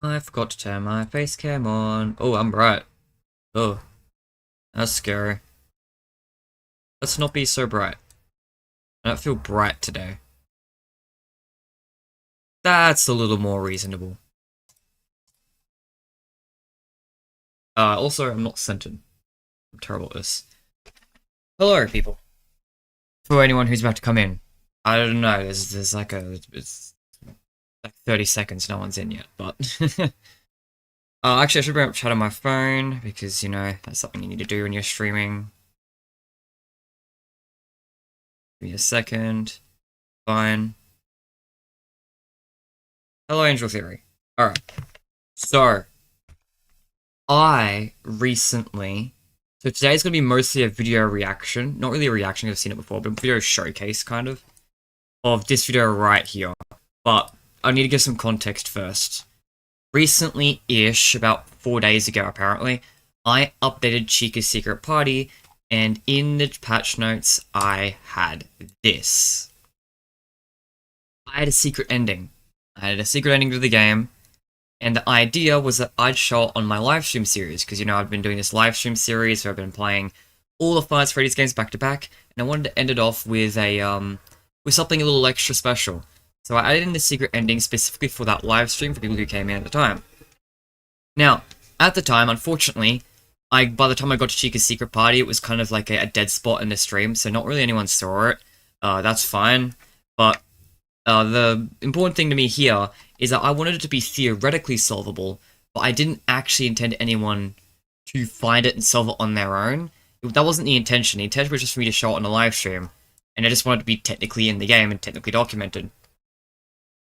I forgot to turn my face cam on. Oh, I'm bright. Oh, that's scary. Let's not be so bright. I don't feel bright today. That's a little more reasonable. Also, I'm not centered. I'm terrible at this. Hello, people. For anyone who's about to come in. I don't know, there's like it's like 30 seconds, no one's in yet, but... actually, I should bring up chat on my phone, because, you know, that's something you need to do when you're streaming. Give me a second. Fine. Hello, Angel Theory. Alright. So, I recently... So today's going to be mostly a video reaction. Not really a reaction, I've seen it before, but a video showcase, kind of this video right here. But I need to give some context first. Recently-ish, about 4 days ago apparently, I updated Chica's Secret Party, and in the patch notes, I had this. I had a secret ending. I had a secret ending to the game, and the idea was that I'd show it on my livestream series, because, you know, I've been doing this livestream series where I've been playing all the Five Nights at Freddy's games back to back, and I wanted to end it off with with something a little extra special. So I added in the secret ending specifically for that livestream for people who came in at the time. Now, at the time, unfortunately, by the time I got to Chica's Secret Party, it was kind of like a dead spot in the stream, so not really anyone saw it. That's fine, but the important thing to me here is that I wanted it to be theoretically solvable, but I didn't actually intend anyone to find it and solve it on their own. That wasn't the intention. The intention was just for me to show it on a live stream, and I just wanted it to be technically in the game and technically documented.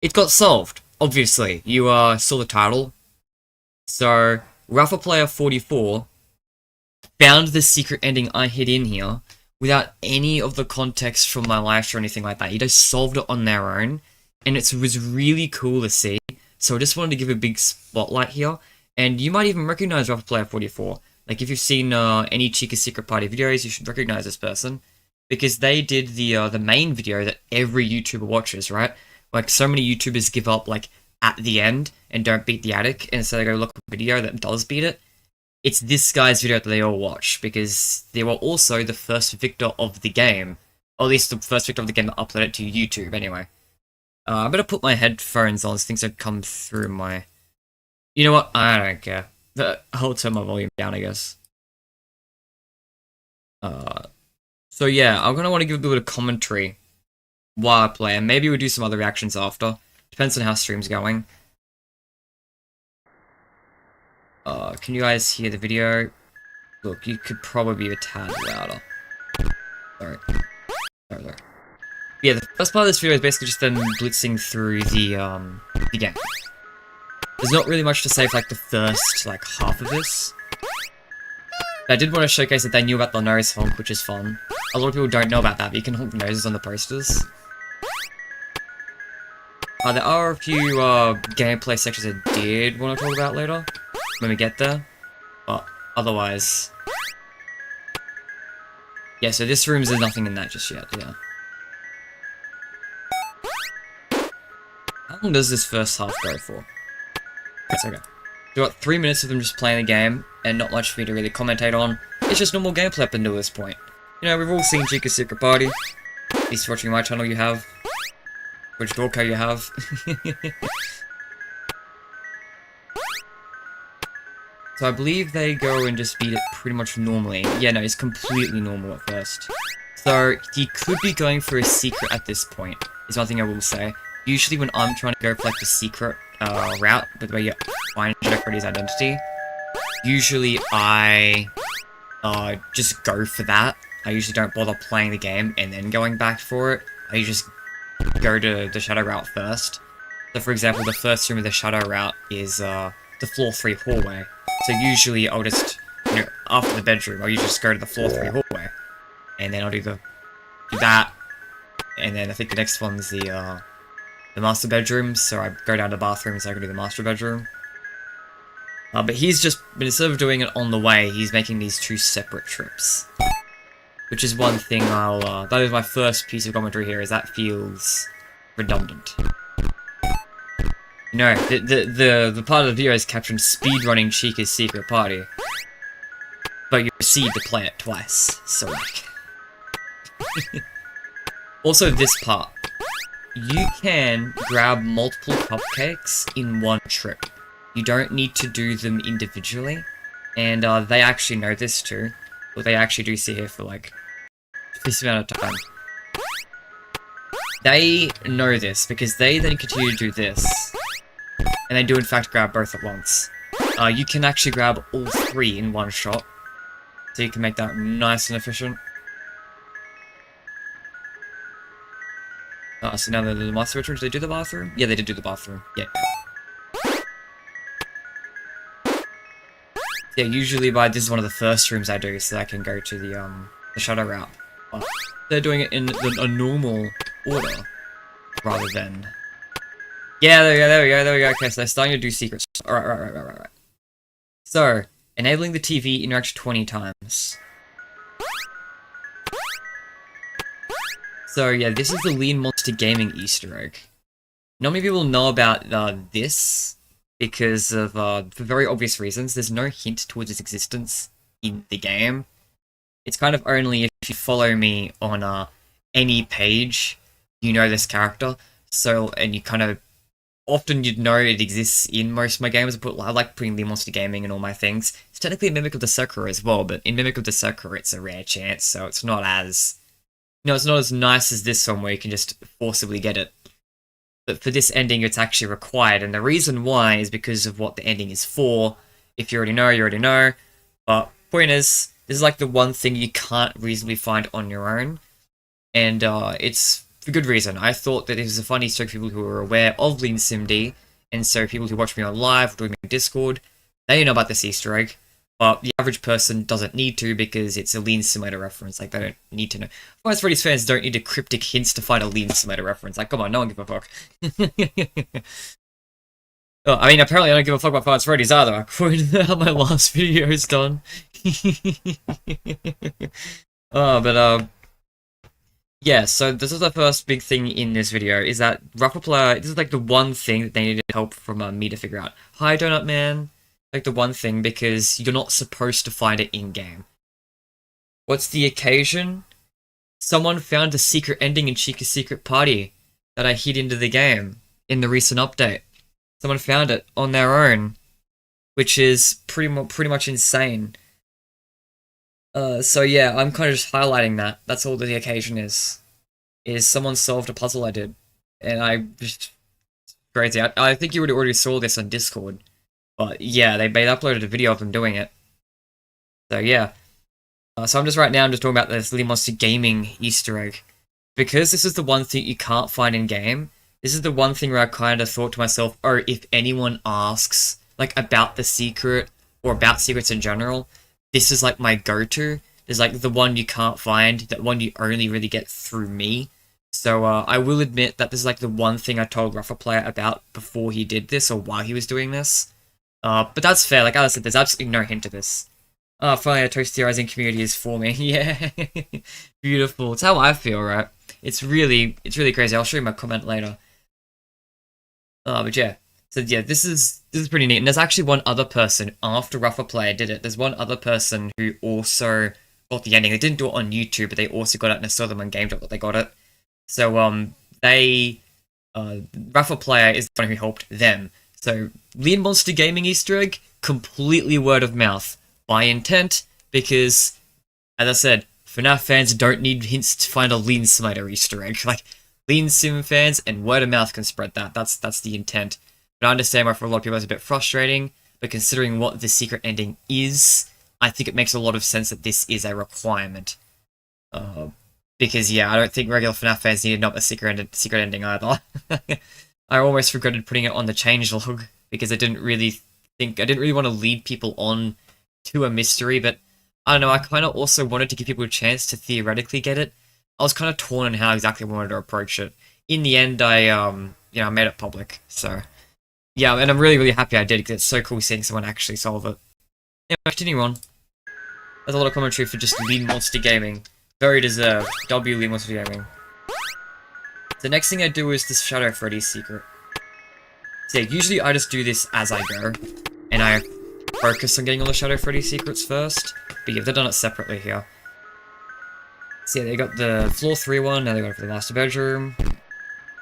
It got solved, obviously. You saw the title. So, Rafa Player 44 found the secret ending I hid in here without any of the context from my live stream or anything like that. You just solved it on their own, and it was really cool to see. So I just wanted to give a big spotlight here, and you might even recognize Rafa Player 44. Like, if you've seen any Chica Secret Party videos, you should recognize this person, because they did the main video that every YouTuber watches, right? Like, so many YouTubers give up, like, at the end and don't beat the attic, and so they go look at a video that does beat it. It's this guy's video that they all watch, because they were also the first victor of the game. Or at least the first victor of the game that uploaded it to YouTube, anyway. I better put my headphones on so things don't come through my... You know what? I don't care. I'll turn my volume down, I guess. So yeah, I'm gonna want to give a bit of commentary while I play, and maybe we'll do some other reactions after. Depends on how stream's going. Can you guys hear the video? Look, you could probably be a tad louder. Sorry. Sorry. Yeah, the first part of this video is basically just them blitzing through the game. There's not really much to say for, like, the first, like, half of this. But I did want to showcase that they knew about the nose honk, which is fun. A lot of people don't know about that, but you can honk noses on the posters. There are a few gameplay sections I did want to talk about later, when we get there, but otherwise... Yeah, so this room, there's nothing in that just yet, yeah. How long does this first half go for? That's okay. We got 3 minutes of them just playing the game, and not much for me to really commentate on. It's just normal gameplay up until this point. You know, we've all seen Chica's Secret Party. At least watching my channel you have. Which Dorco you have. So I believe they go and just beat it pretty much normally. Yeah, no, it's completely normal at first. So he could be going for a secret at this point, is one thing I will say. Usually when I'm trying to go for, like, the secret route, but the way you find Jack Freddy's identity, usually I just go for that. I usually don't bother playing the game and then going back for it. I just go to the shadow route first. So for example, the first room of the shadow route is the floor 3 hallway. So usually I'll just, you know, after the bedroom, I'll usually just go to the floor 3 hallway. And then I'll do that. And then I think the next one's the master bedroom, so I go down to the bathroom so I can do the master bedroom. But instead of doing it on the way, he's making these 2 separate trips. Which is one thing that is my first piece of commentary here, is that feels redundant. You know, the part of the video is captioned speedrunning Chica's secret party. But you proceed to play it twice, so like... Also this part. You can grab multiple cupcakes in one trip. You don't need to do them individually. And they actually know this too. Well, they actually do sit here for like this amount of time. They know this because they then continue to do this. And they do in fact grab both at once. You can actually grab all three in one shot. So you can make that nice and efficient. So now they're the master bedroom. Did they do the bathroom? Yeah, they did do the bathroom. Yeah. Yeah, usually this is one of the first rooms I do, so I can go to the shadow route. But they're doing it in a normal order, rather than... Yeah, there we go. Okay, so they're starting to do secrets. Alright. So, enabling the TV interaction 20 times. So yeah, this is the Lean Monster Gaming Easter egg. Not many people know about this, because of, for very obvious reasons, there's no hint towards its existence in the game. It's kind of only if you follow me on any page, you know this character. So, and you kind of, often you'd know it exists in most of my games, but I like putting Lean Monster Gaming in all my things. It's technically a Mimic of the Sakura as well, but in Mimic of the Sakura it's a rare chance, so it's not as... No, it's not as nice as this one where you can just forcibly get it. But for this ending, it's actually required, and the reason why is because of what the ending is for. If you already know, you already know. But point is, this is like the one thing you can't reasonably find on your own. And it's for good reason. I thought that it was a funny story for people who are aware of Lean SimD, and so people who watch me on live, or doing me on Discord, they know about this Easter egg. But the average person doesn't need to because it's a Lean Simulator reference. Like, they don't need to know. Five Freddy's fans don't need the cryptic hints to find a Lean Simulator reference. Like, come on, no one gives a fuck. Oh, I mean, apparently I don't give a fuck about Five Freddy's either, according to how my last video is done. Yeah, so this is the first big thing in this video, is that Raffle Player, this is like the one thing that they needed help from me to figure out. Hi, Donut Man. Like the one thing, because you're not supposed to find it in-game. What's the occasion? Someone found a secret ending in Chica's secret party that I hid into the game in the recent update. Someone found it on their own, which is pretty much insane. So yeah, I'm kind of just highlighting that. That's all the occasion is someone solved a puzzle I did, and I just crazy. I think you already saw this on Discord. But yeah, they uploaded a video of them doing it. So yeah. So I'm just talking about this Lean Monster Gaming Easter egg. Because this is the one thing you can't find in game, this is the one thing where I kind of thought to myself, oh, if anyone asks, like, about the secret, or about secrets in general, this is like my go-to. There's like the one you can't find, that one you only really get through me. So I will admit that this is like the one thing I told Raffle Player about before he did this, or while he was doing this. But that's fair, like I said, there's absolutely no hint to this. Finally a toast theorizing community is forming. Yeah. Beautiful. It's how I feel, right? It's really crazy. I'll show you my comment later. But yeah. So yeah, this is pretty neat. And there's actually one other person, after Raffle Player did it, there's one other person who also got the ending. They didn't do it on YouTube, but they also got it, and I saw them on GameDrop that they got it. So, Raffle Player is the one who helped them. So, Lean Monster Gaming Easter egg, completely word of mouth. By intent, because, as I said, FNAF fans don't need hints to find a Lean Simulator Easter egg. Like, Lean Sim fans and word of mouth can spread that. That's the intent. But I understand why for a lot of people it's a bit frustrating, but considering what the secret ending is, I think it makes a lot of sense that this is a requirement. Because, yeah, I don't think regular FNAF fans need to know the secret ending either. I almost regretted putting it on the changelog because I didn't really want to lead people on to a mystery, but I don't know, I kind of also wanted to give people a chance to theoretically get it. I was kind of torn on how exactly I wanted to approach it. In the end, I made it public, so yeah, and I'm really happy I did because it's so cool seeing someone actually solve it. Anyway, continuing on. There's a lot of commentary for just Lean Monster Gaming. Very deserved. W Lean Monster Gaming. The next thing I do is this Shadow Freddy secret. So yeah, usually I just do this as I go, and I focus on getting all the Shadow Freddy secrets first, but yeah, they've done it separately here. So yeah, they got the floor 3 one, now they got it for the master bedroom.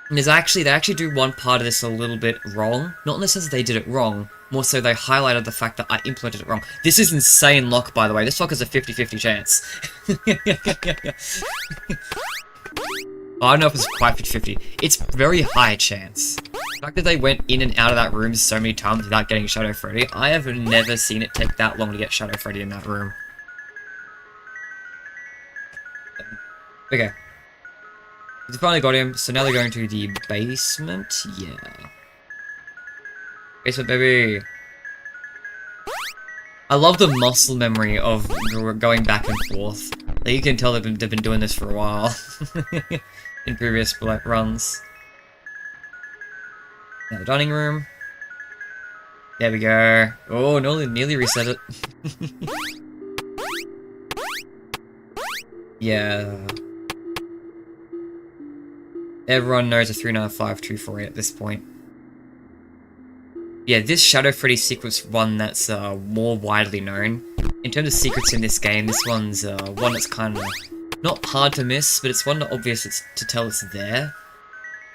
And they actually do one part of this a little bit wrong. Not in the sense that they did it wrong, more so they highlighted the fact that I implemented it wrong. This is insane luck, by the way. This lock is a 50-50 chance. I don't know if it's quite 50-50. It's very high chance. The fact that they went in and out of that room so many times without getting Shadow Freddy, I have never seen it take that long to get Shadow Freddy in that room. Okay. They finally got him, so now they're going to the basement? Yeah. Basement, baby! I love the muscle memory of going back and forth. Like, you can tell they've been doing this for a while. In previous runs. Now the dining room. There we go. Oh, nearly reset it. Yeah. Everyone knows a 395248 at this point. Yeah, this Shadow Freddy sequence one that's more widely known. In terms of secrets in this game, this one's one that's kind of not hard to miss, but it's one that obvious to tell it's there.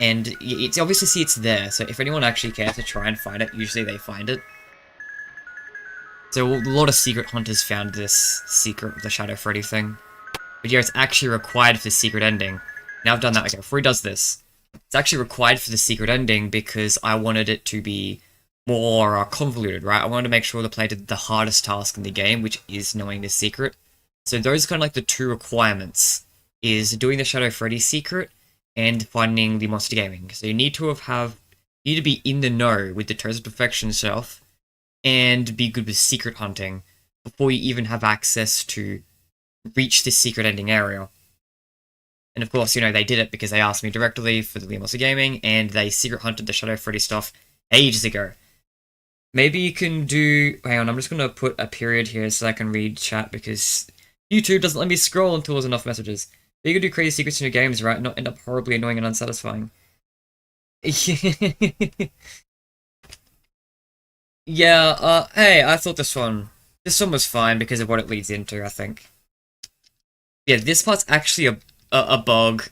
And it's obvious to see it's there, so if anyone actually cares to try and find it, usually they find it. So a lot of secret hunters found this secret of the Shadow Freddy thing. But yeah, it's actually required for the secret ending. Now I've done that, okay, before he does this, it's actually required for the secret ending because I wanted it to be more convoluted, right? I wanted to make sure the player did the hardest task in the game, which is knowing the secret. So those are kind of like the two requirements, is doing the Shadow Freddy secret and finding the Monster Gaming. So you need to you need to be in the know with the Toes of Perfection stuff, and be good with secret hunting before you even have access to reach this secret ending area. And of course, you know, they did it because they asked me directly for the Monster Gaming, and they secret hunted the Shadow Freddy stuff ages ago. Maybe you can do... Hang on, I'm just going to put a period here so I can read chat, because YouTube doesn't let me scroll until there's enough messages. But you can do crazy secrets in your games, right? Not end up horribly annoying and unsatisfying. Yeah, hey, I thought this one was fine because of what it leads into, I think. Yeah, this part's actually a bug.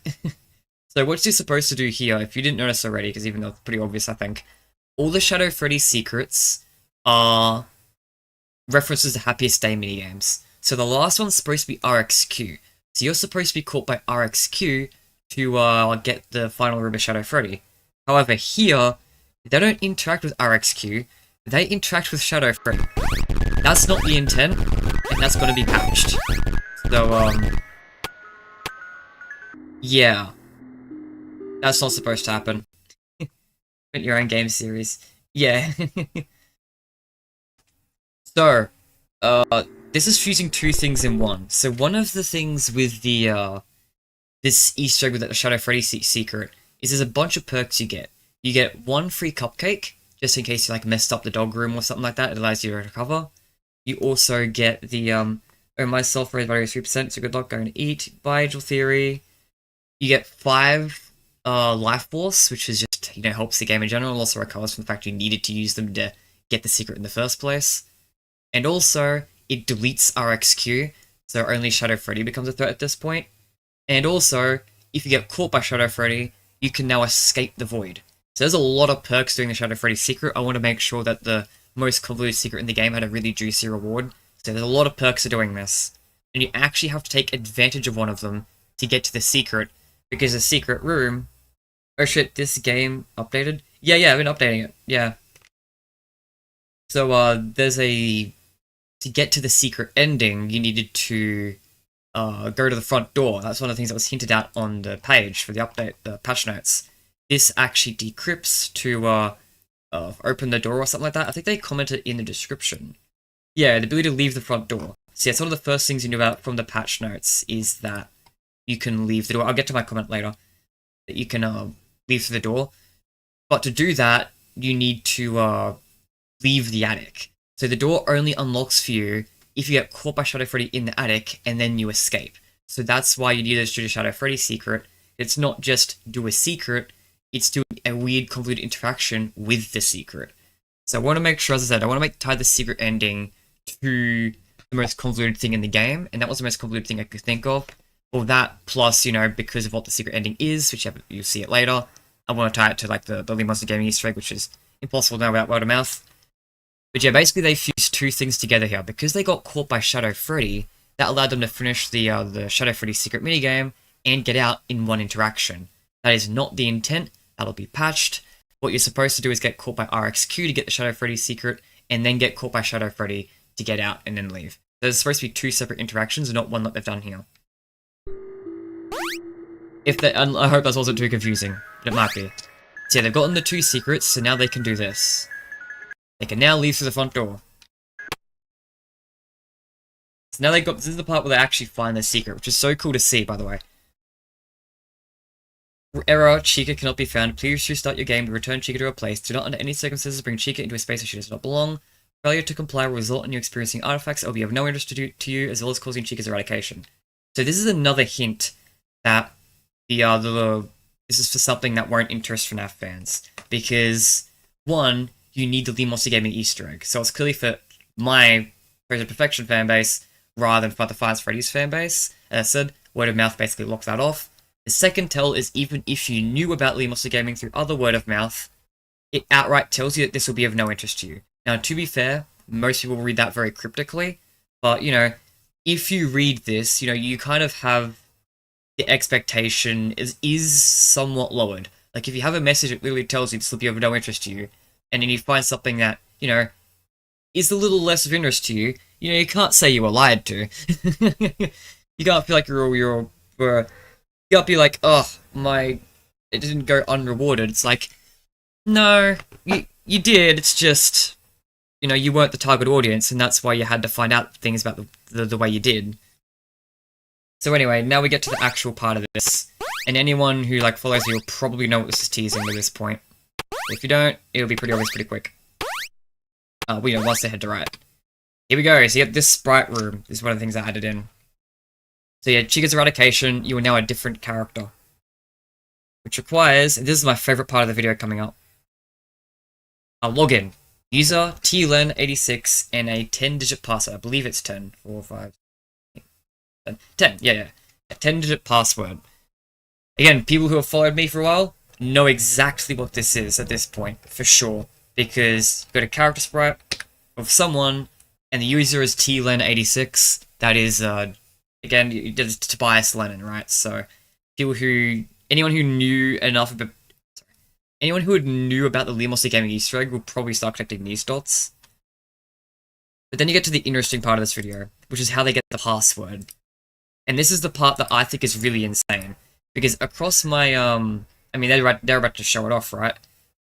So what you're supposed to do here, if you didn't notice already, because even though it's pretty obvious, I think, all the Shadow Freddy secrets are references to Happiest Day minigames. So the last one's supposed to be RxQ. So you're supposed to be caught by RxQ to get the final room of Shadow Freddy. However, here, they don't interact with RxQ, they interact with Shadow Freddy. That's not the intent, and that's going to be patched. So, yeah. That's not supposed to happen. Your own game series. Yeah. So, this is fusing two things in one. So one of the things with the, this Easter egg with the Shadow Freddy secret is there's a bunch of perks you get. You get one free cupcake, just in case you, like, messed up the dog room or something like that. It allows you to recover. You also get the, oh, my self-raised value is 3%, so good luck going to eat. By Angel Theory. You get 5 life force, which is just, you know, helps the game in general, also recovers from the fact you needed to use them to get the secret in the first place. And also, it deletes RxQ, so only Shadow Freddy becomes a threat at this point. And also, if you get caught by Shadow Freddy, you can now escape the void. So there's a lot of perks doing the Shadow Freddy secret. I want to make sure that the most convoluted secret in the game had a really juicy reward. So there's a lot of perks to doing this. And you actually have to take advantage of one of them to get to the secret, because the secret room... Oh shit, this game updated? Yeah, I've been updating it, yeah. So, there's a... To get to the secret ending, you needed to go to the front door. That's one of the things that was hinted at on the page for the update, the patch notes. This actually decrypts to open the door or something like that. I think they commented in the description. Yeah, the ability to leave the front door. So yeah, it's one of the first things you knew about from the patch notes is that you can leave the door. I'll get to my comment later. That you can leave through the door. But to do that, you need to leave the attic. So the door only unlocks for you if you get caught by Shadow Freddy in the attic and then you escape. So that's why you need to do the Shadow Freddy secret. It's not just do a secret, it's still a weird convoluted interaction with the secret. So I want to make sure, as I said, I want to tie the secret ending to the most convoluted thing in the game, and that was the most convoluted thing I could think of. Well, that plus, you know, because of what the secret ending is, which you'll see it later, I want to tie it to like the Lean Monster Gaming Easter egg, which is impossible to know without word of mouth. But yeah, basically they fused two things together here. Because they got caught by Shadow Freddy, that allowed them to finish the Shadow Freddy secret minigame and get out in one interaction. That is not the intent. That'll be patched. What you're supposed to do is get caught by RXQ to get the Shadow Freddy secret, and then get caught by Shadow Freddy to get out and then leave. There's supposed to be two separate interactions, and not one like they've done here. I hope that wasn't too confusing, but it might be. So yeah, they've gotten the two secrets, so now they can do this. They can now leave through the front door. So now this is the part where they actually find the secret, which is so cool to see, by the way. Error, Chica cannot be found. Please restart your game to return Chica to her place. Do not under any circumstances bring Chica into a space where she does not belong. Failure to comply will result in you experiencing artifacts that will be of no interest to you, as well as causing Chica's eradication. So this is another hint that this is for something that won't interest FNAF fans. Because, one, you need the Lean Monster Gaming Easter egg. So it's clearly for my Praise of Perfection fanbase, rather than for the Five Freddy's fanbase. As I said, word of mouth basically locks that off. The second tell is even if you knew about Lean Monster Gaming through other word of mouth, it outright tells you that this will be of no interest to you. Now, to be fair, most people read that very cryptically, but, you know, if you read this, you know, you kind of have the expectation is somewhat lowered. Like, if you have a message that literally tells you this will be of no interest to you, and then you find something that, you know, is a little less of interest to you, you know, you can't say you were lied to. You can't feel like you can't be like, oh, it didn't go unrewarded. It's like, no, you did, it's just, you know, you weren't the target audience, and that's why you had to find out things about the way you did. So anyway, now we get to the actual part of this, and anyone who, like, follows me will probably know what this is teasing at this point. If you don't, it'll be pretty obvious pretty quick. You know, once they head to right. Here we go, so you get this sprite room. This is one of the things I added in. So yeah, Chica's eradication, you are now a different character. Which requires, and this is my favourite part of the video coming up, a login. User, tlen86, and a 10-digit password. I believe it's 10. 4, 5, 10. 10, yeah. A 10-digit password. Again, people who have followed me for a while know exactly what this is at this point, for sure. Because you've got a character sprite of someone, and the user is tlen86. That is, again, it's Tobias Lennon, right? So, anyone who knew enough about, anyone who knew about the Lean Monster Gaming Easter egg will probably start connecting these dots. But then you get to the interesting part of this video, which is how they get the password. And this is the part that I think is really insane. Because across my, I mean, they're about to show it off, right?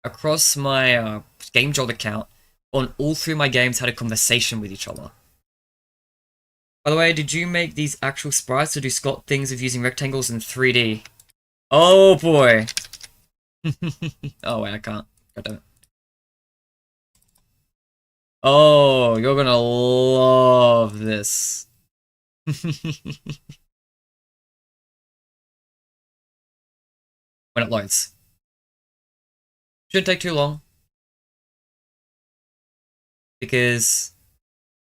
Across my GameJolt account, on all three of my games had a conversation with each other. By the way, did you make these actual sprites to do Scott things of using rectangles in 3D? Oh boy! Oh wait, I can't. God damn it. Oh, you're gonna love this. When it loads. Shouldn't take too long. Because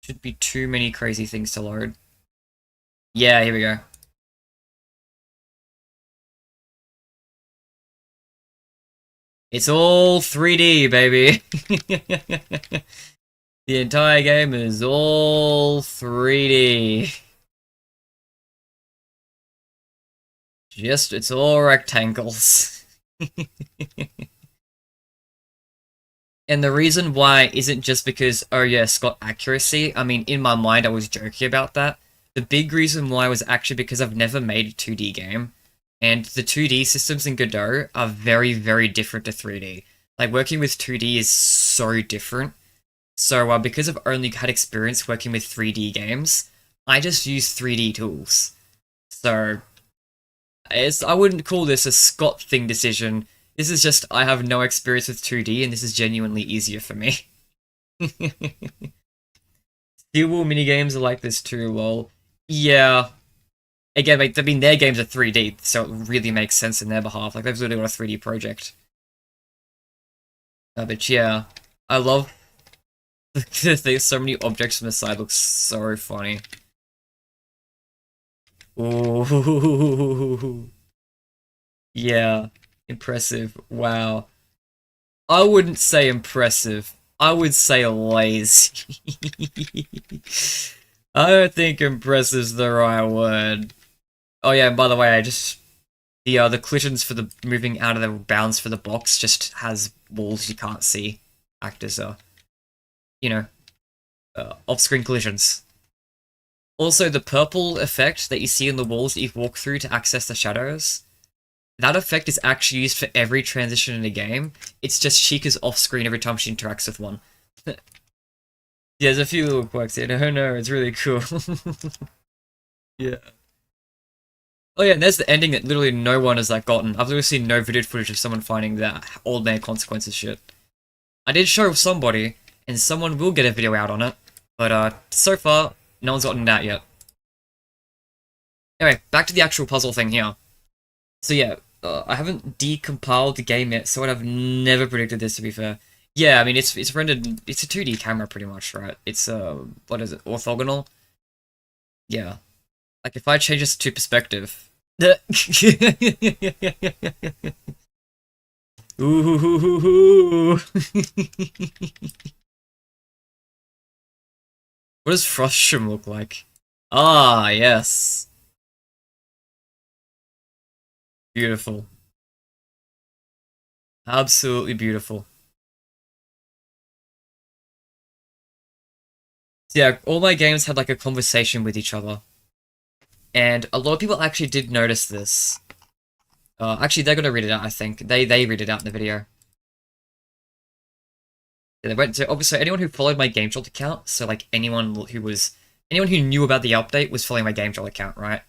should be too many crazy things to load. Yeah, here we go. It's all 3D, baby. The entire game is all 3D. It's all rectangles. And the reason why isn't just because, oh yeah, Scott accuracy. I mean, in my mind, I was joking about that. The big reason why was actually because I've never made a 2D game. And the 2D systems in Godot are very, very different to 3D. Like, working with 2D is so different. So, because I've only had experience working with 3D games, I just use 3D tools. So, I wouldn't call this a Scott thing decision. This is just, I have no experience with 2D, and this is genuinely easier for me. Steelball minigames are like this too, lol. Yeah. Again, I mean, their games are 3D, so it really makes sense in their behalf. Like, they've literally got a 3D project. But yeah, I love there's so many objects from the side. Looks so funny. Ooh, yeah, impressive. Wow. I wouldn't say impressive. I would say lazy. I don't think impressive's the right word. Oh yeah, and by the way, I just the collisions for the moving out of the bounds for the box just has walls you can't see. Actors are, you know, off-screen collisions. Also, the purple effect that you see in the walls that you walk through to access the shadows, that effect is actually used for every transition in the game. It's just Chica's off-screen every time she interacts with one. Yeah, there's a few little quirks in it. Oh no, it's really cool. Yeah. Oh yeah, and there's the ending that literally no one has like gotten. I've literally seen no video footage of someone finding that old man consequences shit. I did show somebody, and someone will get a video out on it, but so far, no one's gotten that yet. Anyway, back to the actual puzzle thing here. So yeah, I haven't decompiled the game yet, so I've never predicted this, to be fair. Yeah, I mean, it's rendered, it's a 2D camera pretty much, right? It's, what is it, orthogonal? Yeah. Like, if I change this to perspective... Ooh. What does Frostrum look like? Ah, yes. Beautiful. Absolutely beautiful. So yeah, all my games had like a conversation with each other. And a lot of people actually did notice this. Actually, they're gonna read it out, I think. They read it out in the video. Yeah, they went to, obviously, anyone who followed my GameJolt account, so like anyone who knew about the update was following my GameJolt account, right?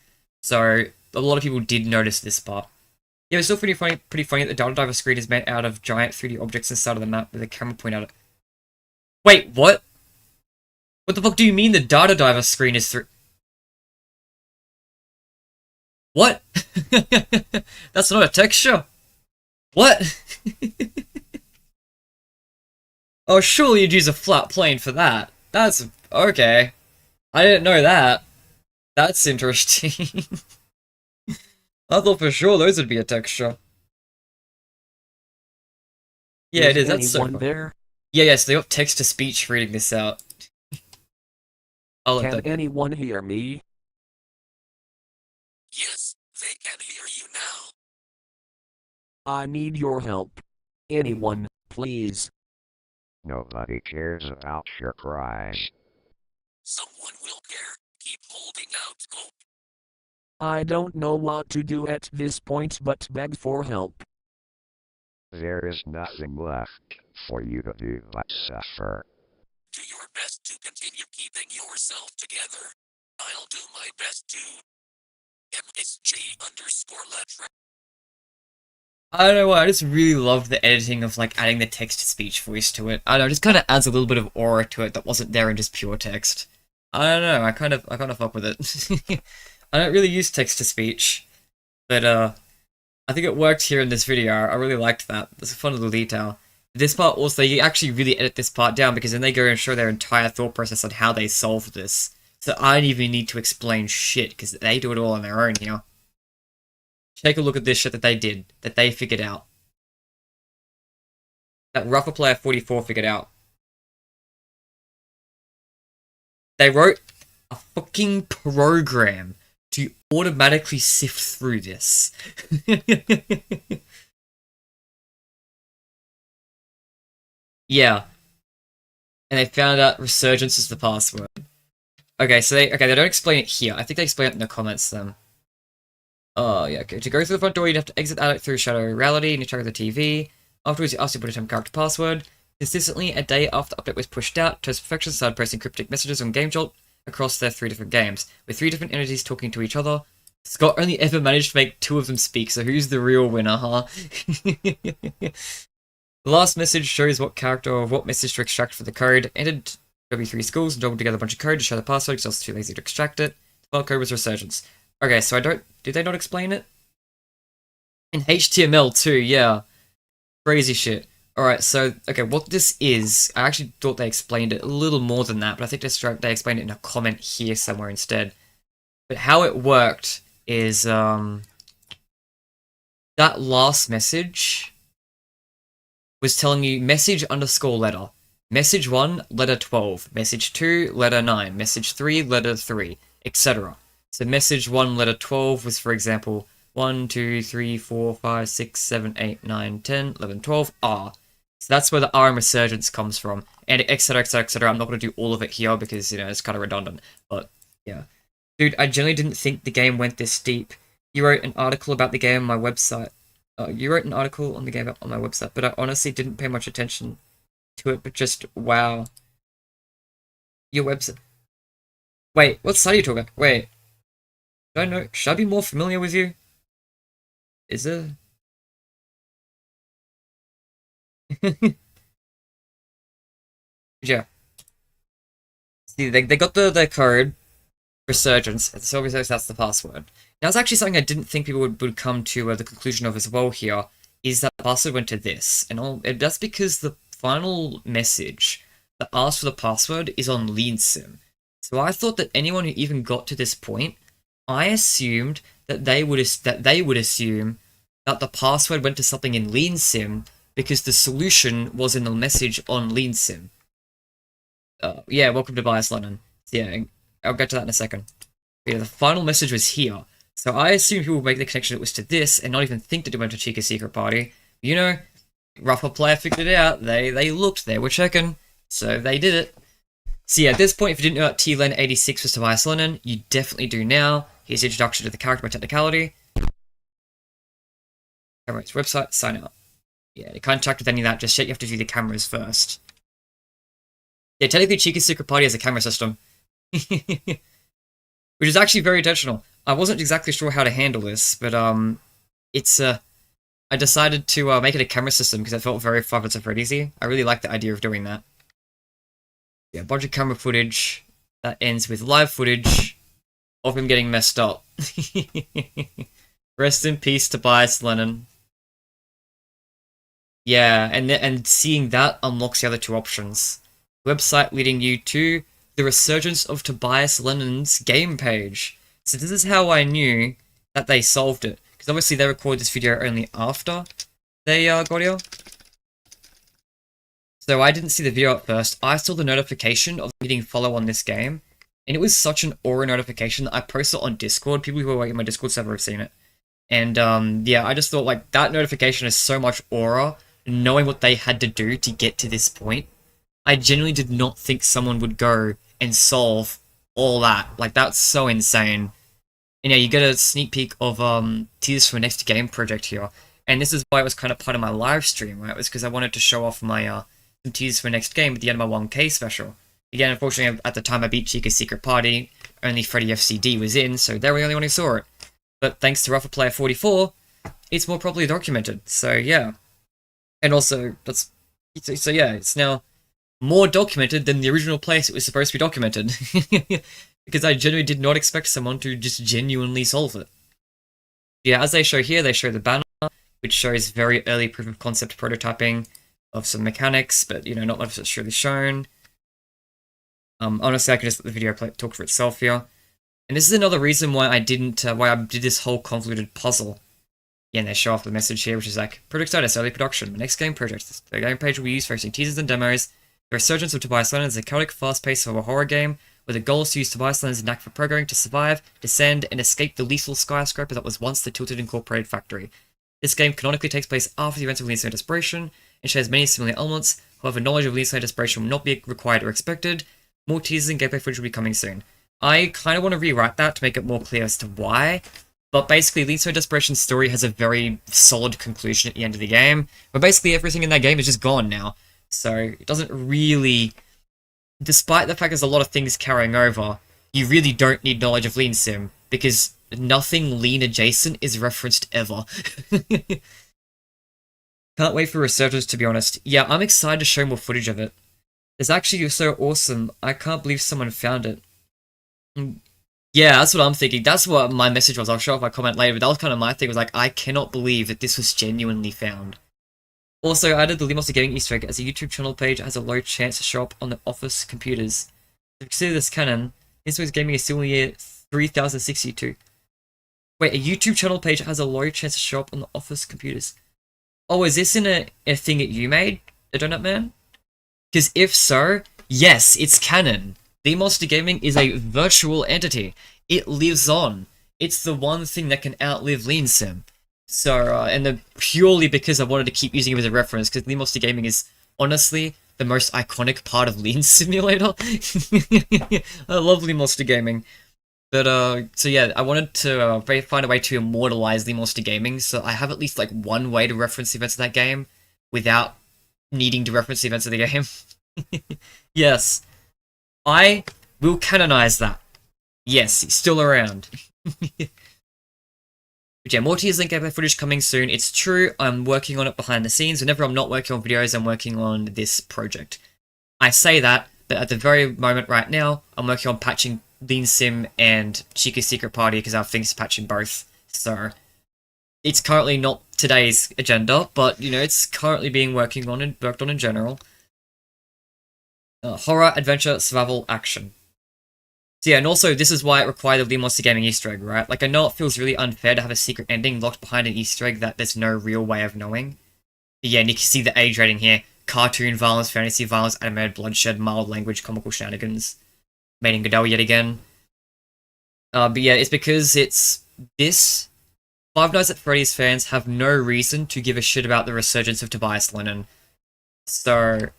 So a lot of people did notice this part. Yeah, it's still pretty funny that the data diver screen is made out of giant 3D objects inside of the map with a camera point at it. Wait, what? What the fuck do you mean the data diver screen is through? What? That's not a texture. What? Oh, surely you'd use a flat plane for that. That's okay. I didn't know that. That's interesting. I thought for sure those would be a texture. Yeah, it is. That's so fun. There? Yeah, yes, they got text to speech reading this out. Can anyone hear me? Yes, they can hear you now. I need your help. Anyone, please. Nobody cares about your cries. Someone will care. Keep holding out hope. I don't know what to do at this point but beg for help. There is nothing left for you to do but suffer. Do your best to continue keeping yourself together. I'll do my best to. MSG_letra. I don't know why, I just really love the editing of like adding the text-to-speech voice to it. I don't know, it just kind of adds a little bit of aura to it that wasn't there in just pure text. I don't know, I kind of fuck with it. I don't really use text-to-speech, but I think it worked here in this video. I really liked that. It's a fun little detail. This part also, you actually really edit this part down because then they go and show their entire thought process on how they solved this. So I don't even need to explain shit because they do it all on their own here. Take a look at this shit that they did, that they figured out. That Rougher Player 44 figured out. They wrote a fucking program to automatically sift through this. Yeah. And they found out Resurgence is the password. Okay, so they don't explain it here. I think they explain it in the comments then. Oh, yeah, okay. To go through the front door, you'd have to exit out through Shadow Reality and you check the TV. Afterwards, you ask to put a temp character password. Consistently, a day after the update was pushed out, Toast Perfection started posting cryptic messages on GameJolt across their 3 different games, with 3 different entities talking to each other. Scott only ever managed to make 2 of them speak, so who's the real winner, huh? The last message shows what character or what message to extract for the code. Entered W3 schools and doubled together a bunch of code to show the password because I was too lazy to extract it. The file code was Resurgence. Okay, so did they not explain it? In HTML too, yeah. Crazy shit. Alright, so, okay, what this is, I actually thought they explained it a little more than that, but I think they explained it in a comment here somewhere instead. But how it worked is, that last message was telling you message underscore letter. Message 1, letter 12. Message 2, letter 9. Message 3, letter 3, etc. So message 1, letter 12 was, for example, 1, 2, 3, 4, 5, 6, 7, 8, 9, 10, 11, 12, R. So that's where the R in resurgence comes from, and etc, etc, etc. I'm not going to do all of it here because, you know, it's kind of redundant, but yeah. Dude, I generally didn't think the game went this deep. You wrote an article about the game on my website. You wrote an article on the game on my website, but I honestly didn't pay much attention to it, but just, wow. Your website... Wait, what site are you talking about? Wait. Should I be more familiar with you? Is it? Yeah. See, they got the code, resurgence, so obviously that's the password. Now, it's actually something I didn't think people would come to the conclusion of as well here, is that the password went to this. And that's because the final message that asks for the password is on Lean Sim. So I thought that anyone who even got to this point, I assumed that they would assume that the password went to something in Lean Sim because the solution was in the message on Lean Sim. Yeah, welcome to Bias London. Yeah, I'll get to that in a second. Yeah, the final message was here. So I assumed people would make the connection it was to this and not even think that it went to Chica's secret party. You know, rougher player figured it out. They looked, they were checking, so they did it. So yeah, at this point, if you didn't know that TLen86 was Tobias Lennon, you definitely do now. Here's the introduction to the character by technicality. Camera's website, sign out. Yeah, you can't interact with any of that just yet, you have to view the cameras first. Yeah, technically Chica's secret party has a camera system. Which is actually very intentional. I wasn't exactly sure how to handle this, but I decided to make it a camera system because I felt very Five Nights at Freddy's. I really like the idea of doing that. Yeah, a bunch of camera footage that ends with live footage of him getting messed up. Rest in peace, Tobias Lennon. Yeah, and seeing that unlocks the other two options. Website leading you to the resurgence of Tobias Lennon's game page. So this is how I knew that they solved it. Because obviously they recorded this video only after they got here. So I didn't see the video at first. I saw the notification of hitting follow on this game. And it was such an aura notification that I posted it on Discord. People who are in my Discord server have seen it. And yeah, I just thought like that notification is so much aura. Knowing what they had to do to get to this point. I genuinely did not think someone would go and solve all that. Like, that's so insane. And yeah, you get a sneak peek of teasers for next game project here. And this is why it was kind of part of my live stream, right? It was because I wanted to show off my some teasers for next game at the end of my 1K special. Again, unfortunately, at the time I beat Chica's secret party, only Freddy FCD was in, so they were the only one who saw it. But thanks to Rougher Player 44, it's more properly documented. So yeah. And also, so yeah, it's now more documented than the original place it was supposed to be documented. Because I genuinely did not expect someone to just genuinely solve it. Yeah, as they show here, they show the banner, which shows very early proof of concept prototyping of some mechanics, but, you know, not much that's really shown. Honestly, I can just let the video talk for itself here. And this is another reason why I did this whole convoluted puzzle. Yeah, and they show off the message here, which is like, project status, early production, the next game project. The game page will be used for hosting teasers and demos. The resurgence of Tobias Lennon is a chaotic, fast-paced horror game, where the goal is to use Tobias Lennon's knack for programming to survive, descend, and escape the lethal skyscraper that was once the Tilted Incorporated factory. This game canonically takes place after the events of Lean Desperation, and shares many similar elements, however knowledge of Lean Desperation will not be required or expected. More teasers and gameplay footage will be coming soon. I kind of want to rewrite that to make it more clear as to why, but basically Lean Desperation's story has a very solid conclusion at the end of the game, where basically everything in that game is just gone now. So it doesn't really, despite the fact there's a lot of things carrying over, you really don't need knowledge of Lean Sim, because nothing Lean adjacent is referenced ever. Can't wait for Resurgence, to be honest. Yeah, I'm excited to show more footage of it. It's actually so awesome. I can't believe someone found it. Yeah, that's what I'm thinking. That's what my message was. I'll show off my comment later, but that was kind of my thing. Was like, I cannot believe that this was genuinely found. Also, I added the Limos Gaming Easter egg as a YouTube channel page has a low chance to show up on the office computers. To consider this canon, Limos Gaming is still in the year 3062. Wait, a YouTube channel page has a low chance to show up on the office computers. Oh, is this in a thing that you made, the Donut Man? Because if so, yes, it's canon. The Monster Gaming is a virtual entity. It lives on. It's the one thing that can outlive Lean Sim. So, purely because I wanted to keep using it as a reference, because Lean Monster Gaming is honestly the most iconic part of Lean Simulator. I love Lean Monster Gaming. But, so yeah, I wanted to find a way to immortalize Lean Monster Gaming, so I have at least, like, one way to reference the events of that game without needing to reference the events of the game. Yes. I will canonize that. Yes, he's still around. But yeah, more Tears Link gameplay footage coming soon. It's true, I'm working on it behind the scenes. Whenever I'm not working on videos, I'm working on this project. I say that, but at the very moment right now, I'm working on patching Lean Sim and Chica's Secret Party because I have things to patch in both. So, it's currently not today's agenda, but, you know, it's currently being worked on in general. Horror, adventure, survival, action. So yeah, and also, this is why it required the Lean Monster Gaming Easter egg, right? Like, I know it feels really unfair to have a secret ending locked behind an Easter egg that there's no real way of knowing. But yeah, and you can see the age rating here. Cartoon violence, fantasy violence, animated bloodshed, mild language, comical shenanigans. Made in Godot yet again. But yeah, it's because it's this. Five Nights at Freddy's fans have no reason to give a shit about the resurgence of Tobias Lennon. So,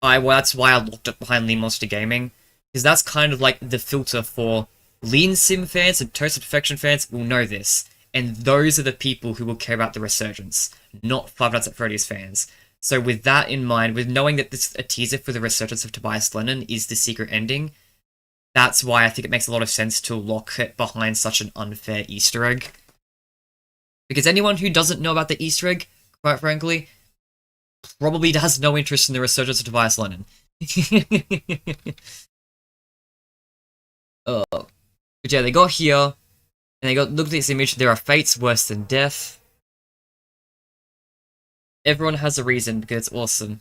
that's why I locked it behind Lean Monster Gaming. Because that's kind of like the filter for Lean Sim fans and Toasted Perfection fans will know this. And those are the people who will care about the resurgence, not Five Nights at Freddy's fans. So with that in mind, with knowing that this a teaser for the resurgence of Tobias Lennon is the secret ending, that's why I think it makes a lot of sense to lock it behind such an unfair Easter egg. Because anyone who doesn't know about the Easter egg, quite frankly, probably has no interest in the resurgence of Tobias Lennon. But yeah, they got here, and they look at this image, there are fates worse than death. Everyone has a reason, because it's awesome.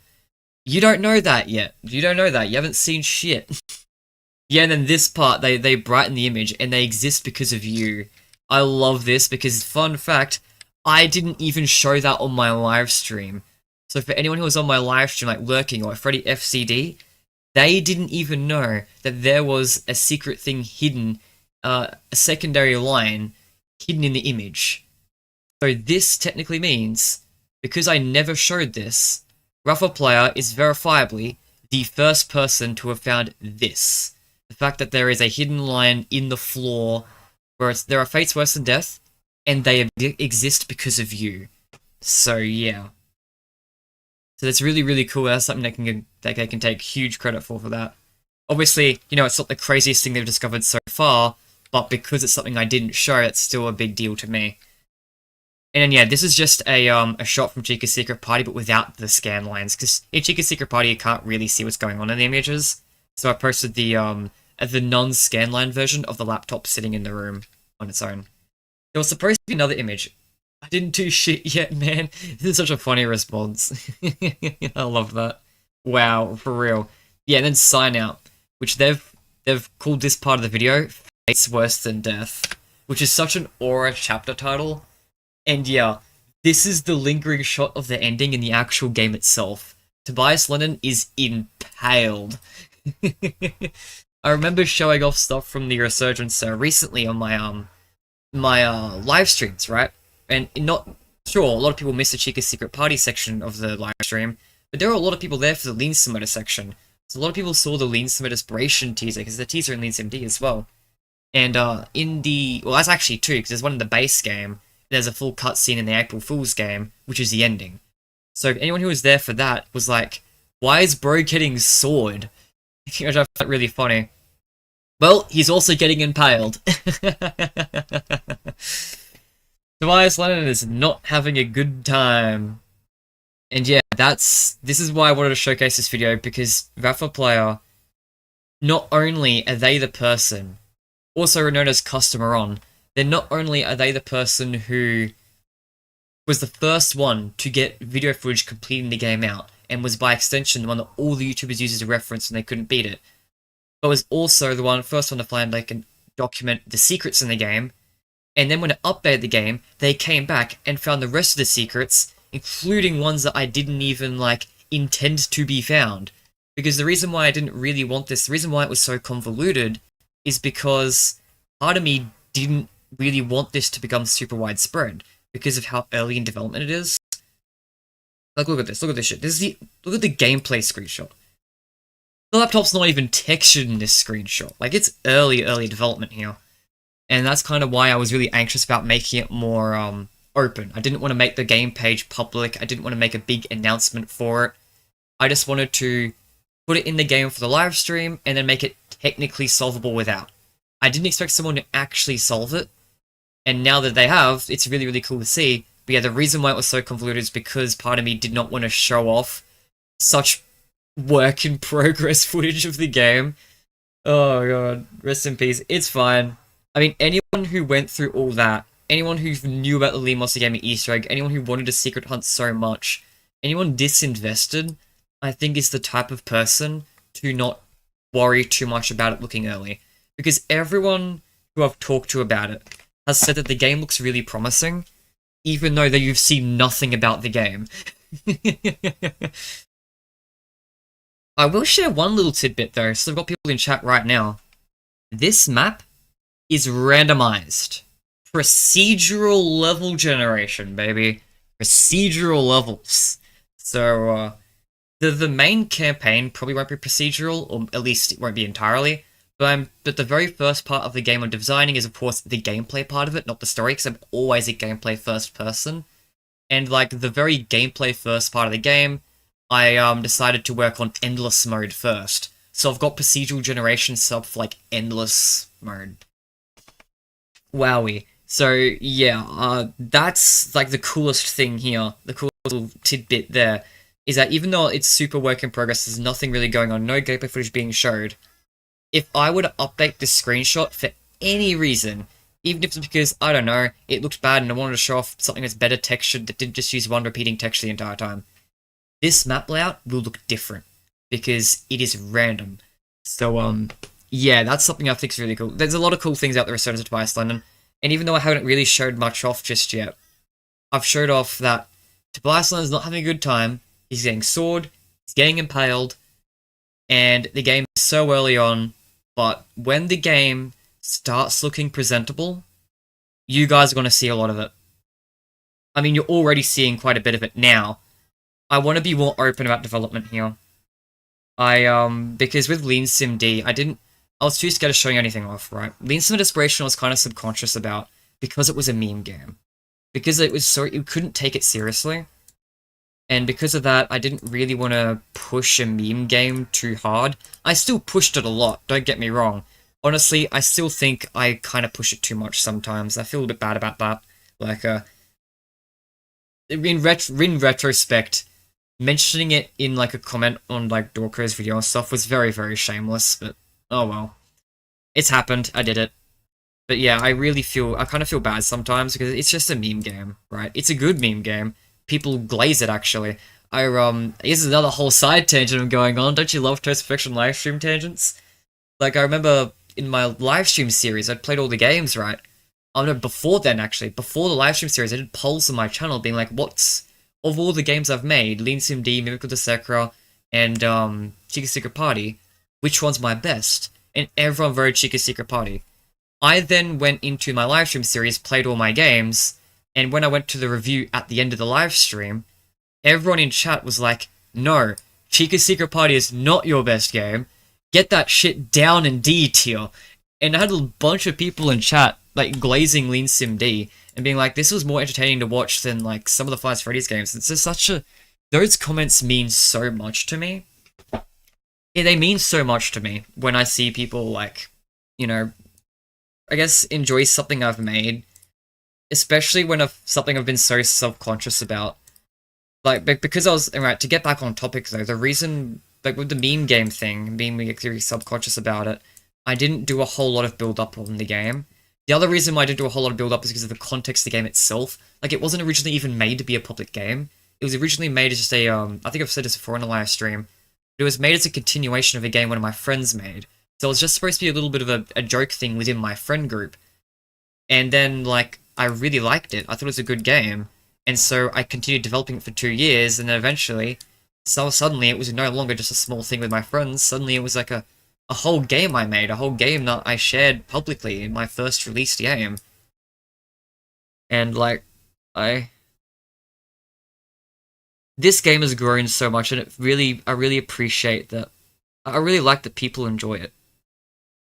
You don't know that yet. You don't know that. You haven't seen shit. Yeah, and then this part, they brighten the image, and they exist because of you. I love this, because, fun fact, I didn't even show that on my live stream. So for anyone who was on my live stream, like lurking, or Freddy FCD, they didn't even know that there was a secret thing hidden, a secondary line hidden in the image. So this technically means, because I never showed this, Rafa Player is verifiably the first person to have found this. The fact that there is a hidden line in the floor where there are fates worse than death, and they exist because of you. So yeah. So that's really, really cool. That's something they can take huge credit for that. Obviously, you know, it's not the craziest thing they've discovered so far, but because it's something I didn't show, it's still a big deal to me. And then, yeah, this is just a shot from Chica's Secret Party, but without the scan lines, because in Chica's Secret Party, you can't really see what's going on in the images. So I posted the non-scan line version of the laptop sitting in the room on its own. There was supposed to be another image. I didn't do shit yet, man. This is such a funny response. I love that. Wow, for real. Yeah, and then sign out, which they've called this part of the video Fates Worse Than Death, which is such an aura chapter title. And yeah, this is the lingering shot of the ending in the actual game itself. Tobias Lennon is impaled. I remember showing off stuff from the Resurgence recently on my live streams, right? And not sure, a lot of people missed the Chica's Secret Party section of the live stream, but there were a lot of people there for the Lean Sim section. So a lot of people saw the Lean Sim Inspiration teaser, because the teaser in Lean Sim D as well. And well, that's actually two, because there's one in the base game, there's a full cutscene in the April Fool's game, which is the ending. So anyone who was there for that was like, why is bro getting sword? Which I found really funny. Well, he's also getting impaled. Tobias Lennon is not having a good time. And yeah, this is why I wanted to showcase this video, because Rafa Player, not only are they the person, also known as Customer On, then not only are they the person who was the first one to get video footage completing the game out, and was by extension the one that all the YouTubers used as a reference and they couldn't beat it. But was also the first one to find like and document the secrets in the game. And then when it updated the game, they came back and found the rest of the secrets, including ones that I didn't even like intend to be found. Because the reason why I didn't really want this, the reason why it was so convoluted, is because part of me didn't really want this to become super widespread because of how early in development it is. Like, look at this shit. Look at the gameplay screenshot. The laptop's not even textured in this screenshot. Like, it's early development here. And that's kind of why I was really anxious about making it more open. I didn't want to make the game page public. I didn't want to make a big announcement for it. I just wanted to put it in the game for the live stream and then make it technically solvable without. I didn't expect someone to actually solve it. And now that they have, it's really, really cool to see. But yeah, the reason why it was so convoluted is because part of me did not want to show off such work in progress footage of the game. Oh god, rest in peace. It's fine. I mean, anyone who went through all that, anyone who knew about the Lee Monster Gaming Easter egg, anyone who wanted a secret hunt so much, anyone disinvested, I think is the type of person to not worry too much about it looking early. Because everyone who I've talked to about it has said that the game looks really promising, even though that you've seen nothing about the game. I will share one little tidbit though, so I've got people in chat right now. This map is randomized. Procedural level generation, baby. Procedural levels. So, the main campaign probably won't be procedural, or at least it won't be entirely. But the very first part of the game I'm designing is, of course, the gameplay part of it, not the story, because I'm always a gameplay first person. And, like, the very gameplay first part of the game, I decided to work on endless mode first. So I've got procedural generation stuff for, like, endless mode. Wowie. So, yeah, that's, like, the coolest thing here. The coolest little tidbit there is that even though it's super work in progress, there's nothing really going on, no gameplay footage being showed. If I were to update this screenshot for any reason, even if it's because, I don't know, it looked bad and I wanted to show off something that's better textured that didn't just use one repeating texture the entire time, this map layout will look different because it is random. So, yeah, that's something I think is really cool. There's a lot of cool things out there associated with Tobias London, and even though I haven't really showed much off just yet, I've showed off that Tobias London's not having a good time, he's getting sword, he's getting impaled, and the game is so early on, but when the game starts looking presentable, you guys are going to see a lot of it. I mean, you're already seeing quite a bit of it now. I want to be more open about development here. Because with Lean Sim D, I was too scared of showing anything off, right? Lean Sim Desperation I was kind of subconscious about, because it was a meme game. Because you couldn't take it seriously. And because of that, I didn't really want to push a meme game too hard. I still pushed it a lot, don't get me wrong. Honestly, I still think I kind of push it too much sometimes. I feel a bit bad about that. Like, in retrospect, mentioning it in, like, a comment on, like, Dorko's video and stuff was very, very shameless, but oh well. It's happened, I did it. But yeah, I kind of feel bad sometimes, because it's just a meme game, right? It's a good meme game. People glaze it, actually. Here's another whole side tangent I'm going on. Don't you love Toast Perfection livestream tangents? Like, I remember in my livestream series, I'd played all the games, right? Oh no, before then, actually. Before the livestream series, I did polls on my channel being like, of all the games I've made, Lean Sim D, Miracle Secra, and, Chica Secret Party, which one's my best? And everyone voted Chica Secret Party. I then went into my livestream series, played all my games, and when I went to the review at the end of the live stream, everyone in chat was like, no, Chica Secret Party is not your best game. Get that shit down in D tier. And I had a bunch of people in chat, like, glazing Lean Sim D, and being like, this was more entertaining to watch than, like, some of the Five Freddy's games. It's just those comments mean so much to me. Yeah, they mean so much to me when I see people, like, you know, I guess enjoy something I've made. Especially when something I've been so self-conscious about. Like, because right, to get back on topic though, the reason, like with the meme game thing, being really self-conscious about it, I didn't do a whole lot of build-up on the game. The other reason why I didn't do a whole lot of build-up is because of the context of the game itself. Like, it wasn't originally even made to be a public game. It was originally made as just a, I think I've said this before in a live stream, but it was made as a continuation of a game one of my friends made. So it was just supposed to be a little bit of a joke thing within my friend group. And then, like, I really liked it. I thought it was a good game. And so I continued developing it for 2 years, and then eventually, so suddenly it was no longer just a small thing with my friends. Suddenly it was like a whole game I made, a whole game that I shared publicly in my first released game. And, like, this game has grown so much, and I really appreciate that. I really like that people enjoy it.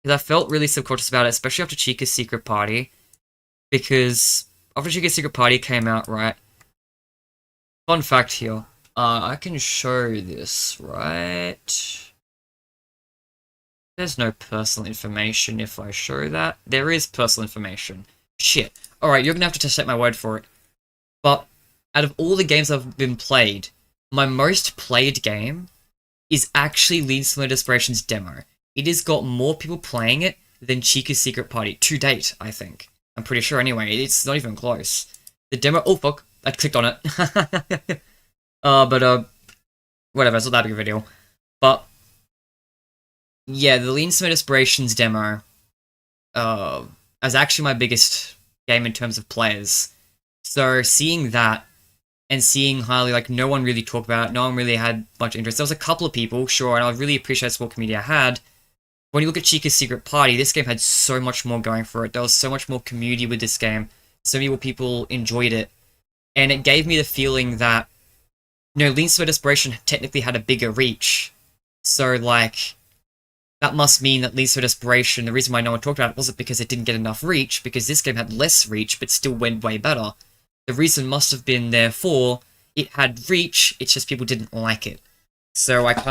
Because I felt really subconscious about it, especially after Chica's Secret Party. Because after Chica's Secret Party came out, right? Fun fact here. I can show this, right? There's no personal information if I show that. There is personal information. Shit. Alright, you're gonna have to just take my word for it. But out of all the games I've been played, my most played game is actually Lean Simulator Desperation's demo. It has got more people playing it than Chica's Secret Party to date, I think. I'm pretty sure anyway, it's not even close. The demo, oh fuck, I clicked on it. Whatever, it's not that big a video. But, yeah, the Lean Simulator Desperation's demo, is actually my biggest game in terms of players. So, seeing that, and seeing how, like, no one really talked about it, no one really had much interest. There was a couple of people, sure, and I really appreciate the small community I had. When you look at Chica's Secret Party, this game had so much more going for it. There was so much more community with this game. So many more people enjoyed it. And it gave me the feeling that, you know, Lean Simulator Desperation technically had a bigger reach. So, like, that must mean that Lean Simulator Desperation, the reason why no one talked about it wasn't because it didn't get enough reach, because this game had less reach, but still went way better. The reason must have been, therefore, it had reach, it's just people didn't like it. So I've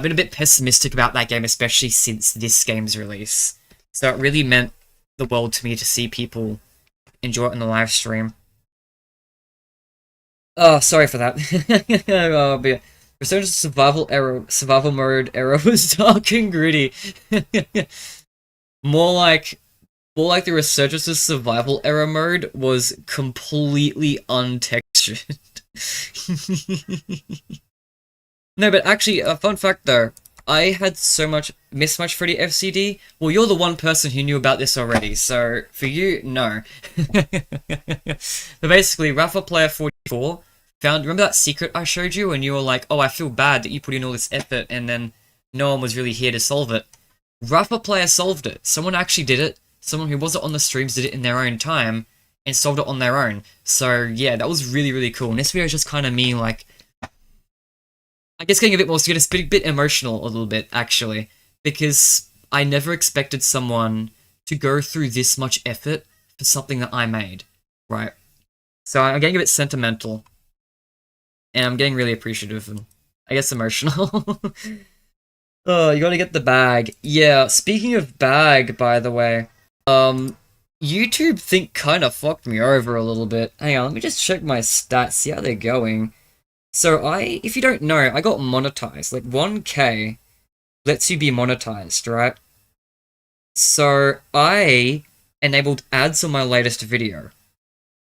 been a bit pessimistic about that game, especially since this game's release. So it really meant the world to me to see people enjoy it in the live stream. Oh, sorry for that. Oh, but Resurgence survival mode era was dark and gritty. more like the Resurgence's survival era mode was completely untextured. No, but actually, a fun fact though, I had so much mismatch for the FCD. Well, you're the one person who knew about this already, so for you, no. But basically, Rafa Player 44 remember that secret I showed you, and you were like, oh, I feel bad that you put in all this effort, and then no one was really here to solve it. Rafa Player solved it. Someone actually did it. Someone who wasn't on the streams did it in their own time, and solved it on their own. So yeah, that was really, really cool. And this video is just kind of me, like, I guess getting a bit more serious, a bit emotional a little bit, actually. Because I never expected someone to go through this much effort for something that I made, right? So I'm getting a bit sentimental. And I'm getting really appreciative and, I guess, emotional. Oh, you gotta get the bag. Yeah, speaking of bag, by the way, YouTube kinda fucked me over a little bit. Hang on, let me just check my stats, see how they're going. So if you don't know, I got monetized. Like, 1K lets you be monetized, right? So I enabled ads on my latest video.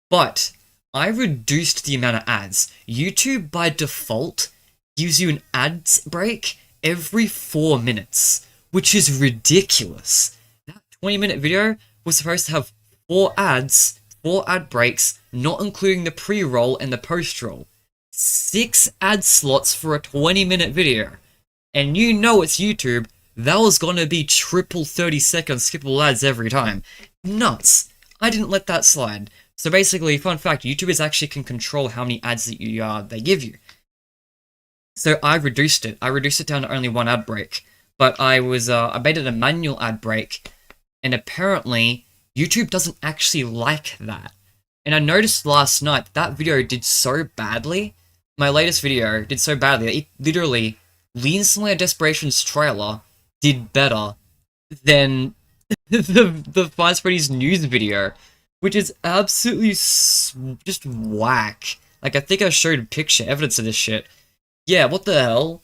But I reduced the amount of ads. YouTube, by default, gives you an ad break every 4 minutes, which is ridiculous. That 20-minute video was supposed to have 4 ads, 4 ad breaks, not including the pre-roll and the post-roll. 6 ad slots for a 20-minute video. And you know it's YouTube, that was gonna be triple 30-second skippable ads every time. Nuts. I didn't let that slide. So basically, fun fact, YouTubers actually can control how many ads that they give you. So I reduced it. I reduced it down to only 1 ad break. But I made it a manual ad break, and apparently YouTube doesn't actually like that. And I noticed last night that video did so badly. My latest video did so badly that it literally, Lean Simulator Desperation's trailer did better than the Five Freddy's news video, which is absolutely just whack. Like, I think I showed evidence of this shit. Yeah, what the hell?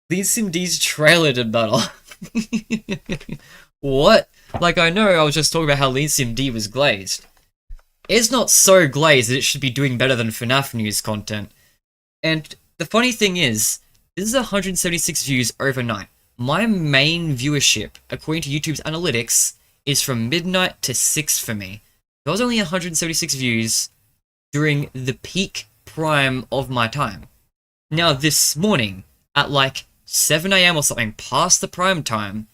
Lean Sim D's trailer did better. What? Like, I know I was just talking about how Lithium D was glazed. It's not so glazed that it should be doing better than FNAF news content. And the funny thing is, this is 176 views overnight. My main viewership, according to YouTube's analytics, is from midnight to 6 for me. There was only 176 views during the peak prime of my time. Now, this morning, at like 7 AM or something, past the prime time,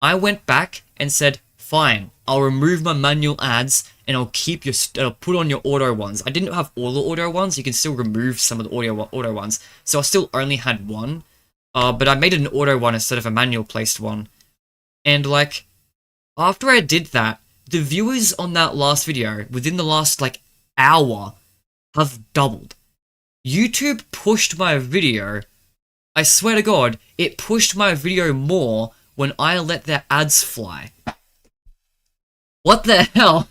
I went back and said, fine, I'll remove my manual ads and I'll keep I'll put on your auto ones. I didn't have all the auto ones, you can still remove some of the auto ones, so I still only had one, but I made it an auto one instead of a manual placed one. And like, after I did that, the viewers on that last video, within the last like hour, have doubled. YouTube pushed my video, I swear to God, it pushed my video more when I let their ads fly. What the hell?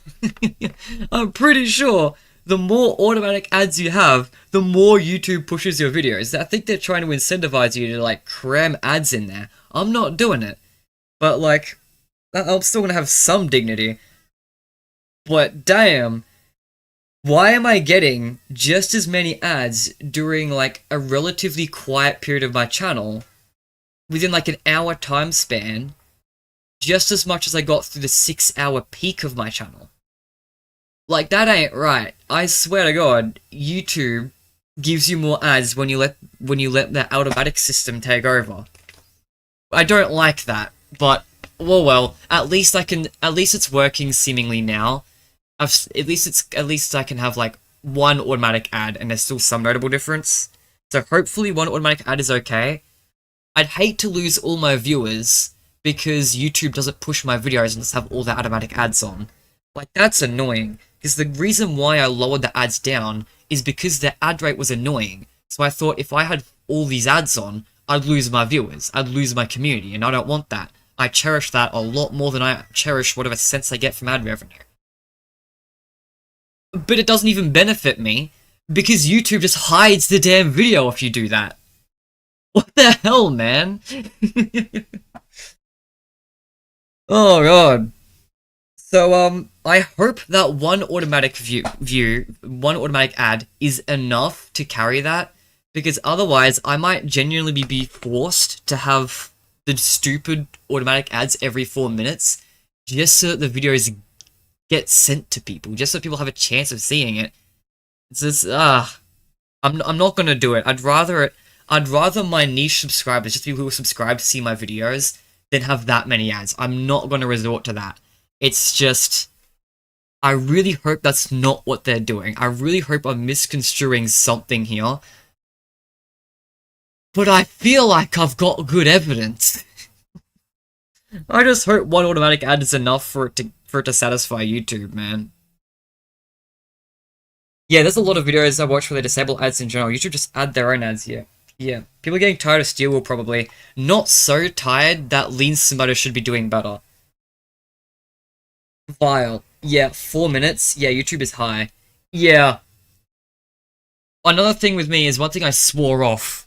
I'm pretty sure the more automatic ads you have, the more YouTube pushes your videos. I think they're trying to incentivize you to like cram ads in there. I'm not doing it. But like, I'm still gonna have some dignity. But damn, why am I getting just as many ads during like a relatively quiet period of my channel within like an hour time span, just as much as I got through the 6-hour peak of my channel? Like, that ain't right. I swear to God, YouTube gives you more ads when you let the automatic system take over. I don't like that, but well, at least it's working seemingly now. At least I can have like one automatic ad and there's still some notable difference. So hopefully one automatic ad is okay. I'd hate to lose all my viewers because YouTube doesn't push my videos and just have all the automatic ads on. Like, that's annoying, because the reason why I lowered the ads down is because the ad rate was annoying. So I thought if I had all these ads on, I'd lose my viewers, I'd lose my community, and I don't want that. I cherish that a lot more than I cherish whatever cents I get from ad revenue. But it doesn't even benefit me, because YouTube just hides the damn video if you do that. What the hell, man? Oh god. So, I hope that one automatic one automatic ad is enough to carry that, because otherwise I might genuinely be forced to have the stupid automatic ads every 4 minutes, just so that the videos get sent to people, just so people have a chance of seeing it. It's just, I'm not gonna do it. I'd rather my niche subscribers, just people who are subscribed to see my videos, than have that many ads. I'm not gonna resort to that. It's just, I really hope that's not what they're doing. I really hope I'm misconstruing something here. But I feel like I've got good evidence. I just hope one automatic ad is enough for it to satisfy YouTube, man. Yeah, there's a lot of videos I watch where they disable ads in general. YouTube just add their own ads here. Yeah, people are getting tired of Steel Will probably. Not so tired that Lean Simulator should be doing better. Vile. Yeah, 4 minutes. Yeah, YouTube is high. Yeah. Another thing with me is one thing I swore off.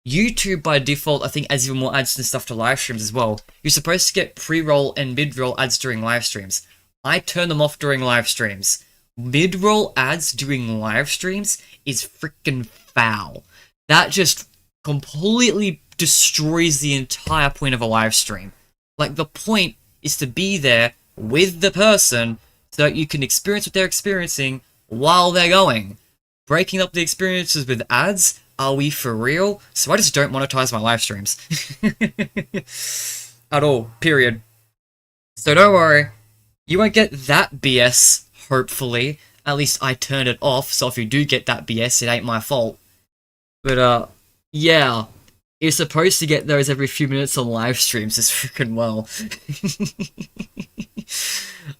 YouTube, by default, I think adds even more ads and stuff to live streams as well. You're supposed to get pre-roll and mid-roll ads during live streams. I turn them off during live streams. Mid-roll ads during live streams is freaking foul. That just completely destroys the entire point of a live stream. Like, the point is to be there with the person so that you can experience what they're experiencing while they're going. Breaking up the experiences with ads? Are we for real? So I just don't monetize my live streams. At all. Period. So don't worry. You won't get that BS, hopefully. At least I turned it off, so if you do get that BS, it ain't my fault. But, yeah. You're supposed to get those every few minutes on live streams as freaking well.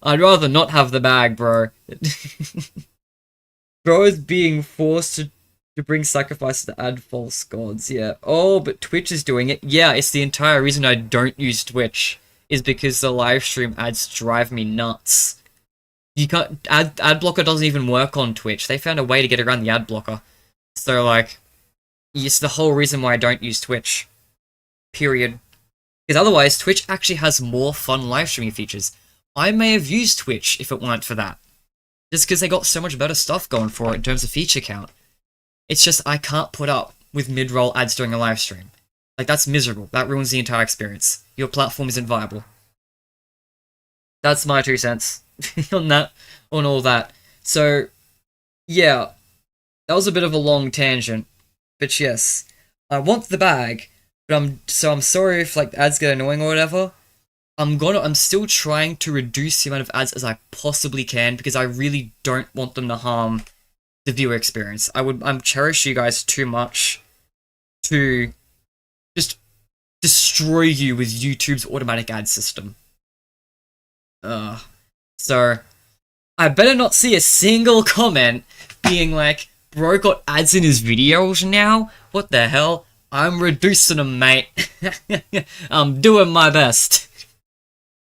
I'd rather not have the bag, bro. Bro is being forced to bring sacrifices to add false gods, yeah. Oh, but Twitch is doing it. Yeah, it's the entire reason I don't use Twitch, is because the live stream ads drive me nuts. You can't, ad blocker doesn't even work on Twitch. They found a way to get around the ad blocker. So, like, it's the whole reason why I don't use Twitch. Period. Because otherwise, Twitch actually has more fun live streaming features. I may have used Twitch if it weren't for that. Just because they got so much better stuff going for it in terms of feature count. It's just I can't put up with mid-roll ads during a live stream. Like, that's miserable. That ruins the entire experience. Your platform isn't viable. That's my 2 cents on that, on all that. So, yeah, that was a bit of a long tangent, but yes, I want the bag, but I'm sorry if like the ads get annoying or whatever. I'm still trying to reduce the amount of ads as I possibly can because I really don't want them to harm the viewer experience. I'm cherish you guys too much to just destroy you with YouTube's automatic ad system. So I better not see a single comment being like, bro got ads in his videos now? What the hell? I'm reducing them, mate. I'm doing my best.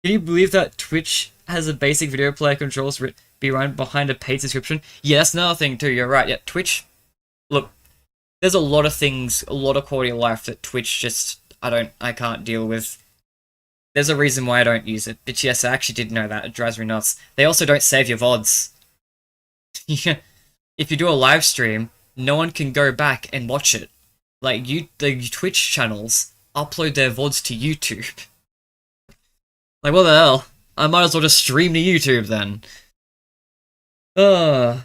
Can you believe that Twitch has a basic video player controls be run behind a paid subscription? Yeah, that's another thing too, you're right. Yeah, Twitch, look, there's a lot of things, a lot of quality of life that Twitch just, I can't deal with. There's a reason why I don't use it. But yes, I actually did know that. It drives me nuts. They also don't save your VODs. If you do a live stream, no one can go back and watch it. Like, the Twitch channels upload their VODs to YouTube. Like, what the hell? I might as well just stream to YouTube then. Oh,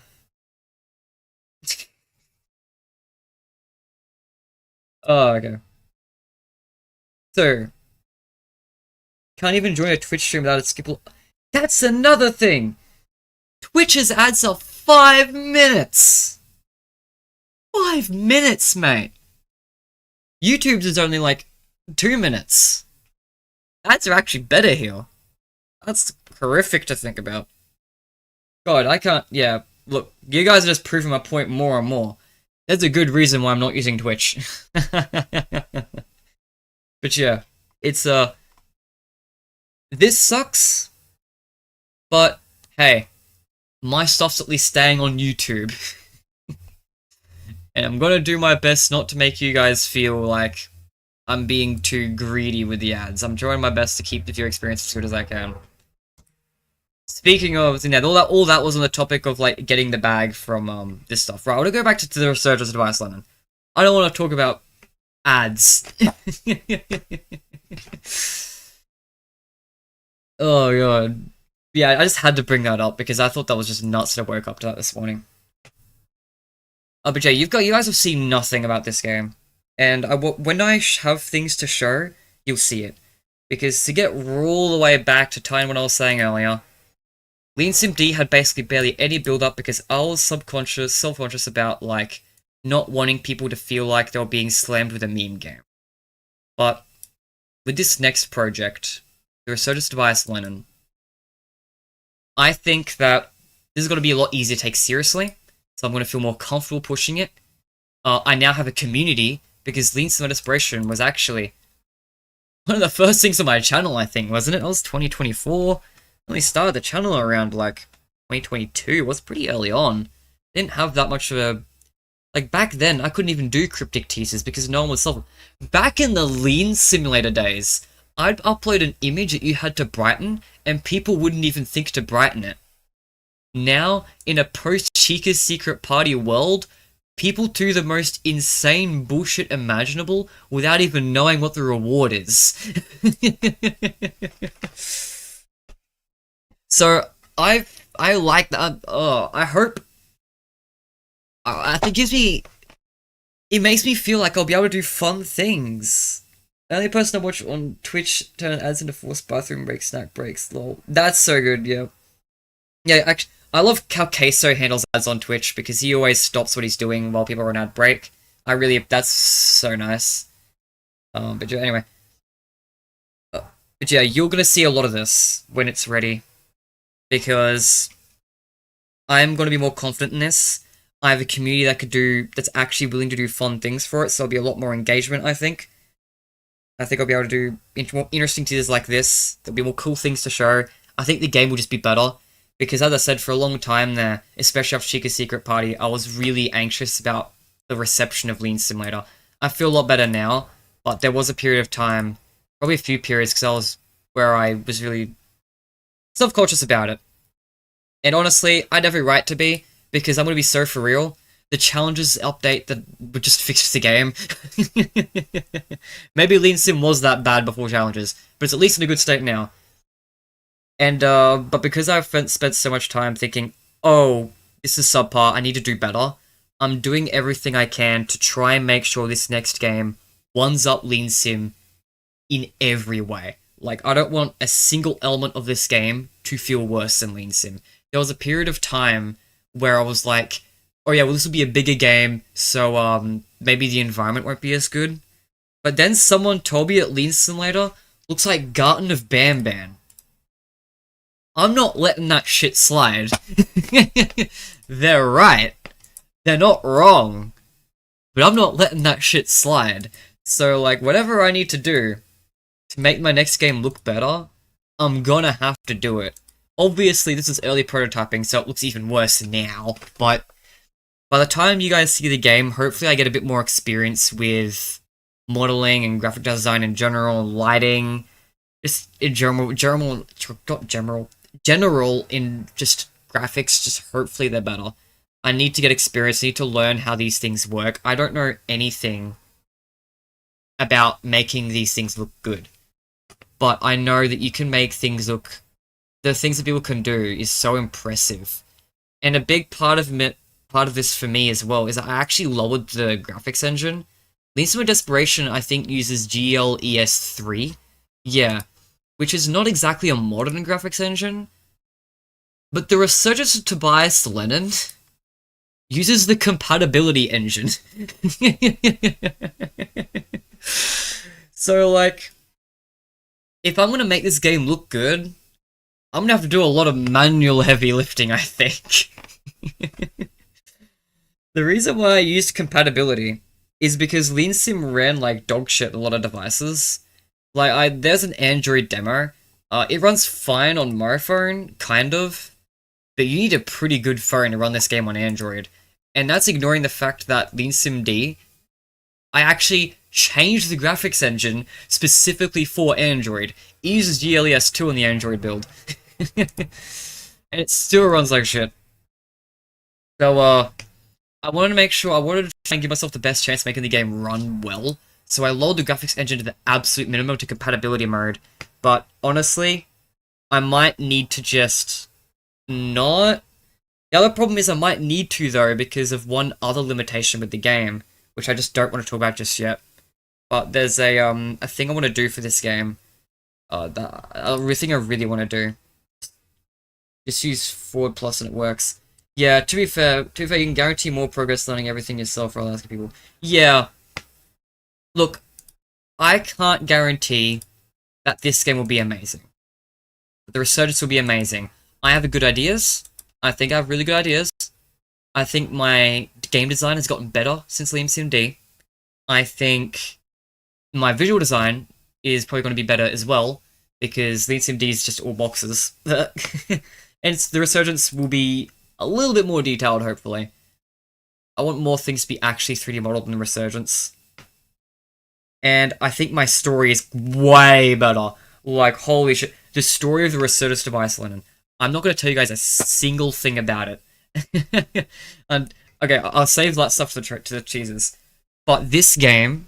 okay. So, can't even join a Twitch stream without a skip. That's another thing! Twitch's ads are 5 minutes! 5 minutes, mate! YouTube's is only like 2 minutes. Ads are actually better here. That's horrific to think about. God, I can't, yeah, look, you guys are just proving my point more and more. There's a good reason why I'm not using Twitch. But yeah, it's, this sucks, but hey, my stuff's at least staying on YouTube. And I'm gonna do my best not to make you guys feel like I'm being too greedy with the ads. I'm trying my best to keep the viewer experience as good as I can. Speaking of, yeah, all that was on the topic of like getting the bag from this stuff. Right, I want to go back to the researcher's advice, Lennon. I don't want to talk about ads. Oh god. Yeah, I just had to bring that up because I thought that was just nuts that I woke up to that this morning. But yeah, you guys have seen nothing about this game. And when I have things to show, you'll see it. Because to get all the way back to time when I was saying earlier, Lean Sim D had basically barely any build-up because I was self-conscious about, like, not wanting people to feel like they were being slammed with a meme game. But with this next project, the Resurgence Device Lennon, I think that this is going to be a lot easier to take seriously, so I'm going to feel more comfortable pushing it. I now have a community, because Lean Sim Desperation was actually one of the first things on my channel, I think, wasn't it? It was 2024. I only started the channel around, like, 2022. It was pretty early on. Didn't have that much of a... Like, back then, I couldn't even do cryptic teasers because no one would solve them. Back in the Lean Simulator days, I'd upload an image that you had to brighten, and people wouldn't even think to brighten it. Now, in a post-Chica Secret Party world, people do the most insane bullshit imaginable without even knowing what the reward is. So, I like that. I hope... I think it makes me feel like I'll be able to do fun things. The only person I watch on Twitch turn ads into forced bathroom breaks, snack breaks, lol. That's so good, yeah. Yeah, actually, I love how Queso handles ads on Twitch because he always stops what he's doing while people are on ad break. That's so nice. But yeah, anyway. But yeah, you're gonna see a lot of this when it's ready. Because I'm gonna be more confident in this. I have a community that's actually willing to do fun things for it, so there'll be a lot more engagement, I think. I think I'll be able to do more interesting teasers like this. There'll be more cool things to show. I think the game will just be better. Because as I said, for a long time there, especially after Chica's Secret Party, I was really anxious about the reception of Lean Simulator. I feel a lot better now, but there was a period of time Probably a few periods because I was really self-conscious about it. And honestly, I'd every right to be, because I'm gonna be so for real. The challenges update that would just fix the game. Maybe Lean Sim was that bad before challenges, but it's at least in a good state now. And but because I've spent so much time thinking, oh, this is subpar, I need to do better, I'm doing everything I can to try and make sure this next game ones up Lean Sim in every way. Like, I don't want a single element of this game to feel worse than Lean Sim. There was a period of time where I was like, oh yeah, well this will be a bigger game, so maybe the environment won't be as good. But then someone told me that Lean Simulator looks like Garten of Banban. I'm not letting that shit slide. They're right. They're not wrong. But I'm not letting that shit slide. So, like, whatever I need to do to make my next game look better, I'm gonna have to do it. Obviously, this is early prototyping, so it looks even worse now, but by the time you guys see the game, hopefully I get a bit more experience with modeling and graphic design in general, lighting, just in general in just graphics, just hopefully they're better. I need to get experience, I need to learn how these things work. I don't know anything about making these things look good. But I know that you can make things look... The things that people can do is so impressive. And a big part of this for me as well is I actually lowered the graphics engine. Lean Sim Desperation, I think, uses GLES3. Yeah. Which is not exactly a modern graphics engine. But the Resurgence of Tobias Lennon uses the compatibility engine. So, like, if I'm gonna make this game look good, I'm gonna have to do a lot of manual heavy lifting, I think. The reason why I used compatibility is because Lean Sim ran like dog shit on a lot of devices. Like, there's an Android demo. It runs fine on my phone, kind of, but you need a pretty good phone to run this game on Android. And that's ignoring the fact that Lean Sim D, I actually changed the graphics engine specifically for Android. It uses GLES2 on the Android build. And it still runs like shit. So, I wanted to make sure, I wanted to try and give myself the best chance of making the game run well. So I lowered the graphics engine to the absolute minimum to compatibility mode. But honestly, I might need to just not... The other problem is I might need to, though, because of one other limitation with the game, which I just don't want to talk about just yet. But there's a thing I want to do for this game. A thing I really want to do. Just use forward plus and it works. Yeah, to be fair, you can guarantee more progress learning everything yourself rather than asking people. Yeah. Look, I can't guarantee that this game will be amazing. The Resurgence will be amazing. I have good ideas. I think I have really good ideas. I think my game design has gotten better since Lean Sim D. I think my visual design is probably going to be better as well, because Lean Sim D is just all boxes. And the Resurgence will be a little bit more detailed, hopefully. I want more things to be actually 3D modeled in the Resurgence. And I think my story is way better. Like, holy shit. The story of the Resurgence device, Lennon. I'm not going to tell you guys a single thing about it. And okay, I'll save that stuff to the cheeses. But this game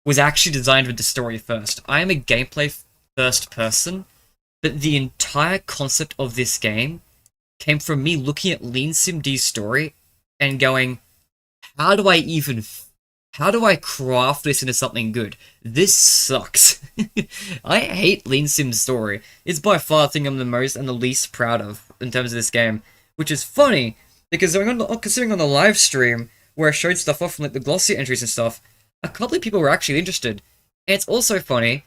was actually designed with the story first. I am a gameplay first person, but the entire concept of this game came from me looking at Lean Sim D's story and going, how do I craft this into something good? This sucks. I hate Lean Sim's story. It's by far the thing I'm the most and the least proud of in terms of this game, which is funny because considering on the live stream where I showed stuff off from like the glossy entries and stuff, a couple of people were actually interested. And it's also funny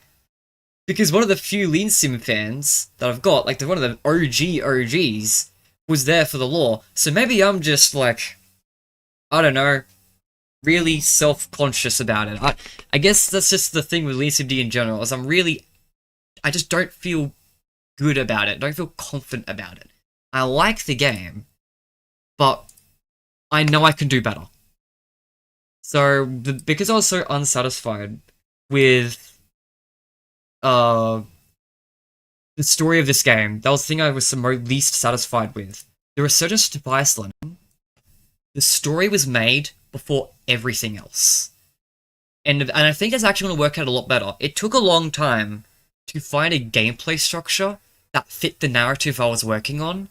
because one of the few Lean Sim fans that I've got, like one of the OGs, was there for the lore. So maybe I'm just like, I don't know, really self-conscious about it. I guess that's just the thing with Lean Sim D in general, is I just don't feel good about it, don't feel confident about it. I like the game, but I know I can do better. So, because I was so unsatisfied with the story of this game. That was the thing I was the least satisfied with. The Resurgence of Iceland, the story was made before everything else. And I think that's actually going to work out a lot better. It took a long time to find a gameplay structure that fit the narrative I was working on.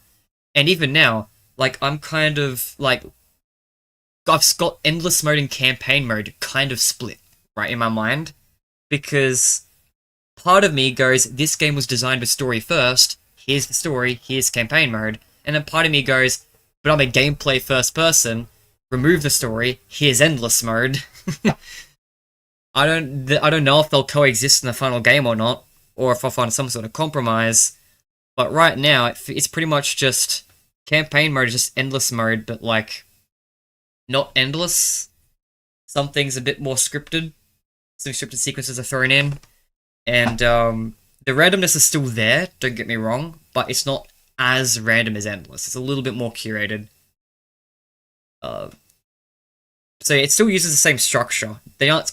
And even now, like, I'm kind of, like, I've got endless mode and campaign mode kind of split, right, in my mind. Because part of me goes, this game was designed with story first, here's the story, here's campaign mode. And then part of me goes, but I'm a gameplay first person, remove the story, here's endless mode. I don't know if they'll coexist in the final game or not, or if I'll find some sort of compromise. But right now, it's pretty much just campaign mode is just endless mode, but like not endless. Some things a bit more scripted. Some scripted sequences are thrown in, and the randomness is still there. Don't get me wrong, but it's not as random as endless. It's a little bit more curated. So it still uses the same structure. They aren't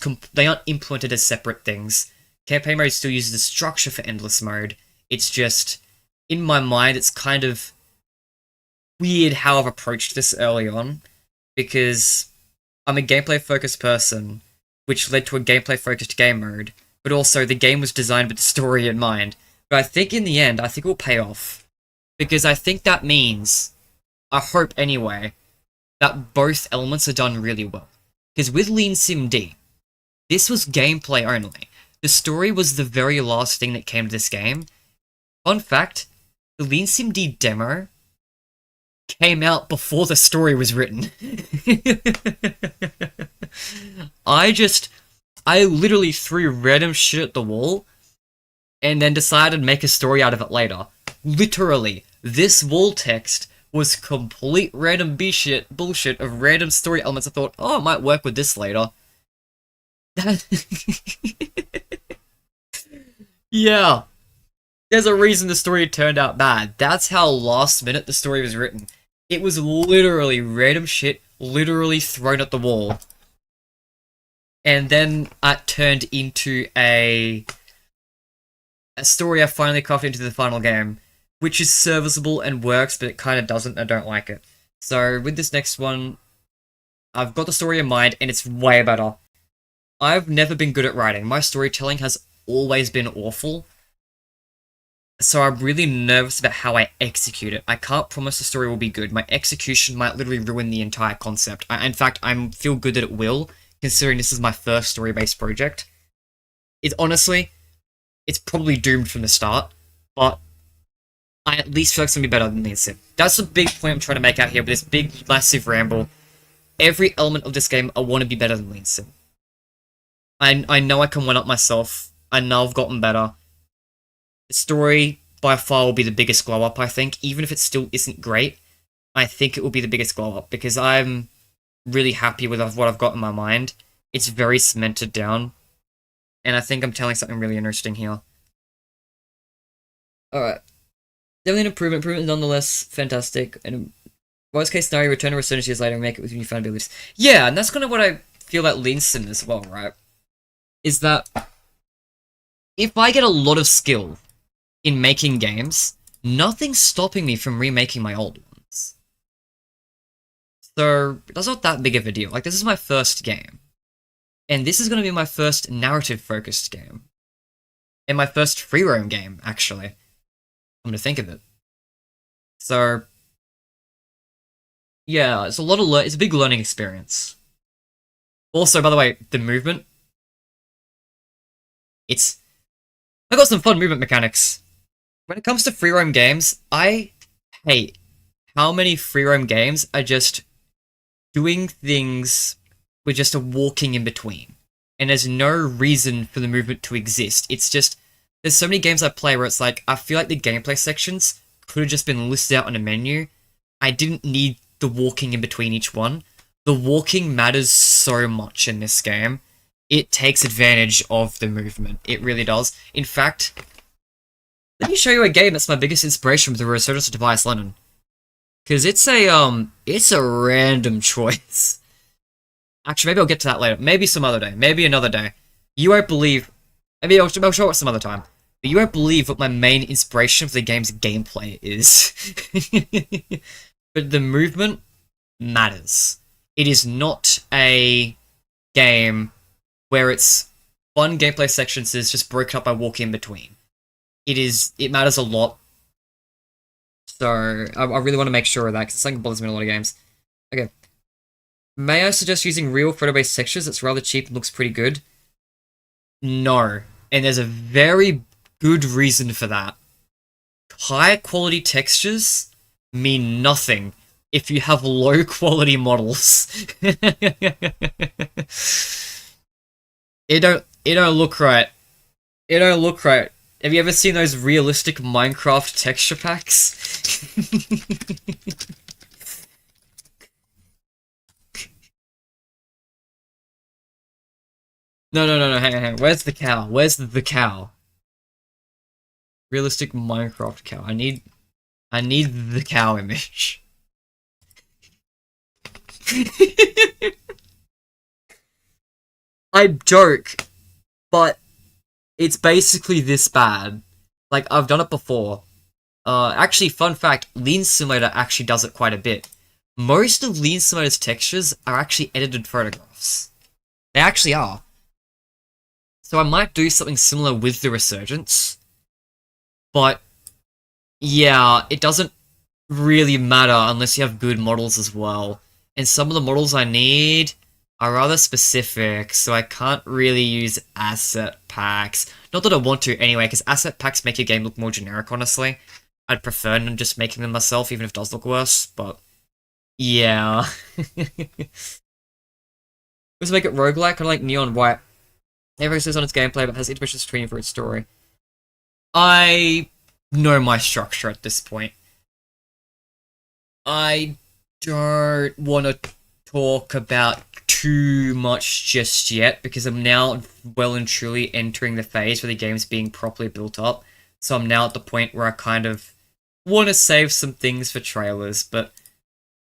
implemented as separate things. Campaign mode still uses the structure for endless mode. It's just, in my mind, it's kind of weird how I've approached this early on, because I'm a gameplay-focused person, which led to a gameplay-focused game mode, but also the game was designed with the story in mind. But I think in the end, I think it will pay off, because I think that means, I hope anyway, that both elements are done really well. Because with Lean Sim D, this was gameplay only. The story was the very last thing that came to this game. Fun fact, the Lean Sim D demo came out before the story was written. I literally threw random shit at the wall and then decided to make a story out of it later. Literally, this wall text was complete random bullshit of random story elements. I thought, oh, it might work with this later. Yeah. There's a reason the story turned out bad. That's how last minute the story was written. It was literally random shit, literally thrown at the wall. And then it turned into a story I finally crafted into the final game, which is serviceable and works, but it kind of doesn't. I don't like it. So with this next one, I've got the story in mind, and it's way better. I've never been good at writing. My storytelling has always been awful. So I'm really nervous about how I execute it. I can't promise the story will be good. My execution might literally ruin the entire concept. In fact, I feel good that it will, considering this is my first story-based project. Honestly, it's probably doomed from the start, but I at least feel like it's going to be better than Lean Sim. That's the big point I'm trying to make out here with this big, massive ramble. Every element of this game, I want to be better than Lean Sim. I know I can one-up myself. I know I've gotten better. The story, by far, will be the biggest glow-up, I think. Even if it still isn't great, I think it will be the biggest glow-up, because I'm really happy with what I've got in my mind. It's very cemented down, and I think I'm telling something really interesting here. Alright. Definitely an improvement nonetheless, fantastic. And worst case scenario, return to Resurgence years later and make it with newfound abilities. Yeah, and that's kind of what I feel about Lean Sim as well, right? Is that if I get a lot of skill in making games, nothing's stopping me from remaking my old ones. So, that's not that big of a deal. Like, this is my first game. And this is going to be my first narrative-focused game. And my first free roam game, actually. I'm going to think of it. So, yeah, it's it's a big learning experience. Also, by the way, the movement. I got some fun movement mechanics. When it comes to free roam games, I hate how many free roam games are just doing things with just a walking in between. And there's no reason for the movement to exist. It's just, there's so many games I play where it's like, I feel like the gameplay sections could have just been listed out on a menu. I didn't need the walking in between each one. The walking matters so much in this game. It takes advantage of the movement. It really does. In fact, let me show you a game that's my biggest inspiration with the Resurgence of Tobias Lennon. Because it's a random choice. Actually, maybe I'll get to that later. Maybe some other day. Maybe another day. You won't believe... Maybe I'll show it some other time. But you won't believe what my main inspiration for the game's gameplay is. But the movement matters. It is not a game where it's one gameplay sections is just broken up by walking in between. It matters a lot. So I really want to make sure of that because it's something that bothers me in a lot of games. Okay. May I suggest using real photo-based textures? It's rather cheap and looks pretty good. No. And there's a very good reason for that. High quality textures mean nothing if you have low quality models. It don't look right. It don't look right. Have you ever seen those realistic Minecraft texture packs? No, hang on. Where's the cow? Where's the cow? Realistic Minecraft cow. I need the cow image. I joke, but it's basically this bad. Like, I've done it before. Actually, fun fact, Lean Simulator actually does it quite a bit. Most of Lean Simulator's textures are actually edited photographs. They actually are. So I might do something similar with the Resurgence. But, yeah, it doesn't really matter unless you have good models as well. And some of the models I need are rather specific, so I can't really use asset packs. Not that I want to anyway, because asset packs make your game look more generic, honestly. I'd prefer than just making them myself, even if it does look worse, but yeah. Let's make it roguelike, kind of like Neon White. Everything says on its gameplay, but has intermission training for its story. I know my structure at this point. I don't want to talk about too much just yet, because I'm now well and truly entering the phase where the game's being properly built up. So I'm now at the point where I kind of want to save some things for trailers, but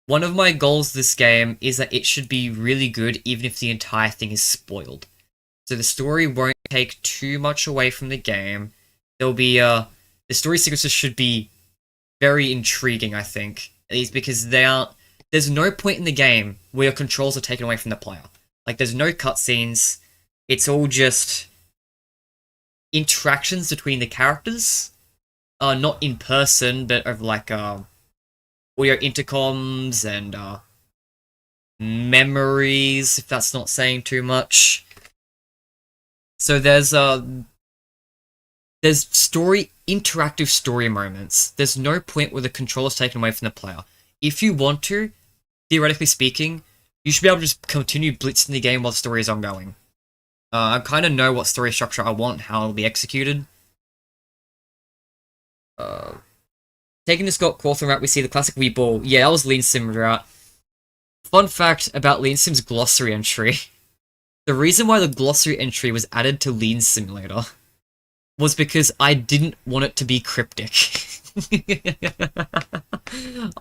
one of my goals this game is that it should be really good even if the entire thing is spoiled. So the story won't take too much away from the game. There'll be, the story sequences should be very intriguing, I think. At least because there's no point in the game where your controls are taken away from the player. Like, there's no cutscenes. It's all just interactions between the characters. Not in person, but over, like, audio intercoms and, memories, if that's not saying too much. So there's interactive story moments. There's no point where the controller's taken away from the player. If you want to, theoretically speaking, you should be able to just continue blitzing the game while the story is ongoing. I kind of know what story structure I want, how it'll be executed. Taking the Scott Cawthon route, we see the classic Wii Ball. Yeah, that was Lean Sim route. Fun fact about Lean Sim's glossary entry. The reason why the glossary entry was added to Lean Simulator was because I didn't want it to be cryptic.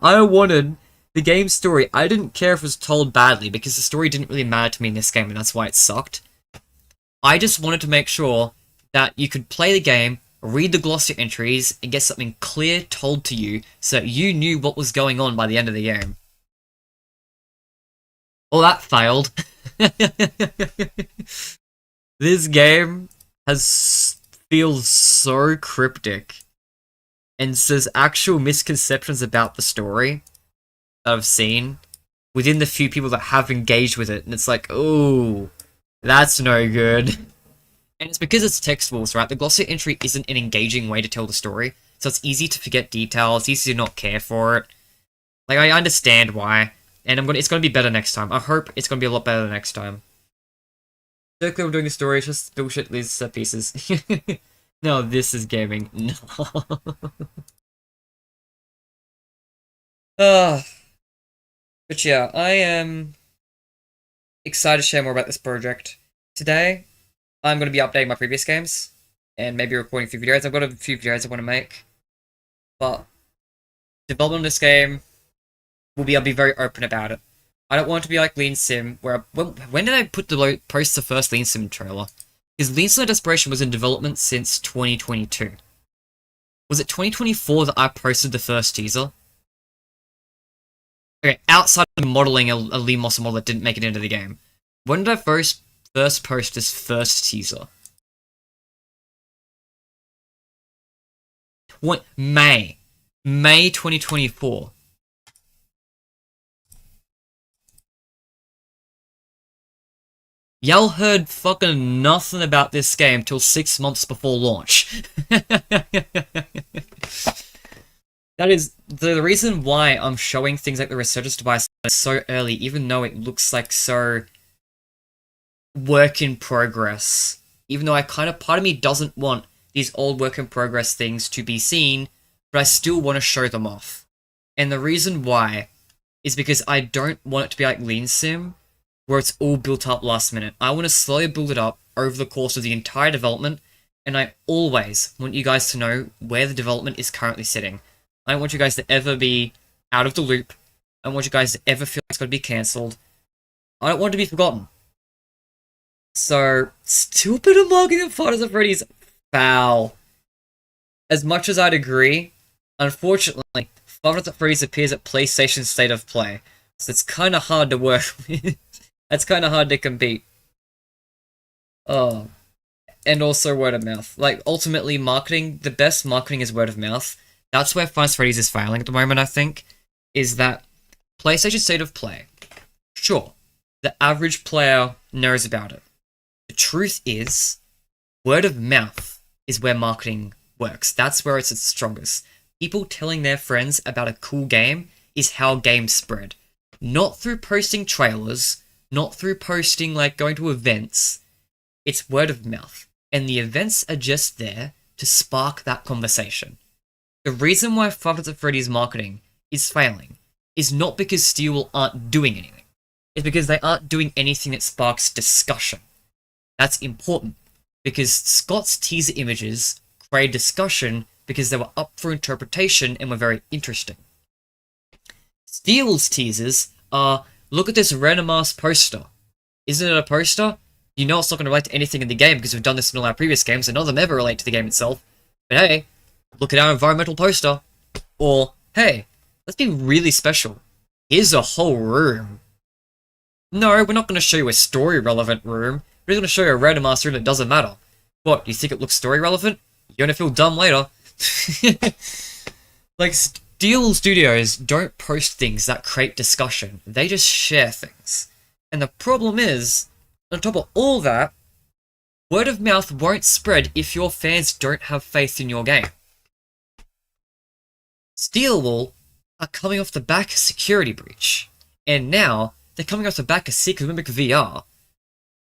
I wanted the game's story. I didn't care if it was told badly because the story didn't really matter to me in this game and that's why it sucked. I just wanted to make sure that you could play the game, read the glossary entries, and get something clear told to you so that you knew what was going on by the end of the game. Well, that failed. This game feels so cryptic and says actual misconceptions about the story that I've seen within the few people that have engaged with it, and it's like, oh, that's no good. And it's because it's textuals, right? The glossary entry isn't an engaging way to tell the story, so it's easy to forget details, easy to not care for it. Like, I understand why, and it's gonna be better next time. I hope it's gonna be a lot better next time. Circular, we're doing the story, it's just bullshit, these set pieces. No, this is gaming. No. But yeah, I am excited to share more about this project. Today, I'm going to be updating my previous games, and maybe recording a few videos. I've got a few videos I want to make, but development of this game I'll be very open about it. I don't want it to be like Lean Sim, where when did I post the first Lean Sim trailer? Because Lean Side Desperation was in development since 2022. Was it 2024 that I posted the first teaser? Okay, outside of modeling a Lean Monster model that didn't make it into the game. When did I first post this first teaser? What? May 2024. Y'all heard fucking nothing about this game till 6 months before launch. That is the reason why I'm showing things like the Resurgence device so early, even though it looks like so work in progress. Even though part of me doesn't want these old work in progress things to be seen, but I still want to show them off. And the reason why is because I don't want it to be like Lean Sim, where it's all built up last minute. I want to slowly build it up over the course of the entire development, and I always want you guys to know where the development is currently sitting. I don't want you guys to ever be out of the loop. I don't want you guys to ever feel like it's going to be cancelled. I don't want it to be forgotten. So, still a bit of marketing of Five Nights at Freddy's foul. As much as I'd agree, unfortunately, Five Nights at Freddy's appears at PlayStation State of Play, so it's kind of hard to work with. That's kind of hard to compete. Oh. And also word of mouth. Like, ultimately, marketing, the best marketing is word of mouth. That's where Five Nights at Freddy's is failing at the moment, I think, is that PlayStation State of Play, sure, the average player knows about it. The truth is, word of mouth is where marketing works. That's where it's its strongest. People telling their friends about a cool game is how games spread. Not through posting trailers, not through posting, like, going to events. It's word of mouth. And the events are just there to spark that conversation. The reason why Five Nights at Freddy's marketing is failing is not because Steel aren't doing anything. It's because they aren't doing anything that sparks discussion. That's important, because Scott's teaser images created discussion because they were up for interpretation and were very interesting. Steel's teasers are, look at this random-ass poster. Isn't it a poster? You know it's not going to relate to anything in the game because we've done this in all our previous games and none of them ever relate to the game itself. But hey, look at our environmental poster. Or, hey, let's be really special. Here's a whole room. No, we're not going to show you a story-relevant room. We're going to show you a random-ass room that doesn't matter. What, you think it looks story-relevant? You're going to feel dumb later. Like, Steel Studios don't post things that create discussion. They just share things. And the problem is, on top of all that, word of mouth won't spread if your fans don't have faith in your game. Steelwall are coming off the back of Security Breach. And now, they're coming off the back of Secret Mimic VR.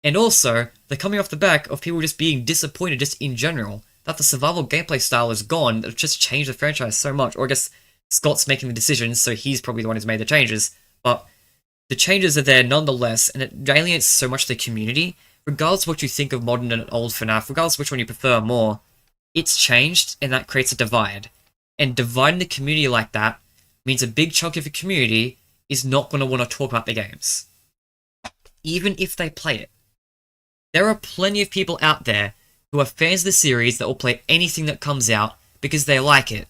And also, they're coming off the back of people just being disappointed just in general that the survival gameplay style is gone, that it's just changed the franchise so much. Or I guess Scott's making the decisions, so he's probably the one who's made the changes. But the changes are there nonetheless, and it alienates so much the community. Regardless of what you think of modern and old FNAF, regardless of which one you prefer more, it's changed, and that creates a divide. And dividing the community like that means a big chunk of the community is not going to want to talk about the games. Even if they play it. There are plenty of people out there who are fans of the series that will play anything that comes out because they like it,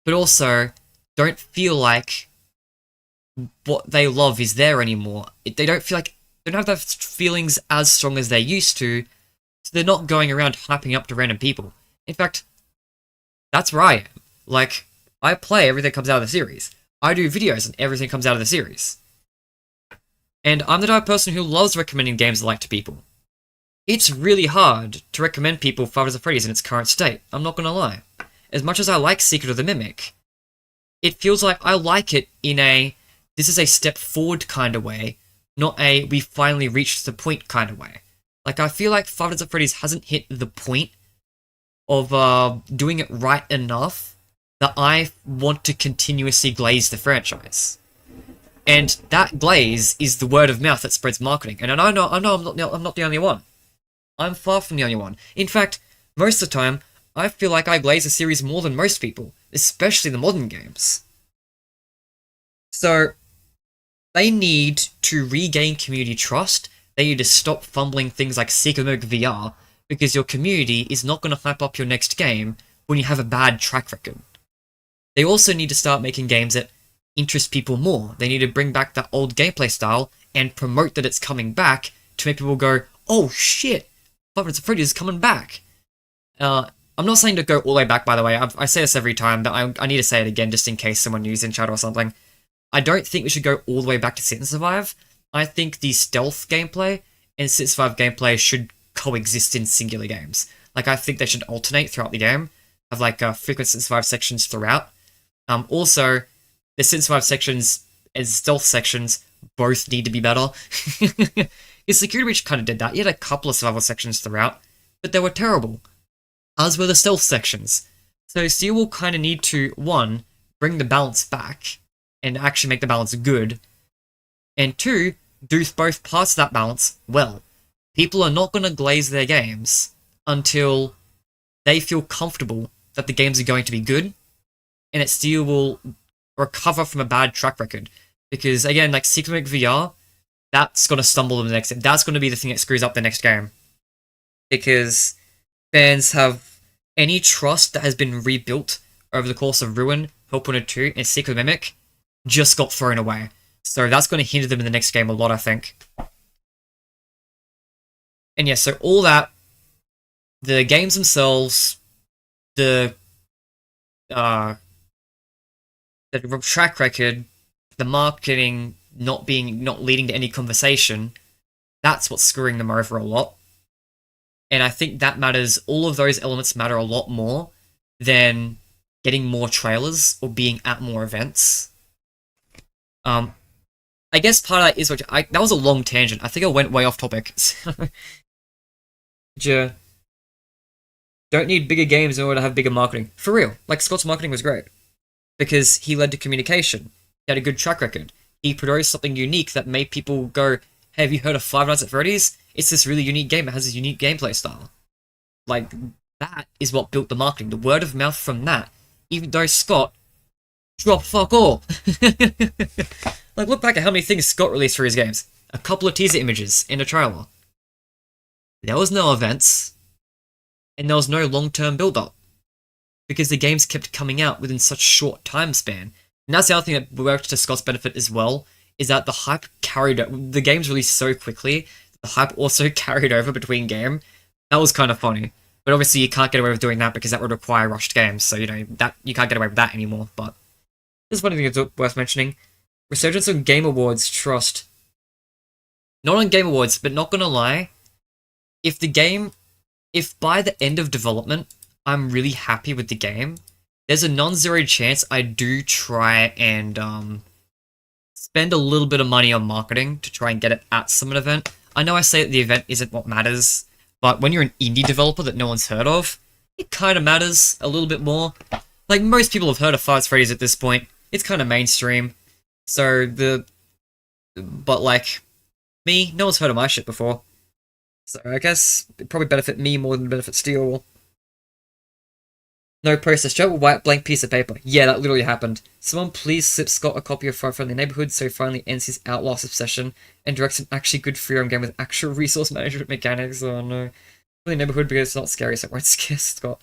but also don't feel like what they love is there anymore. They don't feel like, they don't have those feelings as strong as they used to, so they're not going around hyping up to random people. In fact, that's where I am. Like, I play everything that comes out of the series. I do videos on everything that comes out of the series. And I'm the type of person who loves recommending games I like to people. It's really hard to recommend people Five Nights at Freddy's in its current state, I'm not gonna lie. As much as I like Secret of the Mimic, it feels like I like it in a, this is a step forward kind of way, not a, we finally reached the point kind of way. Like, I feel like Five Nights at Freddy's hasn't hit the point of doing it right enough that I want to continuously glaze the franchise. And that glaze is the word of mouth that spreads marketing. And I know I'm not the only one. I'm far from the only one. In fact, most of the time, I feel like I glaze a series more than most people, especially the modern games. So, they need to regain community trust. They need to stop fumbling things like Secret Mode VR, because your community is not going to hype up your next game when you have a bad track record. They also need to start making games that interest people more. They need to bring back that old gameplay style and promote that it's coming back to make people go, oh shit, Five Nights at Freddy's is coming back. I'm not saying to go all the way back, by the way. I say this every time, but I need to say it again just in case someone new's in chat or something. I don't think we should go all the way back to Sit and Survive. I think the stealth gameplay and Sit and Survive gameplay should coexist in singular games. Like, I think they should alternate throughout the game, have like frequent Sit and Survive sections throughout. Also, the Sit and Survive sections and stealth sections both need to be better. His Security Breach kind of did that. He had a couple of survival sections throughout, but they were terrible. As were the stealth sections. So Steel will kind of need to, one, bring the balance back and actually make the balance good, and two, do both parts of that balance well. People are not going to glaze their games until they feel comfortable that the games are going to be good, and that Steel will recover from a bad track record. Because, again, like Secret VR, that's going to stumble in the next. That's going to be the thing that screws up the next game. Because fans have any trust that has been rebuilt over the course of Ruin, Hellpointer 2, and Secret Mimic just got thrown away. So that's going to hinder them in the next game a lot, I think. And yeah, so all that, the games themselves, the track record, the marketing not leading to any conversation, that's what's screwing them over a lot. And I think that matters, all of those elements matter a lot more than getting more trailers or being at more events. I guess part of that is that was a long tangent. I think I went way off topic. You don't need bigger games in order to have bigger marketing. For real. Like, Scott's marketing was great. Because he led to communication. He had a good track record. He produced something unique that made people go, hey, have you heard of Five Nights at Freddy's? It's this really unique game. It has this unique gameplay style. Like, that is what built the marketing. The word of mouth from that. Even though Scott dropped fuck all. Like, look back at how many things Scott released for his games. A couple of teaser images in a trailer. There was no events. And there was no long-term build-up. Because the games kept coming out within such short time span. And that's the other thing that worked to Scott's benefit as well, is that the hype carried... The games released so quickly, the hype also carried over between game. That was kind of funny. But obviously you can't get away with doing that because that would require rushed games, so, you know, that you can't get away with that anymore, but... This is one thing that's worth mentioning. Resurgence on Game Awards trust. Not on Game Awards, but not gonna lie, if by the end of development, I'm really happy with the game, there's a non-zero chance I do try and spend a little bit of money on marketing to try and get it at some event. I know I say that the event isn't what matters, but when you're an indie developer that no one's heard of, it kind of matters a little bit more. Like, most people have heard of Five Nights at Freddy's at this point. It's kind of mainstream. But like, me, no one's heard of my shit before. So I guess it'd probably benefit me more than benefit Steel. No process, Joe, white blank piece of paper. Yeah, that literally happened. Someone please slip Scott a copy of Fire Friendly Neighborhood so he finally ends his Outlast obsession and directs an actually good free roam game with actual resource management mechanics. Oh no. Friendly Neighborhood because it's not scary, so it won't scare Scott.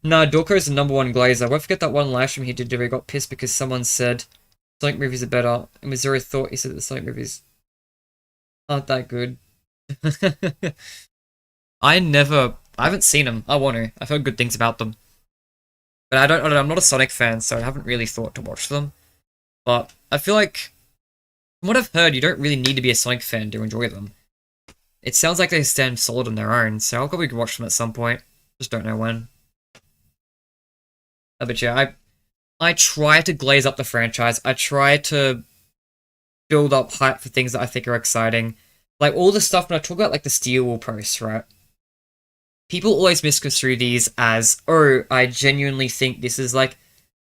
Nah, Dorko's the #1 glazer. I won't forget that one livestream he did where he got pissed because someone said Sonic movies are better, and with zero thought he said that the Sonic movies aren't that good. I haven't seen them. I want to. I've heard good things about them. But I'm not a Sonic fan, so I haven't really thought to watch them. But I feel like, from what I've heard, you don't really need to be a Sonic fan to enjoy them. It sounds like they stand solid on their own, so I'll probably watch them at some point. Just don't know when. But yeah, I try to glaze up the franchise. I try to build up hype for things that I think are exciting. Like, all the stuff, when I talk about, like, the Steel Wool posts, right? People always misconstrue these as, oh, I genuinely think this is, like,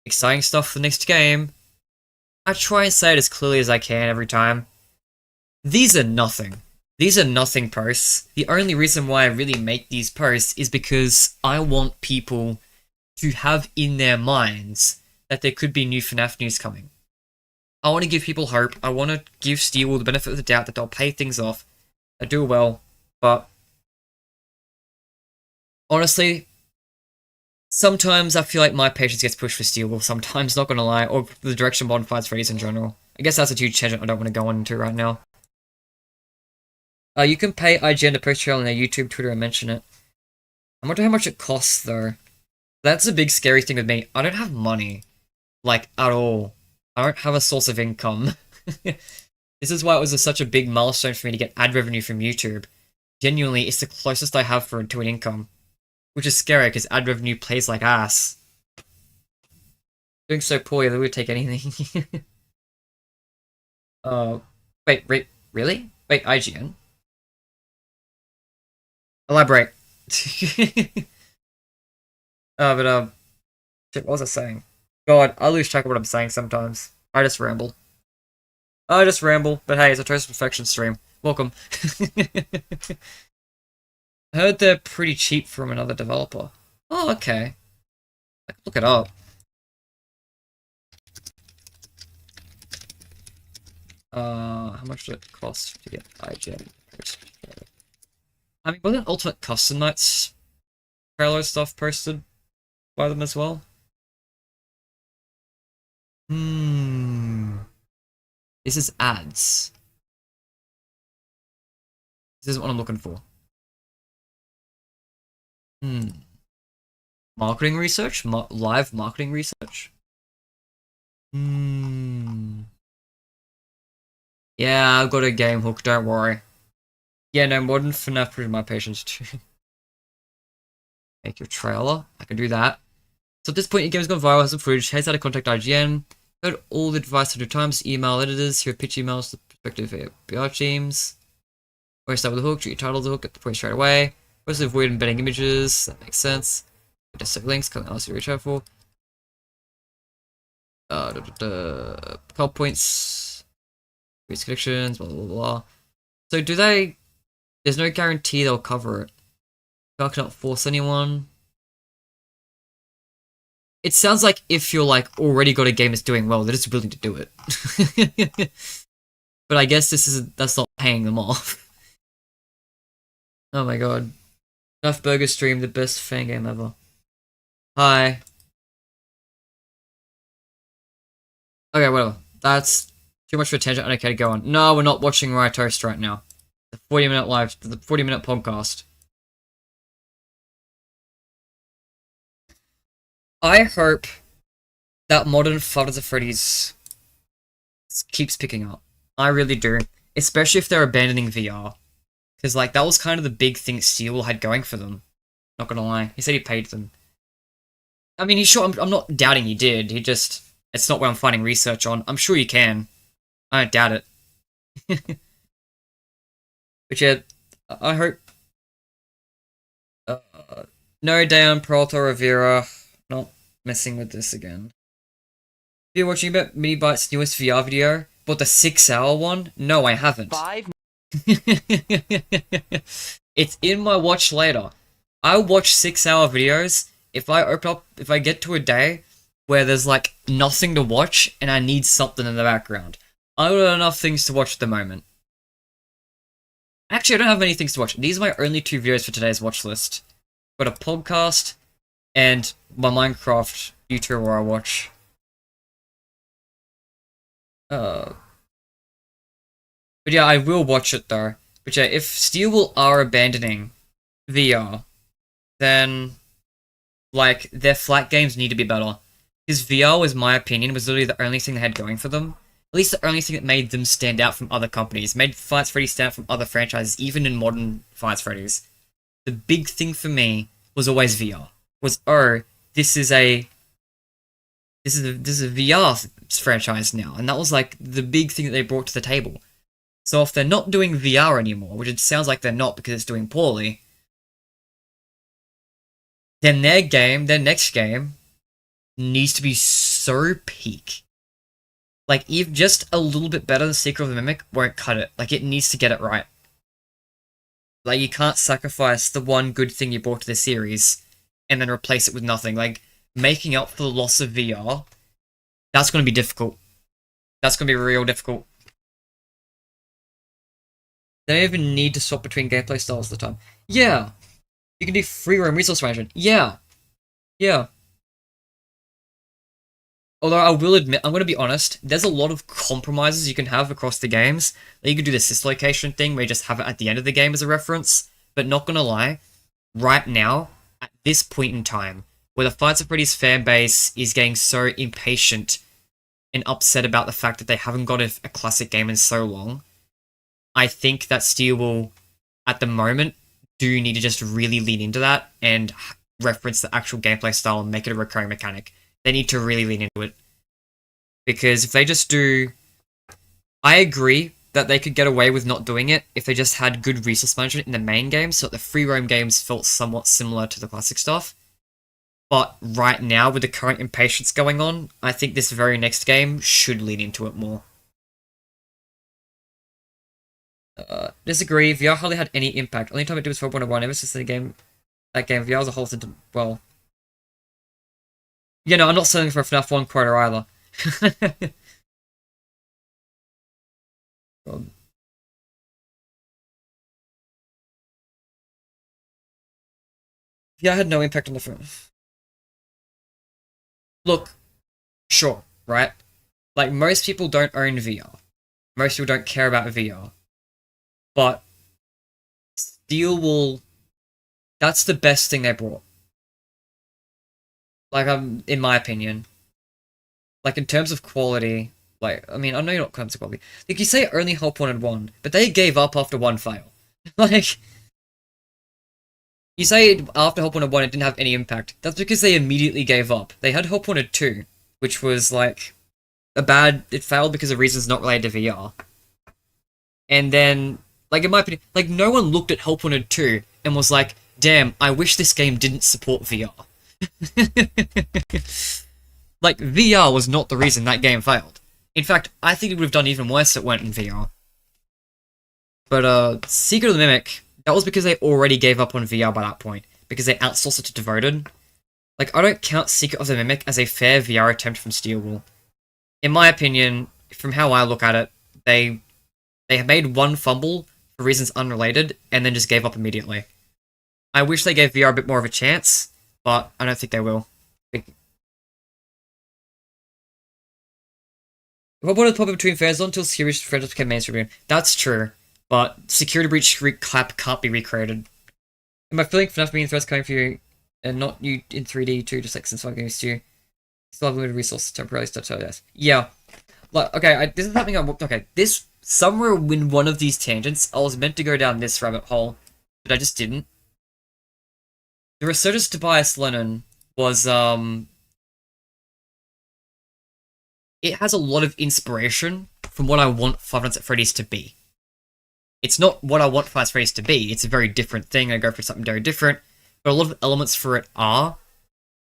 exciting stuff for the next game. I try and say it as clearly as I can every time. These are nothing. These are nothing posts. The only reason why I really make these posts is because I want people to have in their minds that there could be new FNAF news coming. I want to give people hope. I want to give Steel the benefit of the doubt that they'll pay things off. They do well, but honestly, sometimes I feel like my patience gets pushed for Steel, sometimes, not gonna lie, or the direction Modern Fights Freddy's in general. I guess that's a huge tangent I don't want to go into right now. You can pay IGN to post trail on their YouTube, Twitter, and mention it. I wonder how much it costs, though. That's a big scary thing with me. I don't have money. Like, at all. I don't have a source of income. This is why it was such a big milestone for me to get ad revenue from YouTube. Genuinely, it's the closest I have to an income. Which is scary, because ad revenue plays like ass. Doing so poorly, they would take anything. Wait, really? Wait, IGN? Elaborate. Shit, what was I saying? God, I lose track of what I'm saying sometimes. I just ramble. But hey, it's a Toast Perfection stream. Welcome. I heard they're pretty cheap from another developer. Oh, okay. I can look it up. How much did it cost to get IGN? I mean, wasn't Ultimate Custom Nights trailer stuff posted by them as well? This is ads. This isn't what I'm looking for. Marketing research? Live marketing research? Yeah, I've got a game hook, don't worry. Yeah, no, Modern FNAF proved my patience too. Make your trailer. I can do that. So at this point, your game's gone viral, has some footage, heads how to contact IGN. Heard all the advice 100 times, email editors, here are pitch emails to prospective PR teams. Always start with a hook, treat your title as a hook, get the point straight away. Mostly avoid embedding images, that makes sense. Desktop links, can't else you reach out for. Call points, increase connections, blah blah blah. So do they? There's no guarantee they'll cover it. I cannot force anyone. It sounds like if you're like already got a game that's doing well, they're just willing to do it. But I guess that's not paying them off. Oh my god. Enough Burger Stream, the best fan game ever. Hi. Okay, whatever. That's too much for attention. Okay, go on. No, we're not watching Rye Toast right now. The 40-minute podcast. I hope that Modern Five Freddy's keeps picking up. I really do. Especially if they're abandoning VR. Because, like, that was kind of the big thing Steel had going for them. Not gonna lie. He said he paid them. I mean, I'm not doubting he did. He just... It's not what I'm finding research on. I'm sure you can. I don't doubt it. But yeah, I hope... no, down, Peralta, Rivera. Not messing with this again. Have you watching about Mini Byte's newest VR video? But the 6-hour one? No, I haven't. It's in my watch later. I watch 6-hour videos. If I get to a day where there's like nothing to watch and I need something in the background. I've got enough things to watch at the moment. Actually, I don't have many things to watch. These are my only 2 videos for today's watch list. Got a podcast and my Minecraft YouTuber where I watch. But yeah, I will watch it though. But yeah, if Steel are abandoning VR, then like their flat games need to be better. Because VR, was my opinion, was literally the only thing they had going for them. At least the only thing that made them stand out from other companies. Made Fights Freddy's stand out from other franchises, even in modern Fights Freddy's. The big thing for me was always VR. This is a VR franchise now, and that was like the big thing that they brought to the table. So if they're not doing VR anymore, which it sounds like they're not because it's doing poorly, then their next game, needs to be so peak. Like, even just a little bit better than Secret of the Mimic won't cut it. Like, it needs to get it right. Like, you can't sacrifice the one good thing you brought to the series and then replace it with nothing. Like, making up for the loss of VR, that's going to be difficult. That's going to be real difficult. They don't even need to swap between gameplay styles all the time. Yeah. You can do free roam resource management. Yeah. Yeah. Although I will admit, I'm going to be honest, there's a lot of compromises you can have across the games. Like you can do the syslocation thing where you just have it at the end of the game as a reference. But not going to lie, right now, at this point in time, where the Fights of Freddy's fan base is getting so impatient and upset about the fact that they haven't got a classic game in so long, I think that Steel will, at the moment, do need to just really lean into that and reference the actual gameplay style and make it a recurring mechanic. They need to really lean into it. Because if they just do... I agree that they could get away with not doing it if they just had good resource management in the main game, so that the free roam games felt somewhat similar to the classic stuff. But right now, with the current impatience going on, I think this very next game should lean into it more. Disagree. VR hardly had any impact. Only time it did was 4.1. Ever since the game, that game, VR as a whole said, well... Yeah, no, I'm not selling for a FNAF 1 quota either. God. VR had no impact on the film. Look, sure, right? Like, most people don't own VR. Most people don't care about VR. But Steel will... That's the best thing they brought. Like, in my opinion. Like, in terms of quality, like, I mean, I know you're not terms of quality. Like, you say only Help Wanted 1, but they gave up after one fail. Like, you say after Help Wanted 1 it didn't have any impact. That's because they immediately gave up. They had Help Wanted 2, which was, like, it failed because of reasons not related to VR. And then, like, in my opinion, like, no one looked at Help Wanted 2 and was like, damn, I wish this game didn't support VR. Like, VR was not the reason that game failed. In fact, I think it would have done even worse if it went in VR. But, Secret of the Mimic, that was because they already gave up on VR by that point, because they outsourced it to Devoted. Like, I don't count Secret of the Mimic as a fair VR attempt from Steelwool. In my opinion, from how I look at it, they have made one fumble for reasons unrelated, and then just gave up immediately. I wish they gave VR a bit more of a chance, but I don't think they will. What about the pop between fans until serious friendships became mainstream? That's true, but Security Breach clap can't be recreated. Am I feeling FNAF being threats coming for you, and not you in 3D too, just like since I'm games too? Still have limited resources temporarily stuff, so yes. Yeah. Like, okay, this is something this, somewhere in one of these tangents, I was meant to go down this rabbit hole, but I just didn't. The Resurgence Tobias Lennon was, it has a lot of inspiration from what I want Five Nights at Freddy's to be. It's not what I want Five Nights at Freddy's to be, it's a very different thing, I go for something very different, but a lot of elements for it are,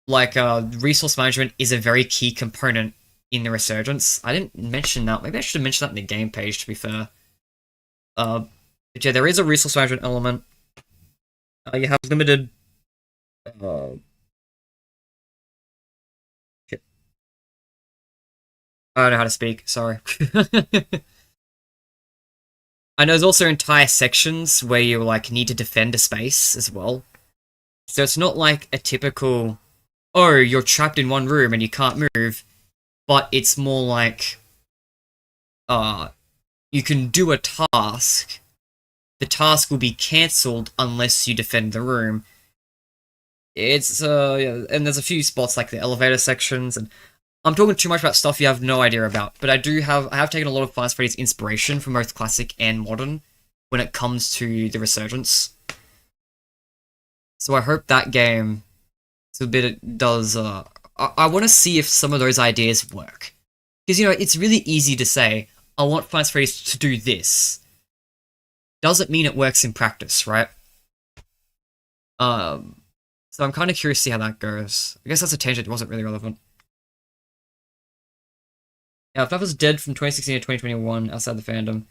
like, resource management is a very key component in the Resurgence. I didn't mention that, maybe I should have mentioned that in the game page, to be fair. But yeah, there is a resource management element. You have limited... shit. I don't know how to speak, sorry. I know there's also entire sections where you, like, need to defend a space as well. So it's not like a typical, oh, you're trapped in one room and you can't move, but it's more like, you can do a task, the task will be cancelled unless you defend the room. It's, yeah, and there's a few spots like the elevator sections, and I'm talking too much about stuff you have no idea about, but I have taken a lot of Five Nights at Freddy's inspiration from both classic and modern when it comes to the Resurgence. So I hope that game does, I want to see if some of those ideas work. Because, you know, it's really easy to say, I want Five Nights at Freddy's to do this. Doesn't mean it works in practice, right? So I'm kind of curious to see how that goes. I guess that's a tangent, it wasn't really relevant. Yeah, FNAF was dead from 2016 to 2021 outside the fandom.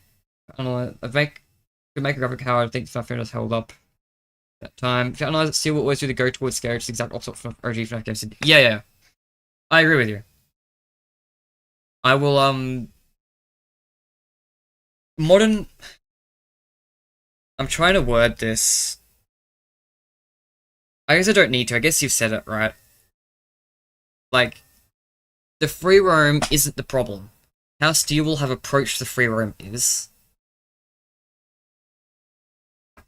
I don't know, could make a graphic how I think FNAF fandom has held up that time. If you analyze it, Steel will always do the go towards scare, which is the exact opposite from OG FNAF games. Yeah. I agree with you. I will, modern... I'm trying to word this. I guess I don't need to. I guess you've said it, right? Like, the free roam isn't the problem. How Steel will have approached the free roam is. I'm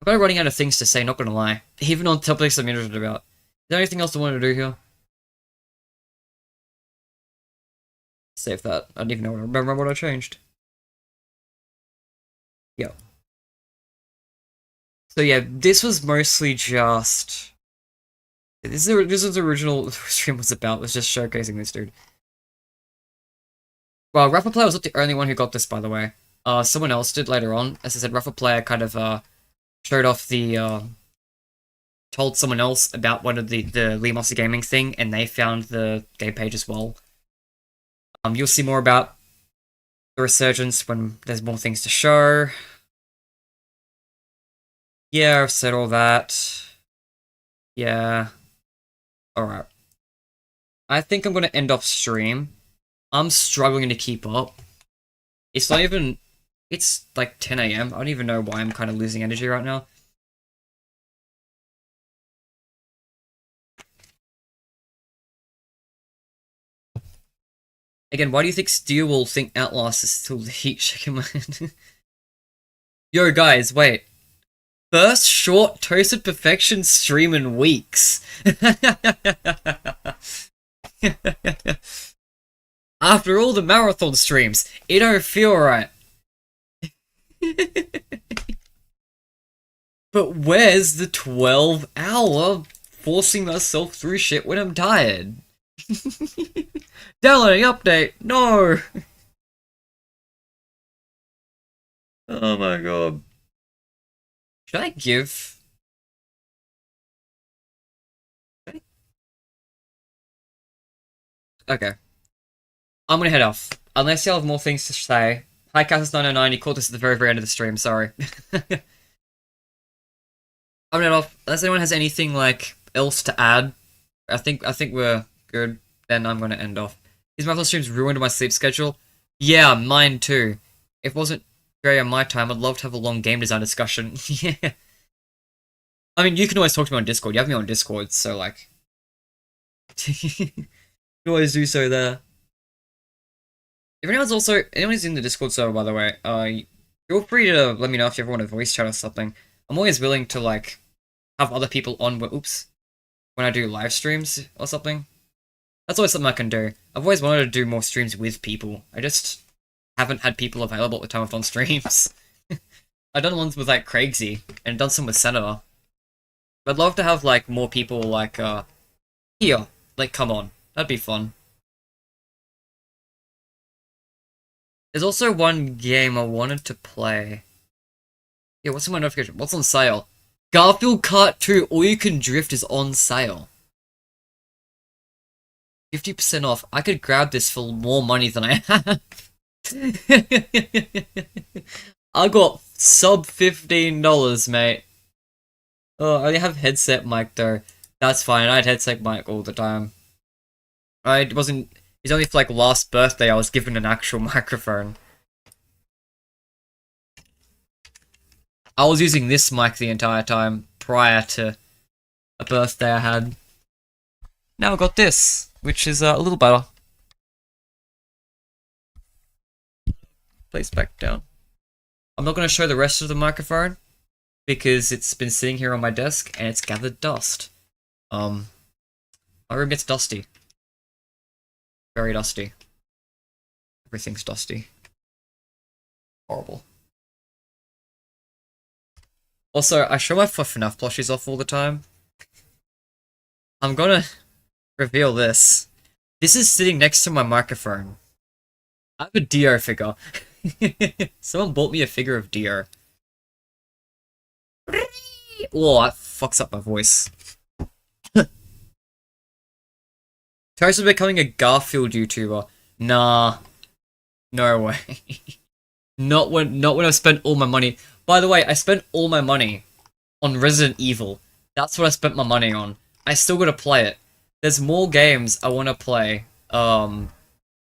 about running out of things to say, not gonna lie. Even on topics I'm interested about. Is there anything else I want to do here? Save that. I don't even know. Remember what I changed. Yeah. So yeah, this was mostly just... This is the original stream was about, was just showcasing this dude. Well, Rafa Player was not the only one who got this, by the way. Someone else did later on. As I said, Rafa Player kind of, showed off the, told someone else about one of the Limos Gaming thing, and they found the game page as well. You'll see more about the resurgence when there's more things to show. Yeah, I've said all that. Yeah. Alright. I think I'm gonna end off stream. I'm struggling to keep up. It's not even... It's like 10 AM. I don't even know why I'm kind of losing energy right now. Again, why do you think Steel will think Outlast is still the heat shaking my head? Yo, guys, wait. First short Toasted Perfection stream in weeks. After all the marathon streams, it don't feel right. But where's the 12-hour forcing myself through shit when I'm tired? Downloading update, no! Oh my god. Should I give... Okay. I'm gonna head off. Unless you have more things to say. Hi, Cassis909, you caught this at the very, very end of the stream, sorry. I'm gonna head off. Unless anyone has anything, like, else to add, I think we're good. Then I'm gonna end off. These marathon streams ruined my sleep schedule. Yeah, mine too. If it wasn't very on my time, I'd love to have a long game design discussion. Yeah. I mean, you can always talk to me on Discord. You have me on Discord, so, like... you can always do so there. If anyone's in the Discord server, by the way, feel free to let me know if you ever want a voice chat or something. I'm always willing to, like, have other people on, when I do live streams or something. That's always something I can do. I've always wanted to do more streams with people. I just haven't had people available at the time I've done streams. I've done ones with, like, Craigsy, and done some with Senator. But I'd love to have, like, more people, like, here. Like, come on. That'd be fun. There's also one game I wanted to play. Yeah, what's in my notification? What's on sale? Garfield Kart 2 All You Can Drift is on sale. 50% off. I could grab this for more money than I have. I got sub $15, mate. Oh, I only have headset mic though. That's fine. I had headset mic all the time. It wasn't... It's only for, like, last birthday I was given an actual microphone. I was using this mic the entire time, prior to a birthday I had. Now I got this, which is a little better. Place back down. I'm not going to show the rest of the microphone, because it's been sitting here on my desk, and it's gathered dust. My room gets dusty. Very dusty. Everything's dusty. Horrible. Also, I show my FNAF plushies off all the time. I'm gonna reveal this. This is sitting next to my microphone. I have a Dio figure. Someone bought me a figure of Dio. Oh, that fucks up my voice. Toast becoming a Garfield YouTuber. Nah. No way. Not when I spent all my money. By the way, I spent all my money on Resident Evil. That's what I spent my money on. I still gotta play it. There's more games I wanna play,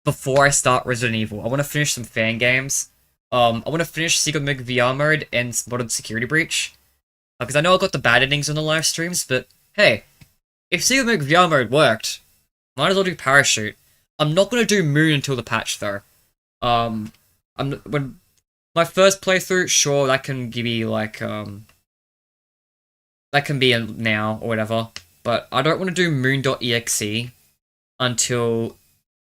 before I start Resident Evil. I wanna finish some fan games. I wanna finish Secret Meg VR mode and Modern Security Breach. Because I know I got the bad endings on the live streams, but hey, if solveable VR mode worked, might as well do Parachute. I'm not gonna do Moon until the patch though. When my first playthrough, sure, that can give me like that can be a now or whatever, but I don't want to do Moon.exe until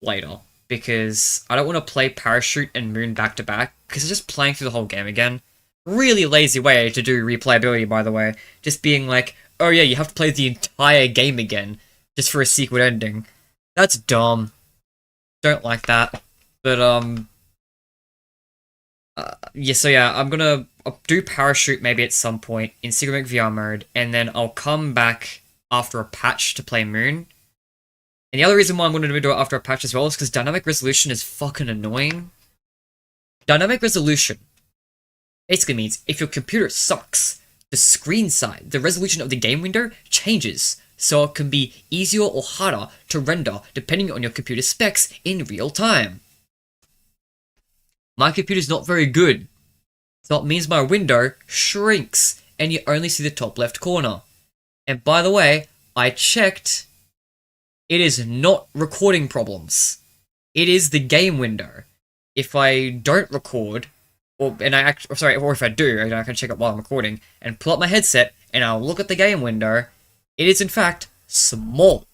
later because I don't want to play Parachute and Moon back to back because it's just playing through the whole game again. Really lazy way to do replayability, by the way. Just being like, oh yeah, you have to play the entire game again just for a secret ending. That's dumb. Don't like that. But yeah, so yeah, I'll do Parachute maybe at some point in Secret VR mode, and then I'll come back after a patch to play Moon. And the other reason why I'm going to do it after a patch as well is because dynamic resolution is fucking annoying. Dynamic resolution basically means if your computer sucks, the screen size, the resolution of the game window changes, so it can be easier or harder to render depending on your computer specs in real time. My computer's not very good, so it means my window shrinks and you only see the top left corner. And by the way, I checked, it is not recording problems. It is the game window. If I don't record, or if I do, and I can check it while I'm recording, and pull up my headset, and I'll look at the game window, it is in fact small.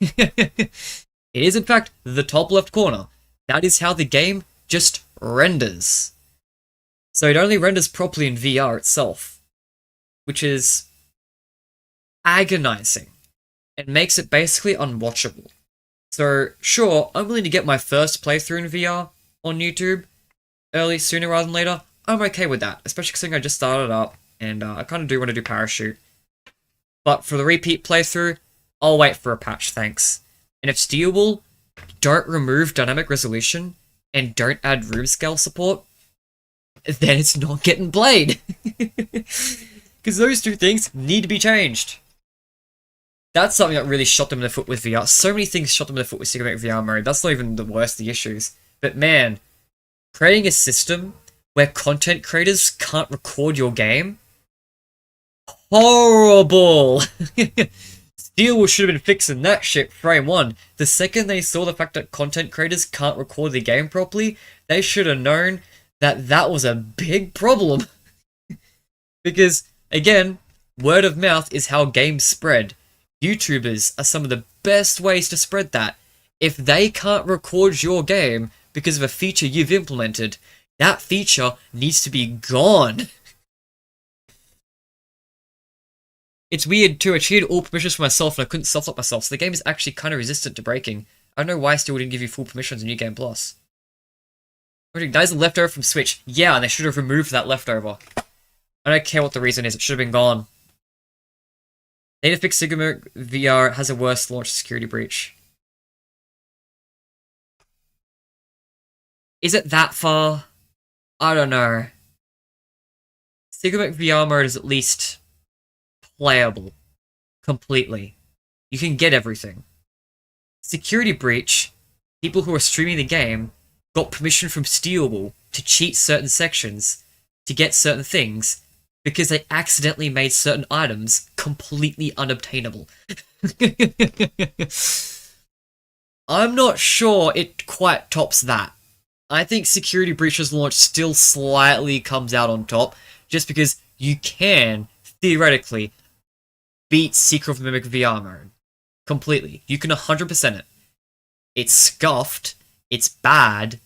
It is in fact the top left corner. That is how the game just renders. So it only renders properly in VR itself, which is agonizing and makes it basically unwatchable. So sure, I'm willing to get my first playthrough in VR on YouTube sooner rather than later. I'm okay with that, especially considering I just started up and I kind of do want to do Parachute. But for the repeat playthrough, I'll wait for a patch, thanks. And if stealable, don't remove dynamic resolution and don't add room scale support, then it's not getting played. Because those two things need to be changed. That's something that really shot them in the foot with VR. So many things shot them in the foot with Secret VR mode. That's not even the worst of the issues. But man, creating a system where content creators can't record your game? Horrible! Steel should have been fixing that shit frame one. The second they saw the fact that content creators can't record the game properly, they should have known that that was a big problem. Because, again, word of mouth is how games spread. YouTubers are some of the best ways to spread that. If they can't record your game because of a feature you've implemented, that feature needs to be gone. It's weird too, I cheated all permissions for myself and I couldn't self-lock myself, so the game is actually kind of resistant to breaking. I don't know why I still didn't give you full permissions in New Game Plus. That is a leftover from Switch. Yeah, and they should have removed that leftover. I don't care what the reason is, it should have been gone. They need to fix Sigma VR has a worse launch security breach. Is it that far? I don't know. Sigma VR mode is at least playable. Completely. You can get everything. Security breach, people who are streaming the game got permission from Stealable to cheat certain sections to get certain things because they accidentally made certain items completely unobtainable. I'm not sure it quite tops that. I think Security Breach's launch still slightly comes out on top, just because you can, theoretically, beat Secret of Mimic VR mode. Completely. You can 100% it. It's scuffed, it's bad,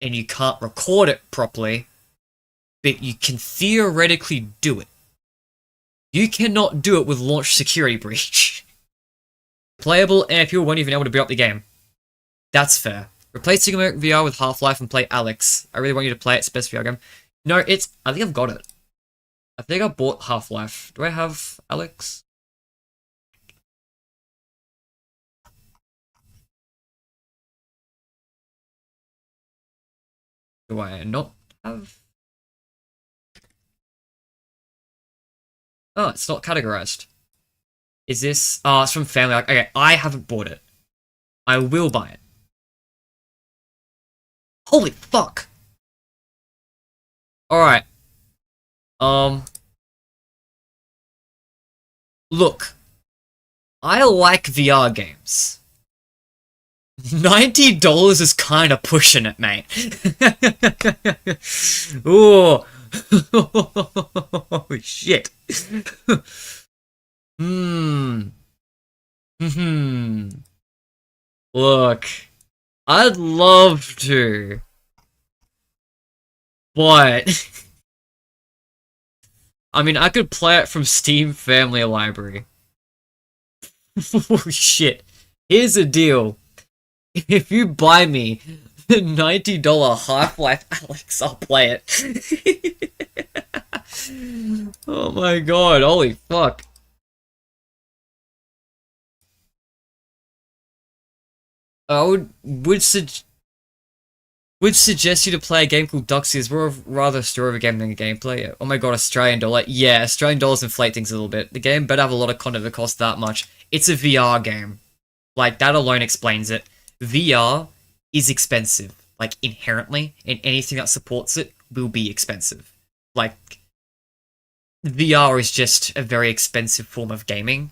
and you can't record it properly, but you can theoretically do it. You cannot do it with Launch Security Breach. Playable, and people won't even be able to beat up the game. That's fair. Replace Sigma VR with Half-Life and play Alex. I really want you to play it, it's the best VR game. No, I think I've got it. I think I bought Half-Life. Do I have Alex? Do I not have? Oh, it's not categorized. Is this? Oh, it's from Family. Okay, I haven't bought it. I will buy it. Holy fuck! Alright. Look, I like VR games. $90 is kind of pushing it, mate. Ooh. Oh, shit. Hmm. Look, I'd love to, but I mean, I could play it from Steam Family Library. Oh shit. Here's the deal. If you buy me the $90 Half-Life Alex, I'll play it. Oh my god, holy fuck. I would suggest you to play a game called Duxie. It's rather a story of a game than a gameplay. Oh my god, Australian dollar. Yeah, Australian dollars inflate things a little bit. The game better have a lot of content that costs that much. It's a VR game. Like, that alone explains it. VR is expensive. Like, inherently. And anything that supports it will be expensive. Like, VR is just a very expensive form of gaming.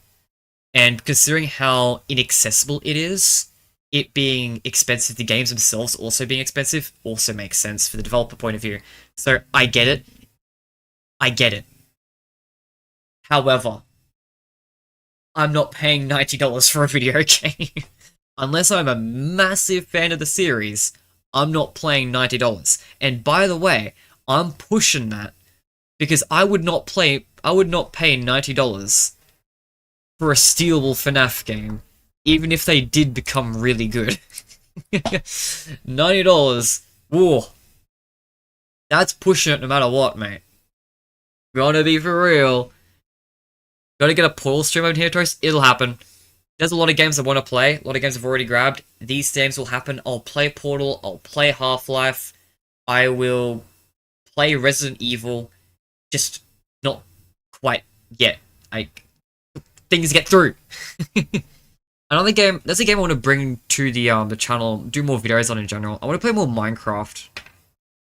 And considering how inaccessible it is, it being expensive, the games themselves also being expensive, also makes sense for the developer point of view. So, I get it. I get it. However, I'm not paying $90 for a video game. Unless I'm a massive fan of the series, I'm not paying $90. And by the way, I'm pushing that because I would not pay $90 for a stealable FNAF game, even if they did become really good. $90, whoa. That's pushing it no matter what, mate. Gonna be for real. Gotta get a Portal stream on here, Toast. It'll happen. There's a lot of games I want to play. A lot of games I've already grabbed. These games will happen. I'll play Portal. I'll play Half-Life. I will play Resident Evil. Just not quite yet. Things get through. Another game. There's a game I want to bring to the channel. Do more videos on in general. I want to play more Minecraft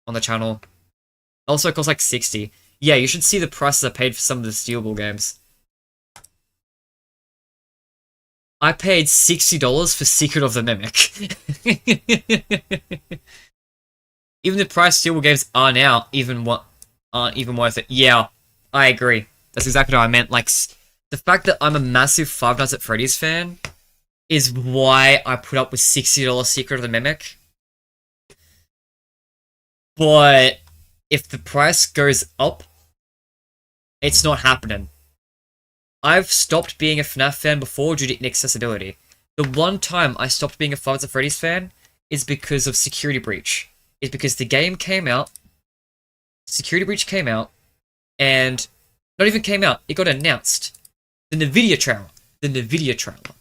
on the channel. Also, it costs like 60. Yeah, you should see the prices I paid for some of the stealable games. I paid $60 for Secret of the Mimic. Even the price stealable games are now aren't even worth it. Yeah, I agree. That's exactly what I meant. Like, the fact that I'm a massive Five Nights at Freddy's fan is why I put up with $60 Secret of the Mimic. But if the price goes up, it's not happening. I've stopped being a FNAF fan before due to inaccessibility. The one time I stopped being a Five Nights at Freddy's fan is because of Security Breach. Is because the game came out, Security Breach came out, and not even came out, it got announced. The NVIDIA trailer. The NVIDIA trailer.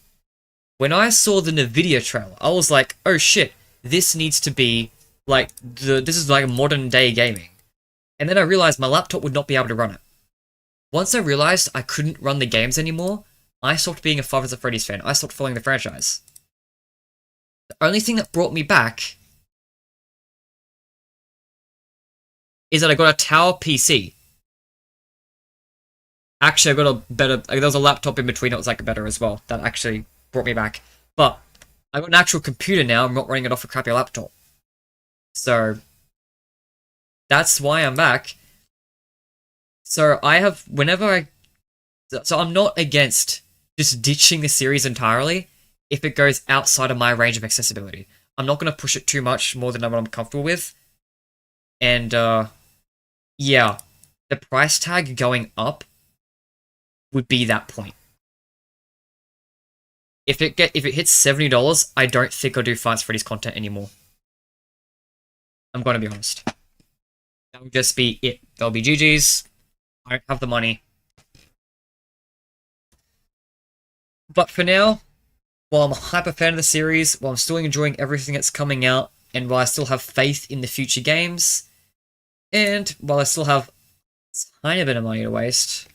When I saw the NVIDIA trailer, I was like, oh shit, this needs to be, like, this is like modern day gaming. And then I realized my laptop would not be able to run it. Once I realized I couldn't run the games anymore, I stopped being a Five Nights at Freddy's fan. I stopped following the franchise. The only thing that brought me back is that I got a tower PC. Actually, I got a better... There was a laptop in between that was like better as well. That actually brought me back. But I got an actual computer now. I'm not running it off a crappy laptop. So that's why I'm back. So I have... So I'm not against just ditching the series entirely if it goes outside of my range of accessibility. I'm not going to push it too much more than what I'm comfortable with. And, yeah, the price tag going up would be that point. If it hits $70, I don't think I'll do Five Nights at Freddy's content anymore. I'm going to be honest. That would just be it. That'll be GG's. I don't have the money. But for now, while I'm a hyper fan of the series, while I'm still enjoying everything that's coming out, and while I still have faith in the future games, and while I still have a tiny bit of money to waste,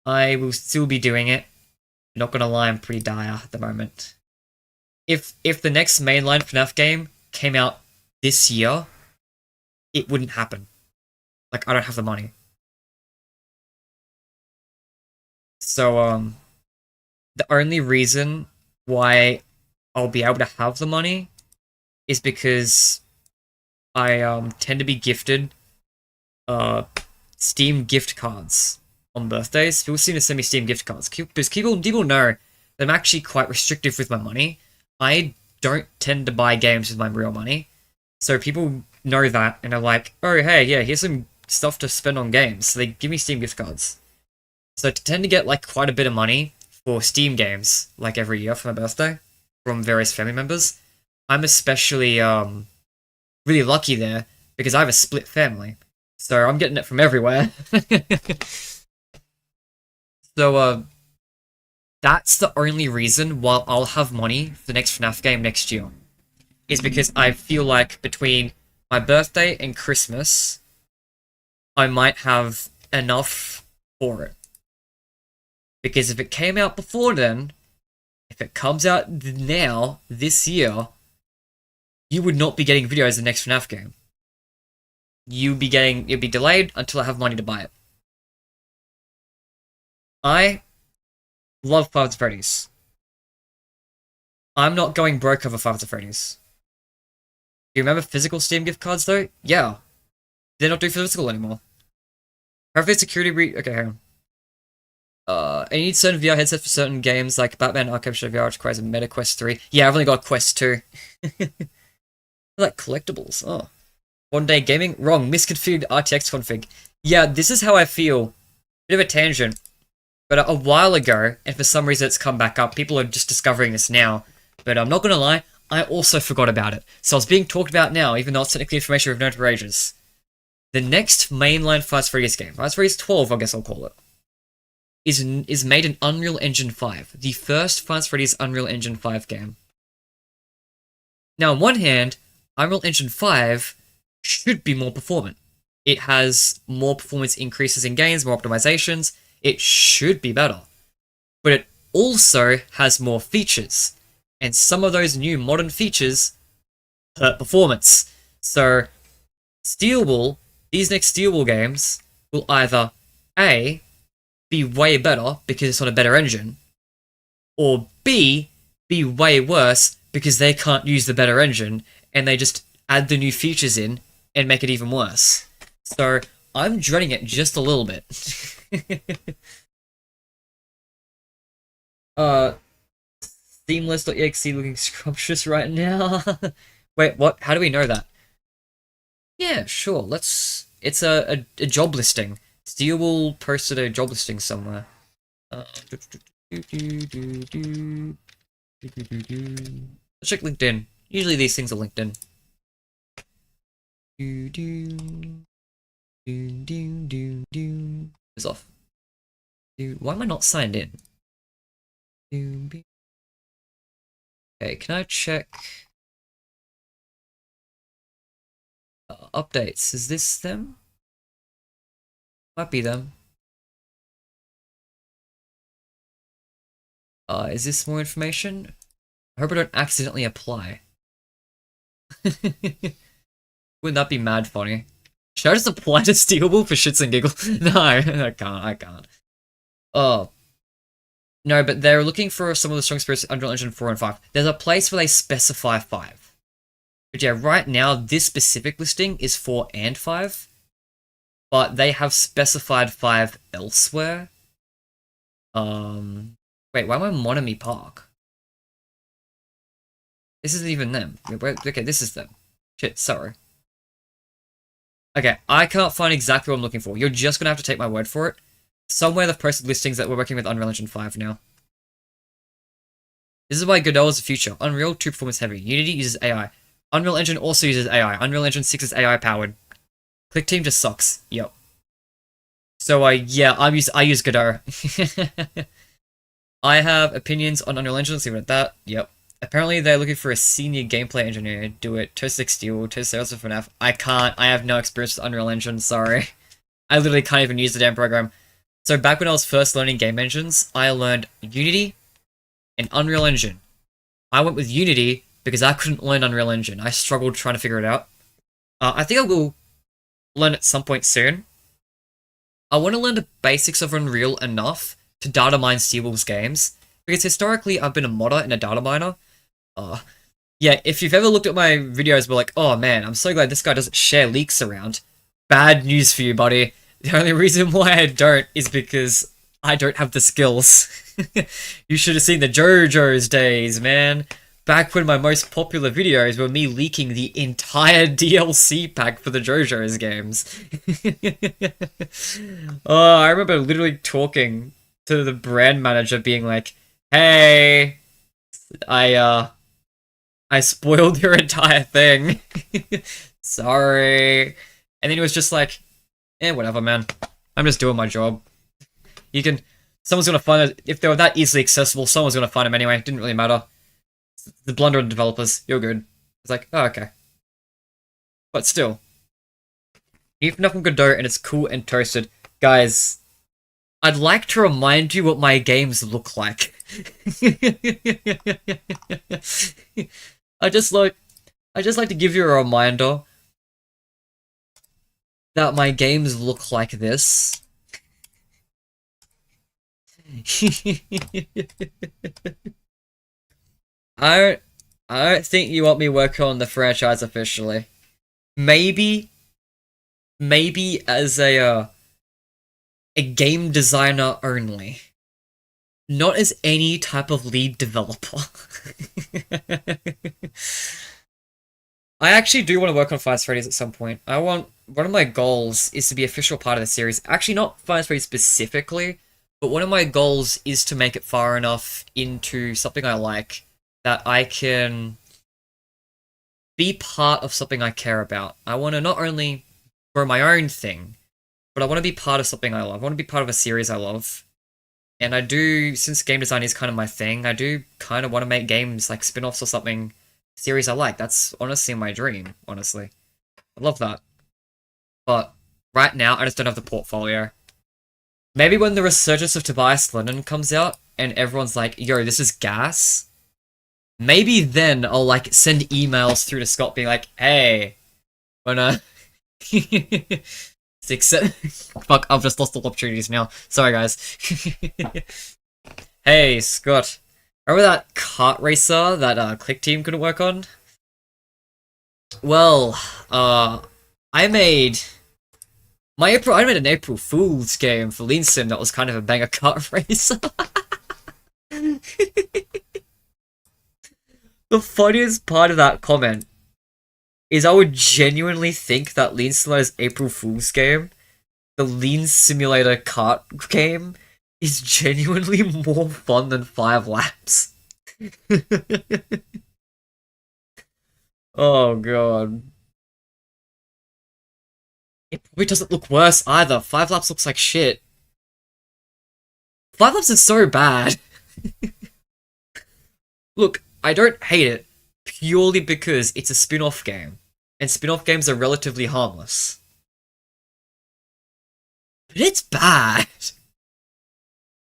I will still be doing it. Not gonna lie, I'm pretty dire at the moment. If the next mainline FNAF game came out this year, it wouldn't happen. Like, I don't have the money. So, the only reason why I'll be able to have the money is because I tend to be gifted Steam gift cards on birthdays. People seem to send me Steam gift cards because people know that I'm actually quite restrictive with my money. I don't tend to buy games with my real money, so people know that and are like, oh hey, yeah, here's some stuff to spend on games. So they give me Steam gift cards. So I tend to get like quite a bit of money for Steam games like every year for my birthday from various family members. I'm especially really lucky there because I have a split family. So I'm getting it from everywhere. So that's the only reason why I'll have money for the next FNAF game next year. Is because I feel like between my birthday and Christmas, I might have enough for it. Because if it came out before then, if it comes out now, this year, you would not be getting videos of the next FNAF game. It'd be delayed until I have money to buy it. I love Five Nights at Freddy's. I'm not going broke over Five Nights at Freddy's. Do you remember physical Steam gift cards though? Yeah. They're not doing physical anymore. Perfect security okay, hang on. I need certain VR headsets for certain games like Batman Arkham Show VR, which requires a Meta Quest 3. Yeah, I've only got Quest 2. Like collectibles. Oh. One day gaming? Wrong. Misconfigured RTX config. Yeah, this is how I feel. Bit of a tangent. But a while ago, and for some reason it's come back up, people are just discovering this now. But I'm not gonna lie, I also forgot about it. So it's being talked about now, even though it's technically information we've known for ages. The next mainline Five Nights at Freddy's game, Five Nights at Freddy's 12, I guess I'll call it, is made in Unreal Engine 5. The first Five Nights at Freddy's Unreal Engine 5 game. Now, on one hand, Unreal Engine 5 should be more performant. It has more performance increases in games, more optimizations. It should be better. But it also has more features. And some of those new modern features hurt performance. So, these next Steelable games will either A, be way better because it's on a better engine, or B, be way worse because they can't use the better engine and they just add the new features in and make it even worse. So, I'm dreading it just a little bit. Seamless.exe looking scrumptious right now. Wait, what? How do we know that? Yeah, sure, it's a job listing. Steelable posted a job listing somewhere. Let's check LinkedIn. Usually these things are LinkedIn. It's off. Why am I not signed in? Okay, can I check updates? Is this them? Might be them. Is this more information? I hope I don't accidentally apply. Wouldn't that be mad funny? Should I just apply to Steelable for shits and giggles? No, I can't. Oh. No, but they're looking for some of the strong spirits of Unreal Engine 4 and 5. There's a place where they specify 5. But yeah, right now, this specific listing is 4 and 5. But they have specified 5 elsewhere. Wait, why am I on Monomy Park? This isn't even them. Okay, this is them. Shit, sorry. Okay, I can't find exactly what I'm looking for. You're just gonna have to take my word for it. Somewhere they've posted listings that we're working with Unreal Engine 5 now. This is why Godot is the future. Unreal, too performance heavy. Unity uses AI. Unreal Engine also uses AI. Unreal Engine 6 is AI powered. ClickTeam just sucks. Yep. So, yeah, I use Godot. I have opinions on Unreal Engine, let's leave it at that. Yep. Apparently they're looking for a senior gameplay engineer. Do it. Toast Steel, Toast Sales for FNAF. I can't. I have no experience with Unreal Engine, sorry. I literally can't even use the damn program. So back when I was first learning game engines, I learned Unity and Unreal Engine. I went with Unity because I couldn't learn Unreal Engine. I struggled trying to figure it out. I think I will learn at some point soon. I want to learn the basics of Unreal enough to data mine Steel's games, because historically I've been a modder and a data miner. Yeah, if you've ever looked at my videos, we're like, oh man, I'm so glad this guy doesn't share leaks around. Bad news for you, buddy. The only reason why I don't is because I don't have the skills. You should have seen the JoJo's days, man. Back when my most popular videos were me leaking the entire DLC pack for the JoJo's games. Oh, I remember literally talking to the brand manager being like, hey, I spoiled your entire thing. Sorry. And then he was just like, whatever, man. I'm just doing my job. Someone's gonna find it. If they were that easily accessible, someone's gonna find them anyway. It didn't really matter. The blunder of the developers. You're good. It's like, oh, okay. But still. Even up from Godot and it's cool and toasted. Guys, I'd like to remind you what my games look like. I just like to give you a reminder that my games look like this. I don't think you want me working on the franchise officially. Maybe as a game designer only. Not as any type of lead developer. I actually do want to work on Five Nights at Freddy's at some point. One of my goals is to be official part of the series. Actually, not Five Nights at Freddy's specifically, but one of my goals is to make it far enough into something I like that I can be part of something I care about. I want to not only grow my own thing, but I want to be part of something I love. I want to be part of a series I love. And I do, since game design is kind of my thing, I do kind of want to make games like spin-offs or something, series I like. That's honestly my dream, honestly. I love that. But right now, I just don't have the portfolio. Maybe when the Resurgence of Tobias Lennon comes out, and everyone's like, yo, this is gas, maybe then I'll, like, send emails through to Scott being like, hey, wanna... Fuck, I've just lost all opportunities now. Sorry, guys. Hey, Scott. Remember that kart racer that Click Team couldn't work on? Well, I made an April Fool's game for Lean Sim that was kind of a banger kart racer. The funniest part of that comment is I would genuinely think that Lean Simulator's April Fool's game, the Lean Simulator kart game, is genuinely more fun than 5 laps. Oh god. It probably doesn't look worse either. 5 laps looks like shit. 5 laps is so bad. Look, I don't hate it purely because it's a spin-off game. And spin-off games are relatively harmless. But it's bad.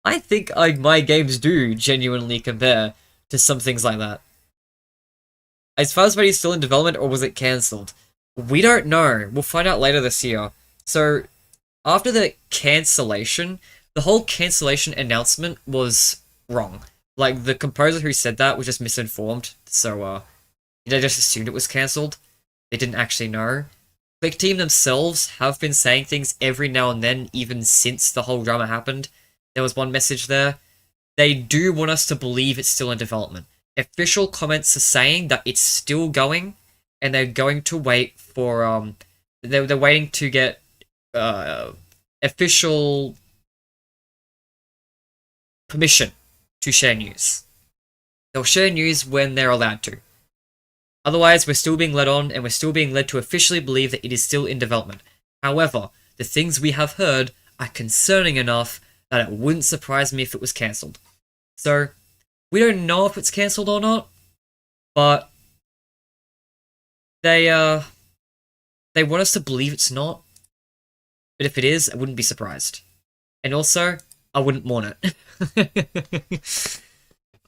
I think my games do genuinely compare to some things like that. Is Five Nights at Freddy's still in development or was it cancelled? We don't know. We'll find out later this year. So, after the cancellation, the whole cancellation announcement was wrong. Like, the composer who said that was just misinformed, so, they just assumed it was cancelled. They didn't actually know. Click Team themselves have been saying things every now and then, even since the whole drama happened. There was one message there. They do want us to believe it's still in development. Official comments are saying that it's still going, and they're going to wait for, they're waiting to get, official permission to share news. They'll share news when they're allowed to. Otherwise, we're still being led on, and we're still being led to officially believe that it is still in development. However, the things we have heard are concerning enough that it wouldn't surprise me if it was cancelled. So, we don't know if it's cancelled or not, but they want us to believe it's not. But if it is, I wouldn't be surprised. And also, I wouldn't mourn it.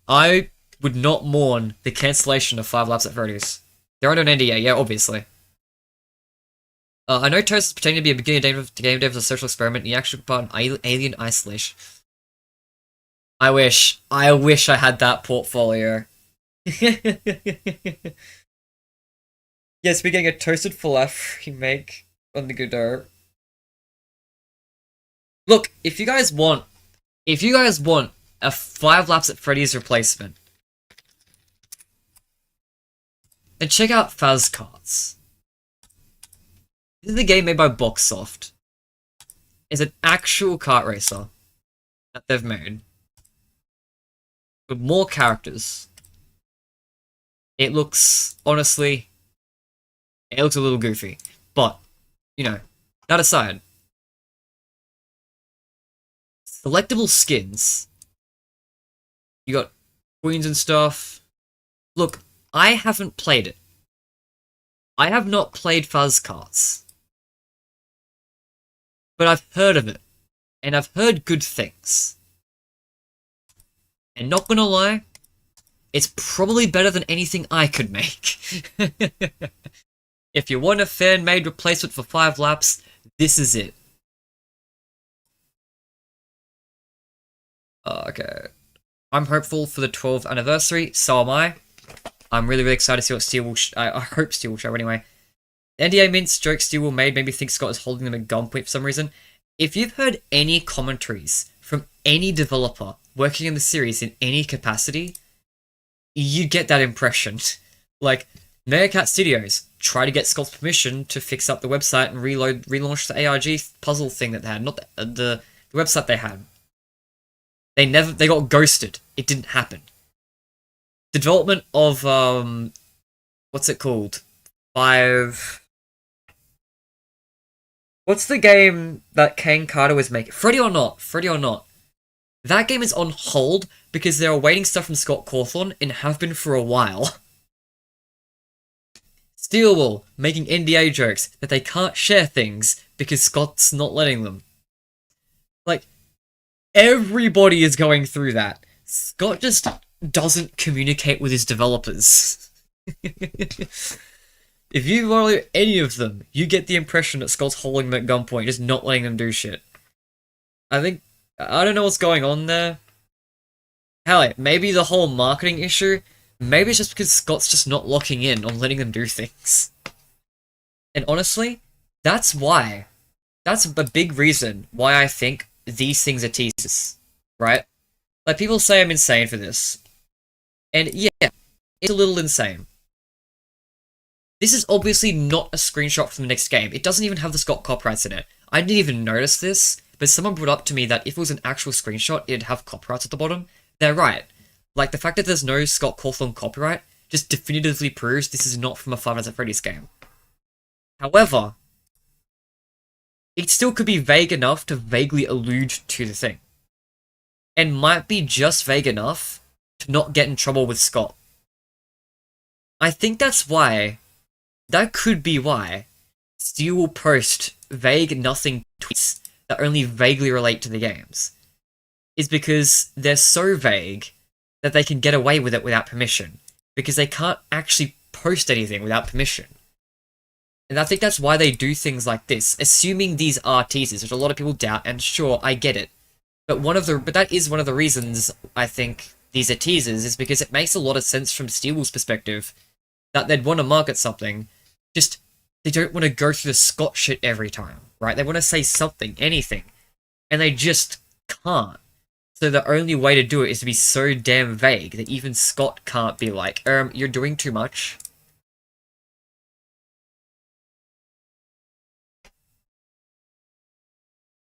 I would not mourn the cancellation of 5 Laps at Freddy's. They're under an NDA, yeah, obviously. I know Toast is pretending to be a beginner game dev as a social experiment, and he actually took part in Alien Isolation. I wish I had that portfolio. Yes, we're getting a toasted falafel remake on the Godot. Look, if you guys want a 5 Laps at Freddy's replacement, then check out Faz Karts. This is a game made by Boxsoft. It's an actual kart racer that they've made with more characters. It looks, honestly, it looks a little goofy, but, you know, that aside, selectable skins. You got queens and stuff. Look, I haven't played it. I have not played Fuzz Karts. But I've heard of it. And I've heard good things. And not gonna lie, it's probably better than anything I could make. If you want a fan-made replacement for 5 Laps, this is it. Okay. I'm hopeful for the 12th anniversary, so am I. I'm really excited to see what Steel will I hope Steel will show anyway. The NDA mints joke Steel will made me think Scott is holding them at gunpoint for some reason. If you've heard any commentaries from any developer working in the series in any capacity, you get that impression. Like, Meerkat Studios try to get Scott's permission to fix up the website and relaunch the ARG puzzle thing that they had, not the website they had. They got ghosted. It didn't happen. The development of, what's it called? What's the game that Kane Carter was making? Freddy or Not. That game is on hold because they're awaiting stuff from Scott Cawthon and have been for a while. Steelwool making NDA jokes that they can't share things because Scott's not letting them. Like, everybody is going through that. Scott just doesn't communicate with his developers. If you follow any of them, you get the impression that Scott's holding them at gunpoint, just not letting them do shit. I don't know what's going on there. Hell, maybe the whole marketing issue, maybe it's just because Scott's just not locking in on letting them do things. And honestly, that's a big reason why I think these things are teasers, right? Like, people say I'm insane for this. And yeah, it's a little insane. This is obviously not a screenshot from the next game. It doesn't even have the Scott copyrights in it. I didn't even notice this, but someone brought up to me that if it was an actual screenshot, it'd have copyrights at the bottom. They're right. Like, the fact that there's no Scott Cawthon copyright just definitively proves this is not from a Five Nights at Freddy's game. However, it still could be vague enough to vaguely allude to the thing. And might be just vague enough to not get in trouble with Scott. I think that could be why Steel will post vague nothing tweets that only vaguely relate to the games. Is because they're so vague that they can get away with it without permission. Because they can't actually post anything without permission. And I think that's why they do things like this, assuming these are teasers, which a lot of people doubt, and sure, I get it. But that is one of the reasons I think these are teasers, is because it makes a lot of sense from Steel's perspective that they'd want to market something, just they don't want to go through the Scott shit every time, right? They want to say something, anything, and they just can't. So the only way to do it is to be so damn vague that even Scott can't be like, you're doing too much.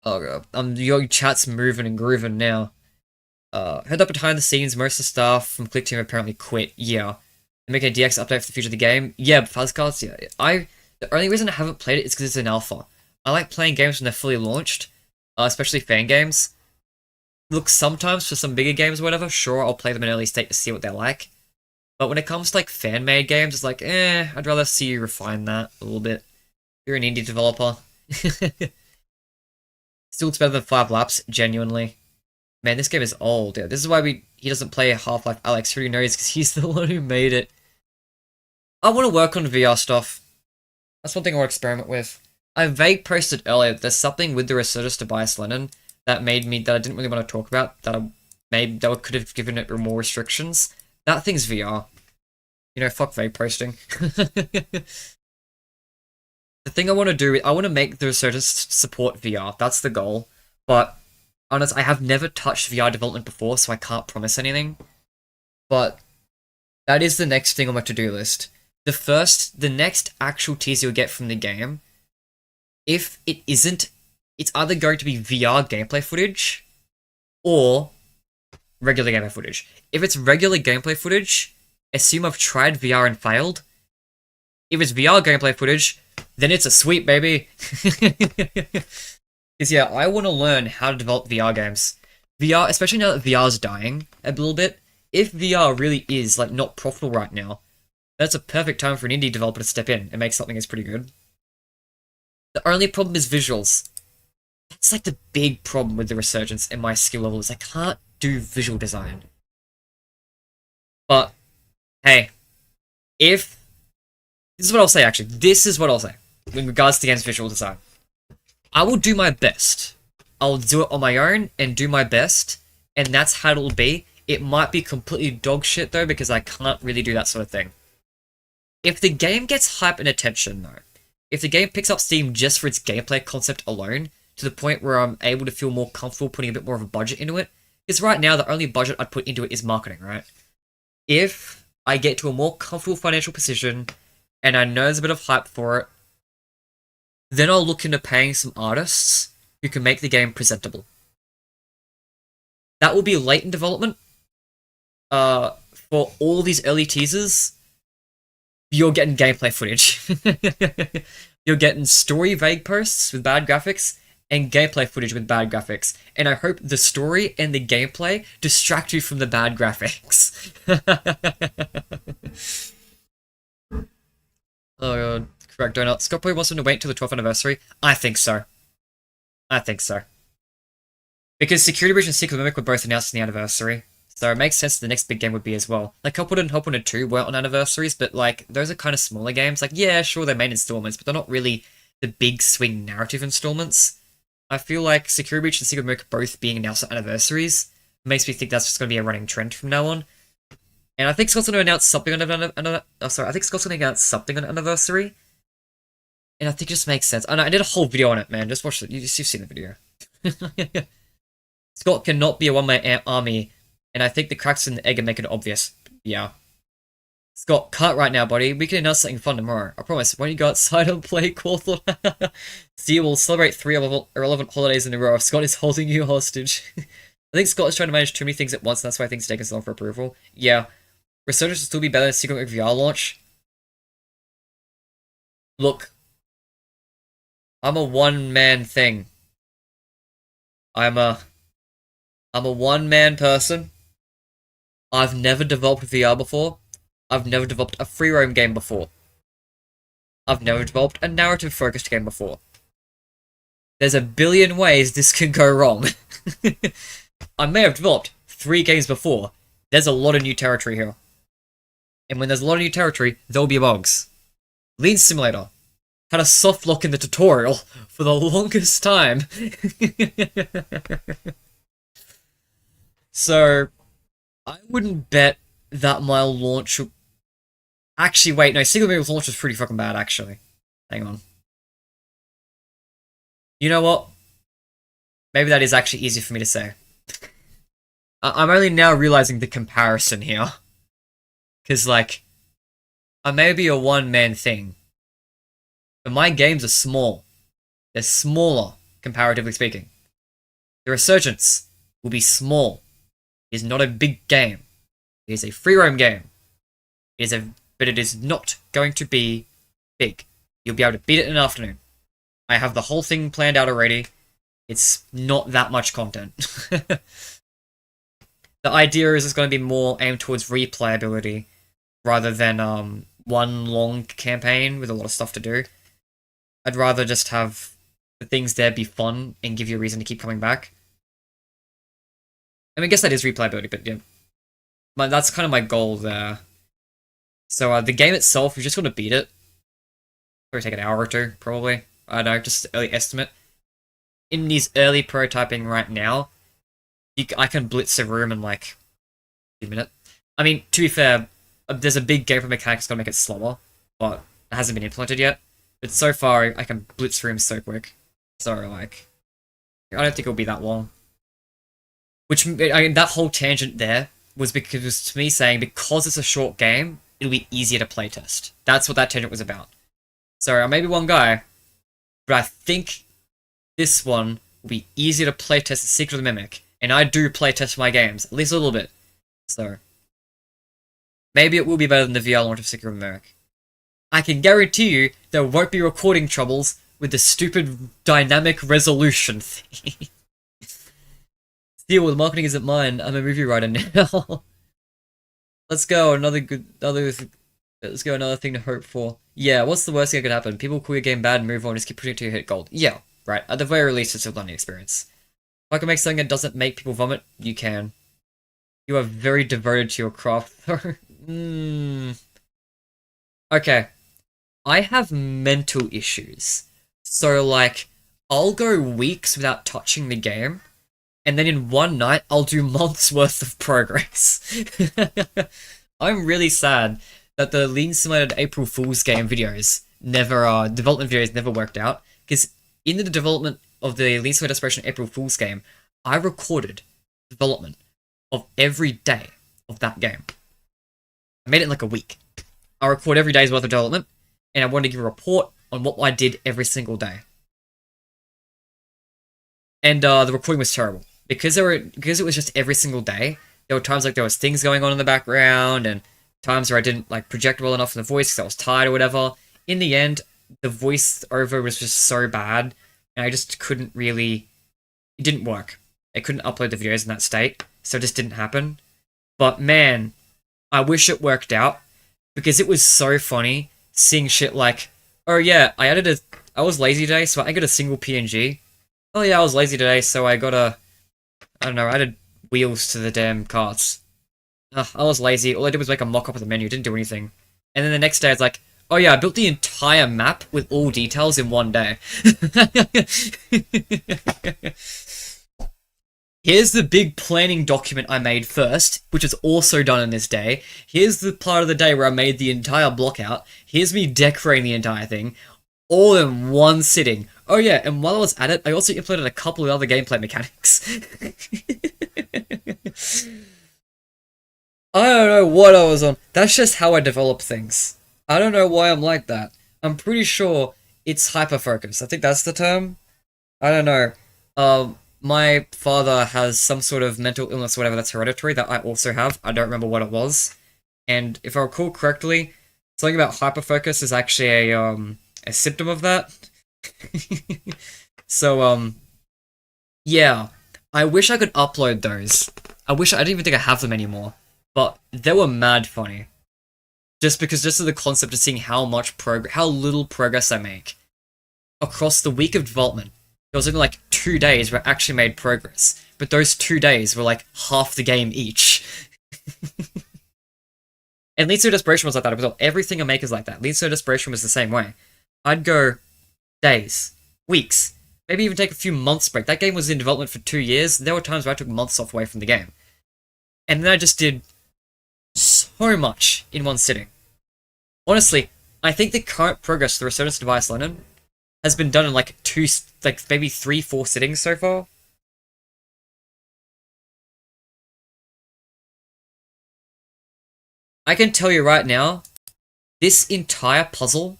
Oh god, your chat's moving and grooving now. Heard that behind the scenes, most of the staff from Click Team apparently quit. Yeah. They make a DX update for the future of the game. Yeah, Fuzz Cards, yeah. The only reason I haven't played it is because it's an alpha. I like playing games when they're fully launched, especially fan games. Look, sometimes for some bigger games or whatever, sure, I'll play them in early state to see what they're like. But when it comes to like fan-made games, it's like, I'd rather see you refine that a little bit. You're an indie developer. Still looks better than 5 Laps, genuinely. Man, this game is old. Yeah, this is why he doesn't play Half-Life Alex. Who knows? Because he's the one who made it. I want to work on VR stuff. That's one thing I want to experiment with. I vague posted earlier that there's something with the Resurgence Tobias Lennon that I didn't really want to talk about, that maybe they could have given it more restrictions. That thing's VR. You know, fuck vape posting. The thing I want to do, I want to make the Resurgence support VR. That's the goal. But, honest, I have never touched VR development before, so I can't promise anything. But, that is the next thing on my to-do list. The next actual teaser you'll get from the game, if it isn't, it's either going to be VR gameplay footage, or regular gameplay footage. If it's regular gameplay footage, assume I've tried VR and failed. If it's VR gameplay footage, then it's a sweep, baby. Because yeah, I want to learn how to develop VR games. VR, especially now that VR's dying a little bit. If VR really is like not profitable right now, that's a perfect time for an indie developer to step in and make something that's pretty good. The only problem is visuals. That's like the big problem with the Resurgence and my skill level is I can't do visual design. But, hey, this is what I'll say actually, this is what I'll say, in regards to the game's visual design. I will do my best. I'll do it on my own and do my best, and that's how it'll be. It might be completely dog shit though, because I can't really do that sort of thing. If the game gets hype and attention though, if the game picks up steam just for its gameplay concept alone, to the point where I'm able to feel more comfortable putting a bit more of a budget into it, because right now the only budget I'd put into it is marketing, right? If I get to a more comfortable financial position, and I know there's a bit of hype for it, then I'll look into paying some artists who can make the game presentable. That will be late in development. For all these early teasers, you're getting gameplay footage. You're getting story vague posts with bad graphics, and gameplay footage with bad graphics. And I hope the story and the gameplay distract you from the bad graphics. Oh god, correct donut. Scott probably wants him to wait until the 12th anniversary. I think so. I think so. Because Security Breach and Secret Mimic were both announced on the anniversary. So it makes sense that the next big game would be as well. Like, Hopwood and Hopwood 2 weren't on anniversaries, but like, those are kind of smaller games. Like, yeah, sure, they're main installments, but they're not really the big swing narrative installments. I feel like Security Breach and Secret Mimic both being announced on anniversaries makes me think that's just going to be a running trend from now on. And I think Scott's going to announce something on I think Scott's going to announce something on anniversary. And I think it just makes sense. And I did a whole video on it, man. Just watch it. You've seen the video. Scott cannot be a one-man army, and I think the cracks in the egg are making it obvious. Yeah. Scott, cut right now, buddy. We can announce something fun tomorrow. I promise. When you go outside and play Cawthorn, see, we'll celebrate 3 irrelevant holidays in a row. Scott is holding you hostage. I think Scott is trying to manage too many things at once, and that's why things take so long for approval. Yeah. Resurgence will still be better than Secret Mimic VR launch. Look. I'm a one-man thing. I'm a one-man person. I've never developed VR before. I've never developed a free roam game before. I've never developed a narrative-focused game before. There's a billion ways this can go wrong. I may have developed 3 games before. There's a lot of new territory here. And when there's a lot of new territory, there'll be bugs. Lean Simulator had a soft lock in the tutorial for the longest time. So, I wouldn't bet that my launch... Actually, wait, no, Secret Miracle's launch was pretty fucking bad, actually. Hang on. You know what? Maybe that is actually easy for me to say. I'm only now realizing the comparison here. Because, like, I may be a one-man thing. But my games are small. They're smaller, comparatively speaking. The Resurgence will be small. It is not a big game. It is a free roam game. But it is not going to be big. You'll be able to beat it in an afternoon. I have the whole thing planned out already. It's not that much content. The idea is it's going to be more aimed towards replayability rather than one long campaign with a lot of stuff to do. I'd rather just have the things there be fun and give you a reason to keep coming back. I mean, I guess that is replayability, but yeah. That's kind of my goal there. So the game itself, you're just going to beat it. Probably take an hour or 2, probably. I don't know, just early estimate. In these early prototyping right now, I can blitz a room in like a few minutes. I mean, to be fair, there's a big gameplay mechanic that's gonna make it slower, but it hasn't been implemented yet. But so far, I can blitz rooms so quick. So, like, I don't think it'll be that long. Which, I mean, that whole tangent there was because it was to me saying because it's a short game, it'll be easier to playtest. That's what that tangent was about. So, I may be one guy, but I think this one will be easier to playtest the Secret of the Mimic. And I do playtest my games, at least a little bit. So, maybe it will be better than the VR launch of Secret of the Mimic. I can guarantee you there won't be recording troubles with the stupid dynamic resolution thing. Deal with marketing isn't mine. I'm a review writer now. Let's go. Let's go. Another thing to hope for. Yeah. What's the worst thing that could happen? People call your game bad, move on, just keep pushing it till you hit gold. Yeah. Right. At the very least, it's a learning experience. If I can make something that doesn't make people vomit, you can. You are very devoted to your craft. Okay. I have mental issues. So, like, I'll go weeks without touching the game, and then in one night, I'll do months worth of progress. I'm really sad that the Lean Simulated April Fool's game videos development videos never worked out, because in the development of the Lean Simulated Desperation April Fool's game, I recorded development of every day of that game. I made it in like a week. I record every day's worth of development, and I wanted to give a report on what I did every single day. And the recording was terrible. Because it was just every single day, there were times like there was things going on in the background, and times where I didn't like project well enough in the voice because I was tired or whatever. In the end, the voice over was just so bad, and I just couldn't really... It didn't work. I couldn't upload the videos in that state, so it just didn't happen. But man, I wish it worked out, because it was so funny seeing shit like, oh yeah, I was lazy today, so I got a single PNG. Oh yeah, I was lazy today, so I added wheels to the damn carts. I was lazy, all I did was make a mock-up of the menu, didn't do anything. And then the next day it's like, oh yeah, I built the entire map with all details in one day. Here's the big planning document I made first, which is also done in this day. Here's the part of the day where I made the entire block out. Here's me decorating the entire thing, all in one sitting. Oh yeah, and while I was at it, I also implemented a couple of other gameplay mechanics. I don't know what I was on. That's just how I develop things. I don't know why I'm like that. I'm pretty sure it's hyperfocus. I think that's the term. I don't know. My father has some sort of mental illness or whatever that's hereditary that I also have. I don't remember what it was. And if I recall correctly, something about hyperfocus is actually a symptom of that. So, yeah. I wish I could upload those. I don't even think I have them anymore. But they were mad funny. Just of the concept of seeing how little progress I make. Across the week of development, there was only like 2 days where I actually made progress. But those 2 days were like half the game each. And Lean Simulated Desperation was like that as well. Everything I make is like that. Lean Simulated Desperation was the same way. I'd go days, weeks, maybe even take a few months break. That game was in development for 2 years. There were times where I took months off away from the game. And then I just did so much in one sitting. Honestly, I think the current progress for the Resurgence Device Lennon has been done in like maybe 3-4 sittings so far. I can tell you right now, this entire puzzle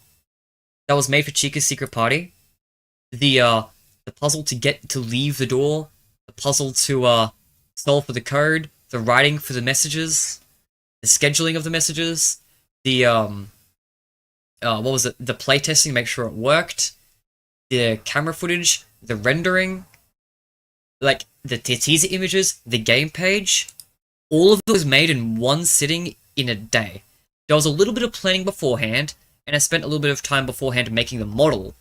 that was made for Chica's secret party, the puzzle to leave the door, the puzzle to solve for the code, the writing for the messages, the scheduling of the messages, the what was it? The playtesting to make sure it worked, the camera footage, the rendering, like the teaser images, the game page, all of it was made in one sitting in a day. There was a little bit of planning beforehand, and I spent a little bit of time beforehand making the model.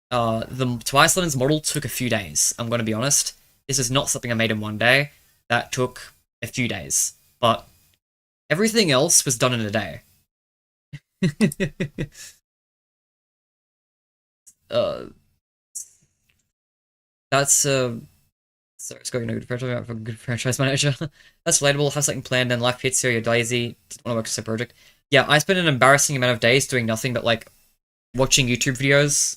The Twice Lennon's model took a few days, I'm going to be honest. This is not something I made in one day. That took a few days. But everything else was done in a day. That's So it's got a good franchise for a good franchise manager. That's relatable. Have something planned, then life hits you. You're lazy. Don't want to work on a project. Yeah, I spend an embarrassing amount of days doing nothing but like watching YouTube videos.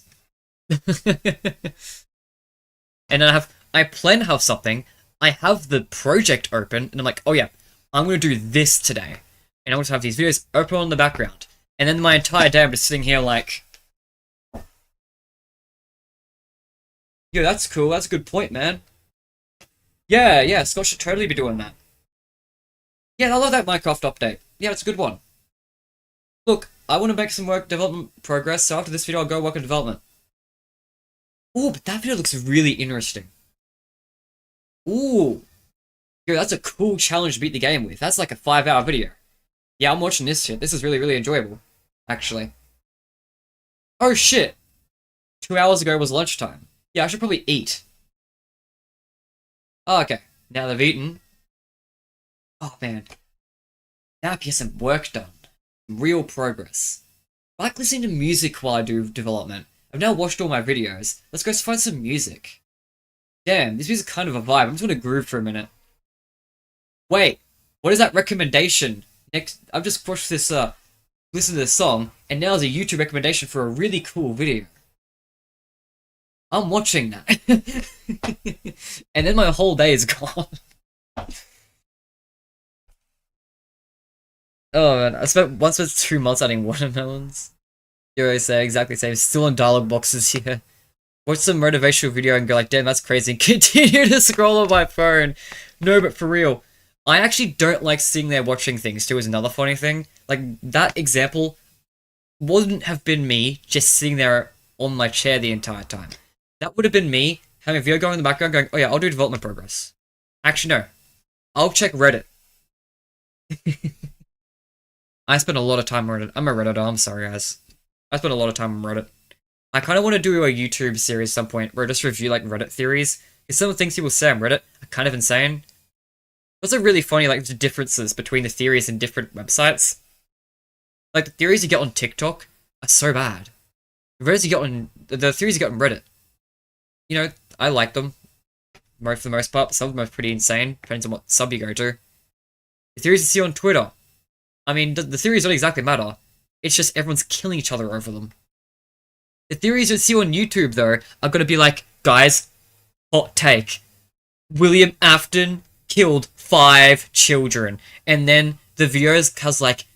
And then I plan to have something. I have the project open, and I'm like, oh yeah, I'm gonna do this today, and I want to have these videos open on the background. And then my entire day, I'm just sitting here like, yo, that's cool. That's a good point, man. Yeah, Scott should totally be doing that. Yeah, I love that Minecraft update. Yeah, it's a good one. Look, I want to make some development progress, so after this video, I'll go work on development. Ooh, but that video looks really interesting. Ooh. Yo, that's a cool challenge to beat the game with. That's like a 5-hour video. Yeah, I'm watching this shit. This is really, really enjoyable, actually. Oh, shit. 2 hours ago was lunchtime. Yeah, I should probably eat. Oh, okay. Now they've eaten. Oh, man. Now I can get some work done. Real progress. I like listening to music while I do development. I've now watched all my videos. Let's go find some music. Damn, this music's kind of a vibe. I'm just gonna groove for a minute. Wait, what is that recommendation? Next, I've just watched this, listened to this song, and now there's a YouTube recommendation for a really cool video. I'm watching that. And then my whole day is gone. Oh man, I spent 2 months adding watermelons. You always say exactly the same. Still in dialogue boxes here. Watch some motivational video and go like, damn, that's crazy. And continue to scroll on my phone. No, but for real, I actually don't like sitting there watching things too. Is another funny thing. Like that example wouldn't have been me just sitting there on my chair the entire time. That would have been me having a video going in the background, going, oh yeah, I'll do development progress. Actually, no, I'll check Reddit. I spend a lot of time on Reddit. I'm a Redditor, I'm sorry guys. I spend a lot of time on Reddit. I kind of want to do a YouTube series at some point where I just review like Reddit theories. Because some of the things people say on Reddit are kind of insane. It's also really funny, like the differences between the theories in different websites. Like the theories you get on TikTok are so bad. The theories you get on Reddit. You know, I like them. For the most part, some of them are pretty insane, depends on what sub you go to. The theories you see on Twitter. I mean, the theories don't exactly matter. It's just everyone's killing each other over them. The theories you see on YouTube, though, are gonna be like, guys, hot take. William Afton killed 5 children. And then the videos has like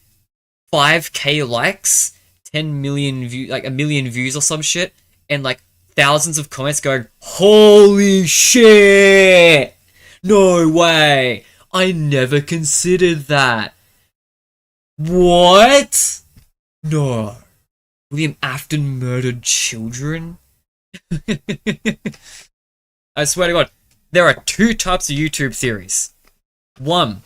5k likes, 10 million views, like 1 million views or some shit, and like thousands of comments going, holy shit! No way! I never considered that. What? No. William Afton murdered children? I swear to God, there are 2 types of YouTube theories. 1,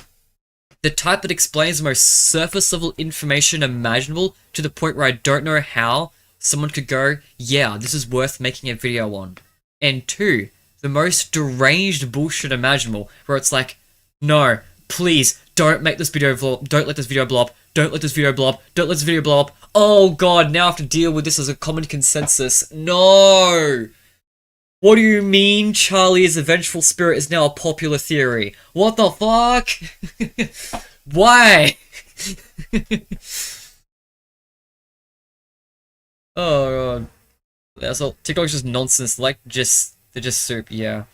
the type that explains the most surface level information imaginable to the point where I don't know how someone could go, yeah, this is worth making a video on. And 2, the most deranged bullshit imaginable, where it's like, no, please, don't make this video vlog, don't let this video blow up, don't let this video blow up, don't let this video blow up. Oh god, now I have to deal with this as a common consensus. No! What do you mean Charlie is a vengeful spirit is now a popular theory? What the fuck? Why? Oh god. That's all. TikTok's just nonsense, they're just soup, yeah.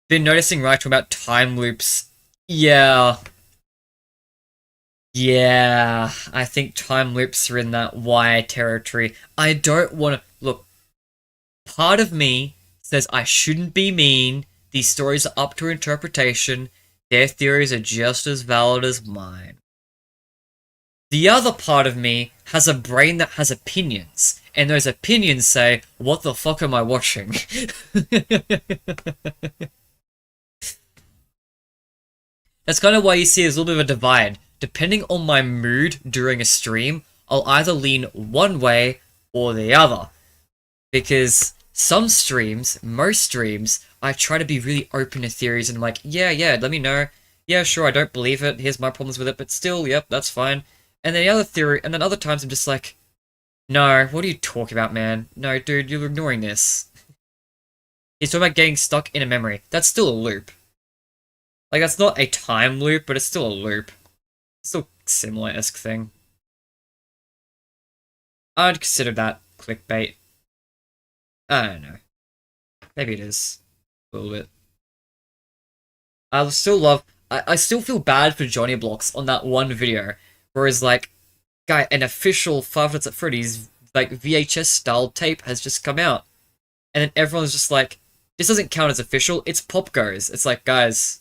Been noticing right about time loops. Yeah. Yeah, I think time loops are in that why territory. I don't want to... Look, part of me says I shouldn't be mean. These stories are up to interpretation. Their theories are just as valid as mine. The other part of me has a brain that has opinions. And those opinions say, what the fuck am I watching? That's kind of why you see there's a little bit of a divide. Depending on my mood during a stream, I'll either lean one way or the other. Because some streams, most streams, I try to be really open to theories and I'm like, yeah, let me know. Yeah, sure, I don't believe it. Here's my problems with it, but still, yep, that's fine. And then the other theory, and then other times I'm just like, no, what are you talking about, man? No, dude, you're ignoring this. He's talking about getting stuck in a memory. That's still a loop. Like, that's not a time loop, but it's still a loop. It's still similar-esque thing. I'd consider that clickbait. I don't know. Maybe it is. A little bit. I still love... I still feel bad for Johnny Blocks on that one video, where he's like, guy, an official Five Nights at Freddy's, like, VHS-style tape has just come out. And then everyone's just like, this doesn't count as official, it's Pop Goes. It's like, guys...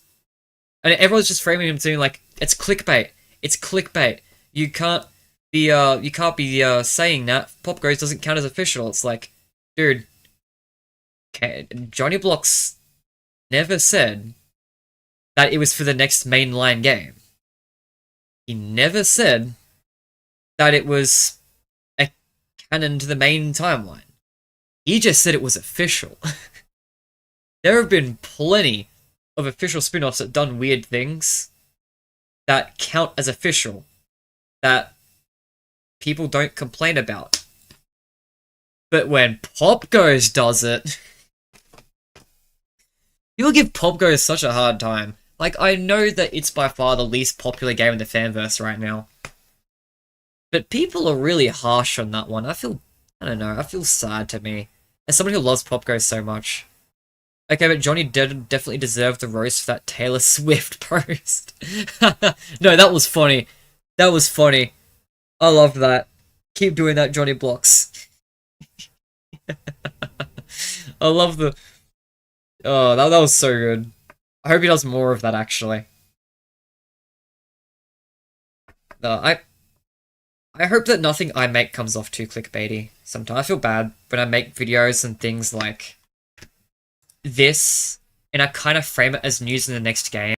And everyone's just framing him saying like, it's clickbait. It's clickbait. You can't be saying that Pop Goes doesn't count as official. It's like, dude, Johnny Blocks never said that it was for the next mainline game. He never said that it was a canon to the main timeline. He just said it was official. There have been plenty of official spin-offs that done weird things that count as official, that people don't complain about. But when Pop Goes does it, people give Pop Goes such a hard time. Like, I know that it's by far the least popular game in the fanverse right now, but people are really harsh on that one. I don't know, I feel sad to me. As somebody who loves Pop Goes so much. Okay, but Johnny definitely deserved the roast for that Taylor Swift post. No, that was funny. That was funny. I loved that. Keep doing that, Johnny Blocks. I love the... Oh, that was so good. I hope he does more of that, actually. I hope that nothing I make comes off too clickbaity. Sometimes I feel bad when I make videos and things like this, and I kind of frame it as news in the next game,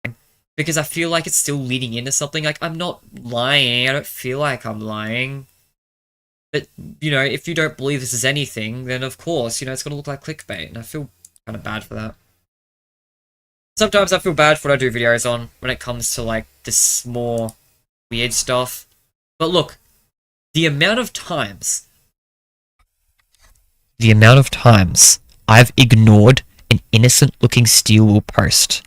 because I feel like it's still leading into something. Like, I'm not lying, I don't feel like I'm lying. But, you know, if you don't believe this is anything, then of course, you know, it's gonna look like clickbait, and I feel kind of bad for that. Sometimes I feel bad for what I do videos on, when it comes to, like, this more weird stuff. But look, the amount of times I've ignored an innocent-looking steel wool post,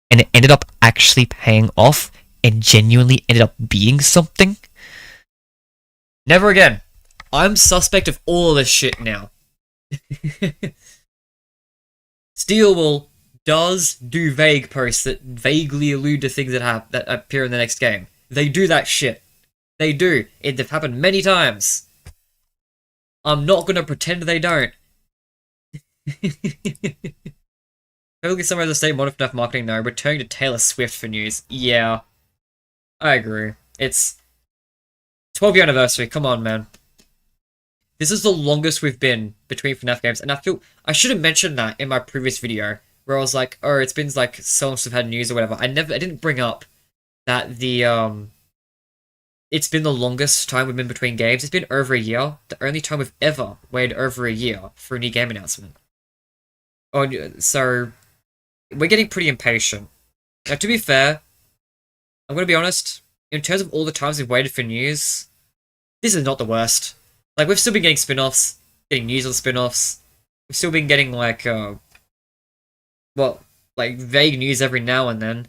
and it ended up actually paying off, and genuinely ended up being something. Never again. I'm suspect of all of this shit now. Steel wool does do vague posts that vaguely allude to things that appear in the next game. They do that shit. They do. They've happened many times. I'm not gonna pretend they don't. Totally somewhere the state modern enough marketing though. Returning to Taylor Swift for news. Yeah. I agree. It's 12-year anniversary. Come on, man. This is the longest we've been between FNAF games, and I should have mentioned that in my previous video, where I was like, oh, it's been like so long since we've had news or whatever. I didn't bring up that it's been the longest time we've been between games. It's been over a year. The only time we've ever waited over a year for a new game announcement. Oh, so we're getting pretty impatient. Now, to be fair, I'm gonna be honest. In terms of all the times we've waited for news, this is not the worst. Like, we've still been getting spin-offs, getting news on spin-offs. We've still been getting, like, vague news every now and then.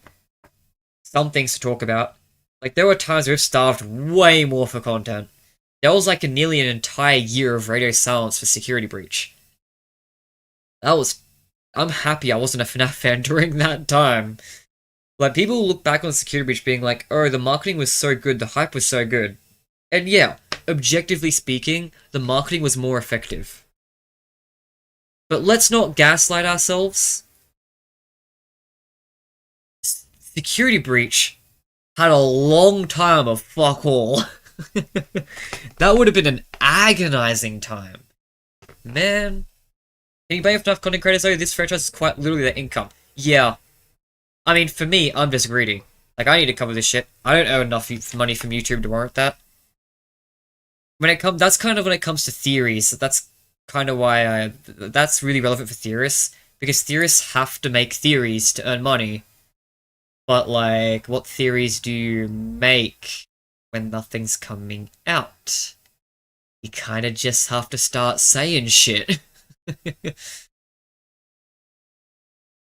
Some things to talk about. Like, there were times we've starved way more for content. There was, like, nearly an entire year of radio silence for Security Breach. I'm happy I wasn't a FNAF fan during that time. Like, people look back on Security Breach being like, oh, the marketing was so good, the hype was so good. And yeah, objectively speaking, the marketing was more effective. But let's not gaslight ourselves. Security Breach had a long time of fuck all. That would have been an agonizing time. Man. Can you pay enough content creators though? This franchise is quite literally their income. Yeah. I mean, for me, I'm just greedy. Like, I need to cover this shit. I don't earn enough money from YouTube to warrant that. That's kind of when it comes to theories. That's kind of why that's really relevant for theorists. Because theorists have to make theories to earn money. But, like, what theories do you make when nothing's coming out? You kind of just have to start saying shit.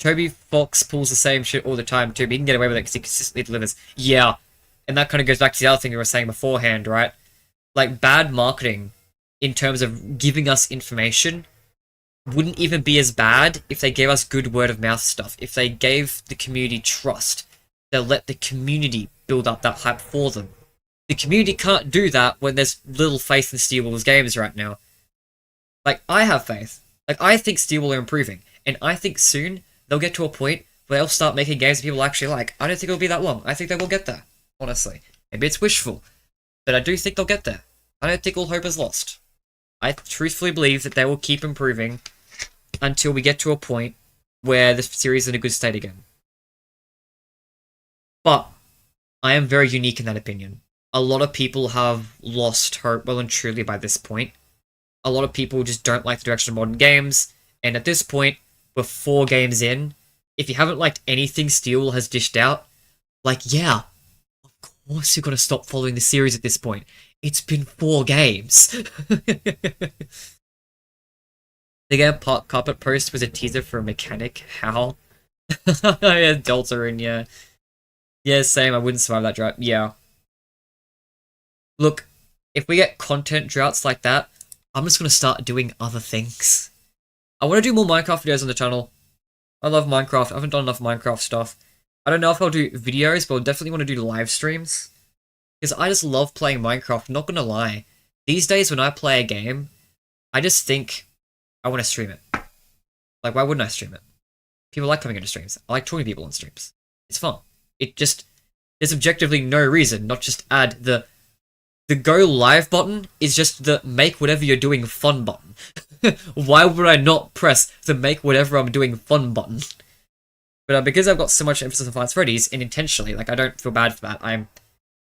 Toby Fox pulls the same shit all the time too, but he can get away with it because he consistently delivers. Yeah, and that kind of goes back to the other thing we were saying beforehand, right? Like, bad marketing in terms of giving us information wouldn't even be as bad if they gave us good word of mouth stuff. If they gave the community trust, they'll let the community build up that hype for them. The community can't do that when there's little faith in Steelwall's games right now. Like, I have faith. Like, I think Steelwall are improving, and I think soon they'll get to a point where they'll start making games that people actually like. I don't think it'll be that long. I think they will get there, honestly. Maybe it's wishful, but I do think they'll get there. I don't think all hope is lost. I truthfully believe that they will keep improving until we get to a point where the series is in a good state again. But I am very unique in that opinion. A lot of people have lost hope well and truly by this point. A lot of people just don't like the direction of modern games, and at this point, we're 4 games in. If you haven't liked anything Steel has dished out, like, yeah, of course you're gonna stop following the series at this point. It's been 4 games. The carpet post was a teaser for a mechanic. How? Yeah, Delta, yeah. Yeah, same, I wouldn't survive that drought. Yeah. Look, if we get content droughts like that, I'm just gonna start doing other things. I want to do more Minecraft videos on the channel. I love Minecraft. I haven't done enough Minecraft stuff. I don't know if I'll do videos, but I'll definitely want to do live streams. Because I just love playing Minecraft, not gonna lie. These days when I play a game, I just think I want to stream it. Like, why wouldn't I stream it? People like coming into streams. I like talking to people on streams. It's fun. It just... There's objectively no reason, not just add the go live button is just the make whatever you're doing fun button. Why would I not press the make whatever I'm doing fun button? But because I've got so much emphasis on Fights Freddy's, and intentionally, like, I don't feel bad for that, I'm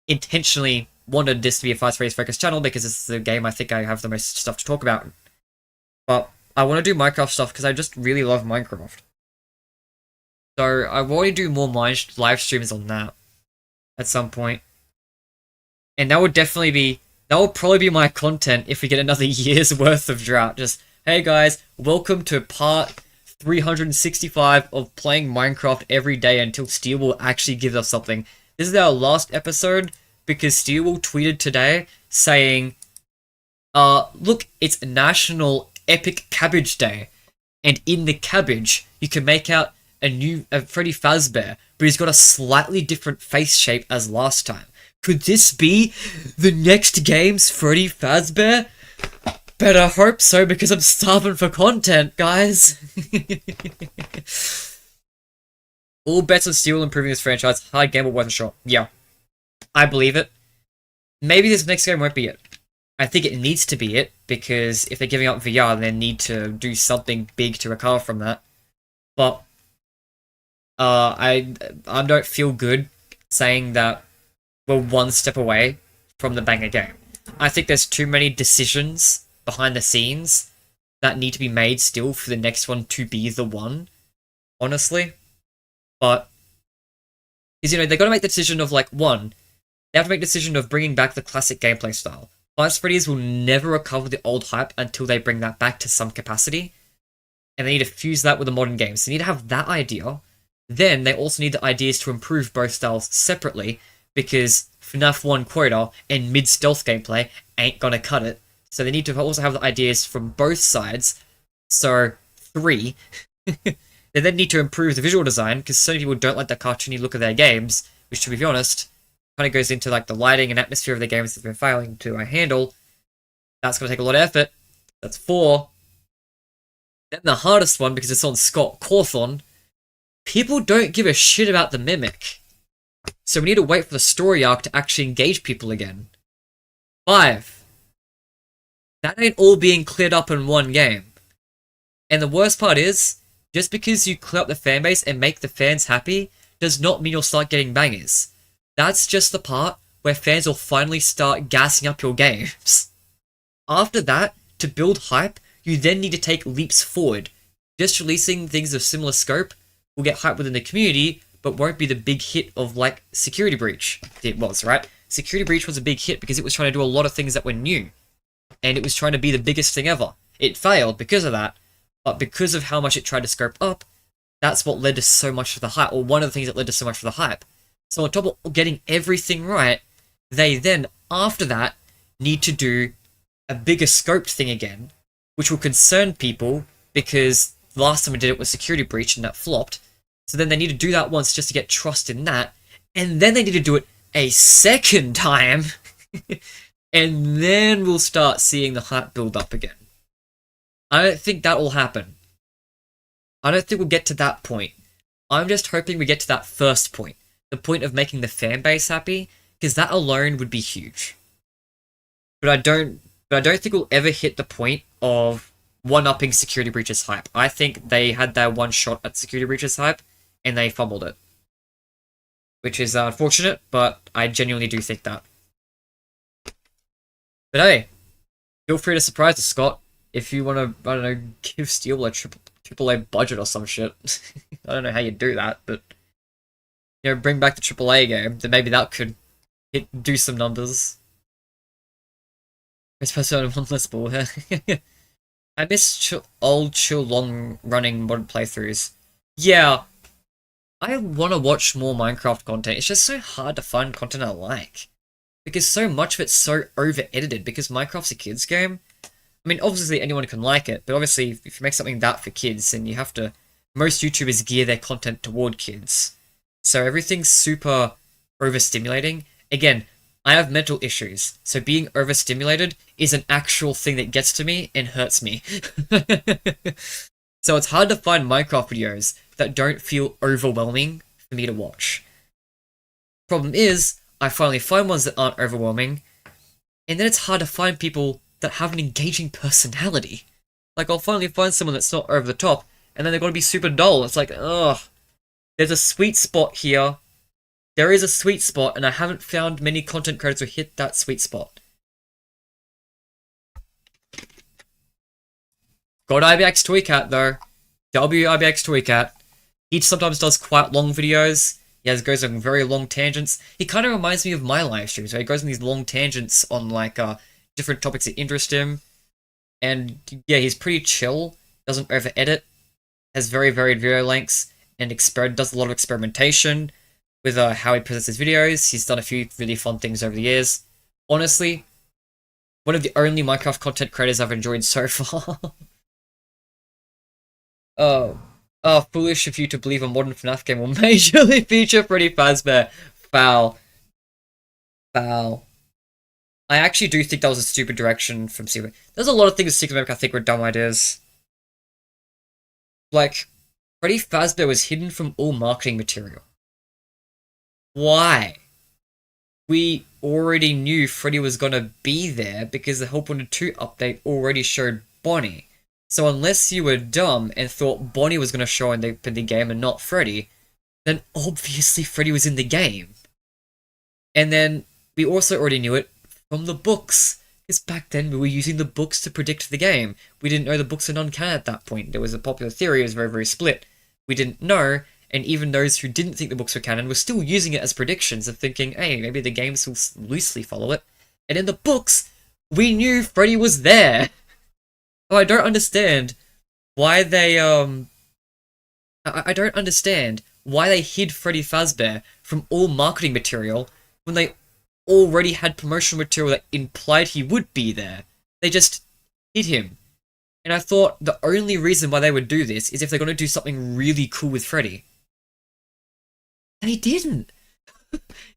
intentionally wanted this to be a Fights Freddy's focused channel because it's the game I think I have the most stuff to talk about. But I want to do Minecraft stuff because I just really love Minecraft. So I want to do more live streams on that at some point. And that would definitely be, that will probably be my content if we get another year's worth of drought. Just, hey guys, welcome to part 365 of playing Minecraft every day until Steel will actually give us something. This is our last episode because Steel will tweeted today saying, look, it's National Epic Cabbage Day. And in the cabbage, you can make out a new Freddy Fazbear, but he's got a slightly different face shape as last time. Could this be the next game's Freddy Fazbear? Better hope so, because I'm starving for content, guys. All bets on Steel improving this franchise. Hard gamble, worth a shot. Yeah, I believe it. Maybe this next game won't be it. I think it needs to be it, because if they're giving up VR, then they need to do something big to recover from that. But I don't feel good saying that we're one step away from the banger game. I think there's too many decisions behind the scenes that need to be made still for the next one to be the one, honestly. But, because, you know, they got to make the decision of, like, one, they have to make the decision of bringing back the classic gameplay style. Fights Freddy's will never recover the old hype until they bring that back to some capacity, and they need to fuse that with the modern games. They need to have that idea. Then they also need the ideas to improve both styles separately, because FNAF 1 quota and mid-stealth gameplay ain't gonna cut it. So they need to also have the ideas from both sides. So, 3. They then need to improve the visual design, because so many people don't like the cartoony look of their games, which, to be honest, kind of goes into like the lighting and atmosphere of the games that they've been failing to handle. That's gonna take a lot of effort. That's 4. Then the hardest one, because it's on Scott Cawthon, people don't give a shit about the Mimic. So we need to wait for the story arc to actually engage people again. 5. That ain't all being cleared up in one game. And the worst part is, just because you clear up the fanbase and make the fans happy, does not mean you'll start getting bangers. That's just the part where fans will finally start gassing up your games. After that, to build hype, you then need to take leaps forward. Just releasing things of similar scope will get hype within the community, but won't be the big hit of, like, Security Breach. It was, right? Security Breach was a big hit because it was trying to do a lot of things that were new. And it was trying to be the biggest thing ever. It failed because of that, but because of how much it tried to scope up, That's what led to so much of the hype, or one of the things that led to so much of the hype. So on top of getting everything right, they then, after that, need to do a bigger scoped thing again, which will concern people because the last time we did it was Security Breach and that flopped. So then they need to do that once just to get trust in that, and then they need to do it a second time, and then we'll start seeing the hype build up again. I don't think that will happen. I don't think we'll get to that point. I'm just hoping we get to that first point. The point of making the fan base happy, because that alone would be huge. But I don't think we'll ever hit the point of one-upping Security Breach's hype. I think they had their one shot at Security Breach's hype, and they fumbled it. Which is unfortunate, but I genuinely do think that. But hey, feel free to surprise us, Scott. If you want to, I don't know, give Steel a AAA budget or some shit. I don't know how you do that, but you know, bring back the AAA game, then maybe that could do some numbers. Especially on one less ball. I miss old, chill, long-running modern playthroughs. Yeah, I want to watch more Minecraft content. It's just so hard to find content I like. Because so much of it's so over-edited, because Minecraft's a kid's game. I mean, obviously anyone can like it, but obviously if you make something that for kids, then you have to... Most YouTubers gear their content toward kids. So everything's super overstimulating. Again, I have mental issues, so being overstimulated is an actual thing that gets to me and hurts me. So it's hard to find Minecraft videos that don't feel overwhelming for me to watch. Problem is, I finally find ones that aren't overwhelming, and then it's hard to find people that have an engaging personality. Like, I'll finally find someone that's not over the top, and then they've got to be super dull. It's like, ugh. There's a sweet spot here. There is a sweet spot, and I haven't found many content creators who hit that sweet spot. Got IBX Toycat, though. IBX Toycat. He sometimes does quite long videos. He goes on very long tangents. He kind of reminds me of my live streams, where he goes on these long tangents on, like, different topics that interest him. And, yeah, he's pretty chill. Doesn't over-edit. Has very varied video lengths. And does a lot of experimentation with how he presents his videos. He's done a few really fun things over the years. Honestly, one of the only Minecraft content creators I've enjoyed so far. Foolish of you to believe a modern FNAF game will majorly feature Freddy Fazbear. Foul. Foul. I actually do think that was a stupid direction from Secret. There's a lot of things in Secret America I think were dumb ideas. Like, Freddy Fazbear was hidden from all marketing material. Why? We already knew Freddy was gonna be there because the Help Wanted 2 update already showed Bonnie. So unless you were dumb and thought Bonnie was gonna show in the game and not Freddy, then obviously Freddy was in the game. And then we also already knew it from the books. Because back then we were using the books to predict the game. We didn't know the books were non-canon at that point. There was a popular theory, it was very, very split. We didn't know, and even those who didn't think the books were canon were still using it as predictions and thinking, hey, maybe the games will loosely follow it. And in the books, we knew Freddy was there! Oh, I don't understand why they, I don't understand why they hid Freddy Fazbear from all marketing material when they already had promotional material that implied he would be there. They just hid him. And I thought the only reason why they would do this is if they're going to do something really cool with Freddy. They didn't.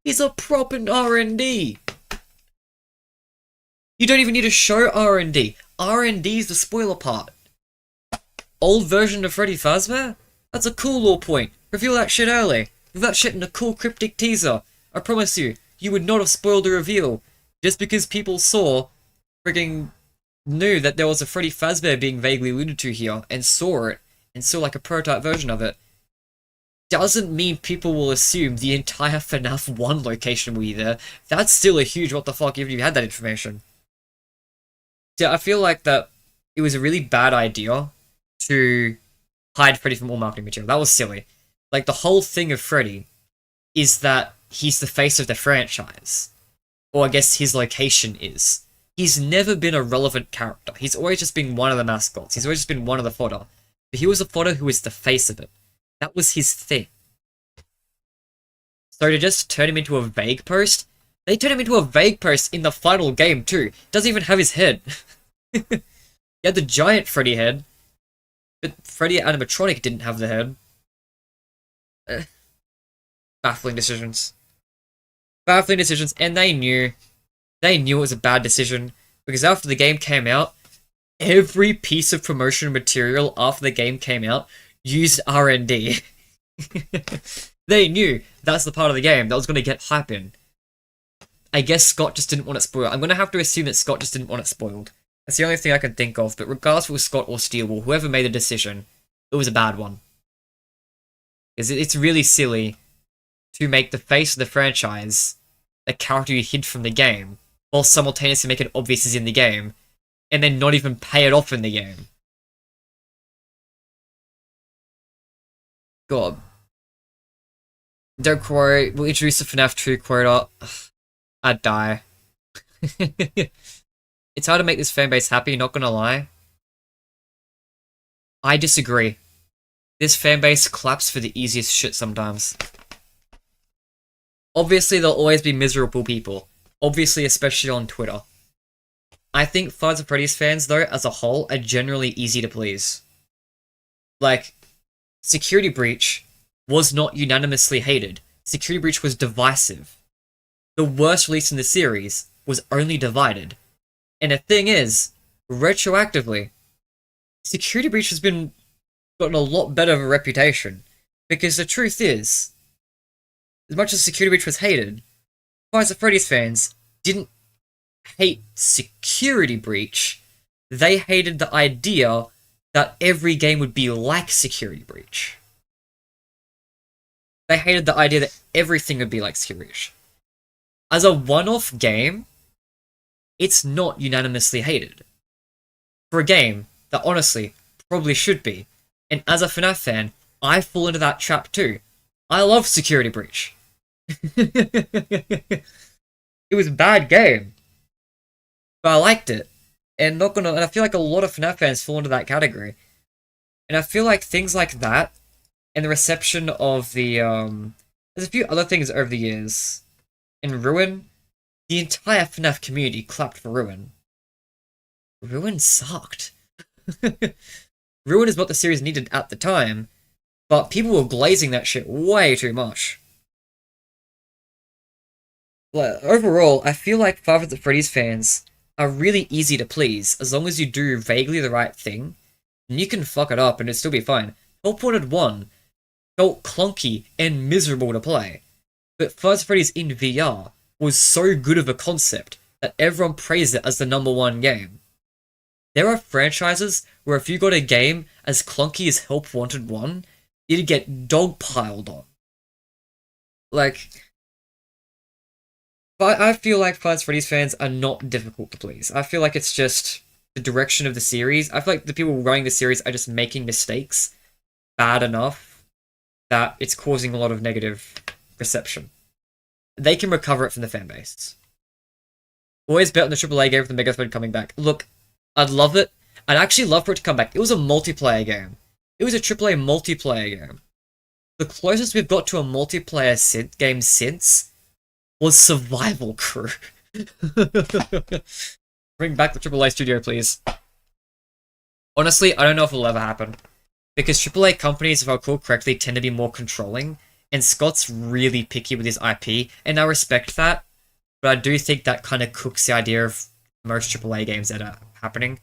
He's a prop in R&D. You don't even need to show R&D. R&D's the spoiler part. Old version of Freddy Fazbear? That's a cool lore point. Reveal that shit early. Reveal that shit in a cool cryptic teaser. I promise you, you would not have spoiled the reveal. Just because people knew that there was a Freddy Fazbear being vaguely alluded to here, and saw it, and saw like a prototype version of it, doesn't mean people will assume the entire FNAF 1 location will be there. That's still a huge what the fuck even if you had that information. Yeah, I feel like that it was a really bad idea to hide Freddy from all marketing material. That was silly. Like, the whole thing of Freddy is that he's the face of the franchise. Or I guess his location is. He's never been a relevant character. He's always just been one of the mascots. He's always just been one of the fodder. But he was a fodder who was the face of it. That was his thing. So to just turn him into a vague post, they turned him into a vague post in the final game too. Doesn't even have his head. He had the giant Freddy head, but Freddy animatronic didn't have the head. Baffling decisions. Baffling decisions, and they knew it was a bad decision, because after the game came out, every piece of promotional material after the game came out used R&D. They knew that's the part of the game that was going to get hype in. I guess Scott just didn't want it spoiled. I'm going to have to assume that Scott just didn't want it spoiled. That's the only thing I can think of, but regardless if it was Scott or Steele, whoever made the decision, it was a bad one. Because it's really silly to make the face of the franchise a character you hid from the game, while simultaneously make it obvious is in the game, and then not even pay it off in the game. God. Don't worry, we'll introduce the FNAF 2 quota. I'd die. It's hard to make this fanbase happy, not gonna lie. I disagree. This fanbase claps for the easiest shit sometimes. Obviously, there'll always be miserable people. Obviously, especially on Twitter. I think Five Nights at Freddy's fans, though, as a whole, are generally easy to please. Like, Security Breach was not unanimously hated. Security Breach was divisive. The worst release in the series was only divided. And the thing is, retroactively, Security Breach has gotten a lot better of a reputation. Because the truth is, as much as Security Breach was hated, Five Nights at Freddy's fans didn't hate Security Breach. They hated the idea that every game would be like Security Breach. They hated the idea that everything would be like Security Breach. As a one-off game, it's not unanimously hated. For a game that honestly probably should be. And as a FNAF fan, I fall into that trap too. I love Security Breach. It was a bad game, but I liked it. And I feel like a lot of FNAF fans fall into that category. And I feel like things like that, and the reception of the, there's a few other things over the years. In Ruin, the entire FNAF community clapped for Ruin. Ruin sucked. Ruin is what the series needed at the time, but people were glazing that shit way too much. Like, overall, I feel like Five Nights at Freddy's fans are really easy to please, as long as you do vaguely the right thing, and you can fuck it up and it'll still be fine. Help Wanted 1 felt clunky and miserable to play, but Five Nights at Freddy's in VR was so good of a concept that everyone praised it as the #1 game. There are franchises where if you got a game as clunky as Help Wanted 1, you'd get dogpiled on. Like, but I feel like Five Nights at Freddy's fans are not difficult to please. I feel like it's just the direction of the series. I feel like the people running the series are just making mistakes bad enough that it's causing a lot of negative reception. They can recover it from the fanbase. Always bet on the AAA game for the Megathread coming back. Look, I'd love it. I'd actually love for it to come back. It was a multiplayer game. It was a AAA multiplayer game. The closest we've got to a multiplayer game since was Survival Crew. Bring back the AAA studio, please. Honestly, I don't know if it'll ever happen. Because AAA companies, if I recall correctly, tend to be more controlling. And Scott's really picky with his IP, and I respect that. But I do think that kind of cooks the idea of most AAA games that are happening. I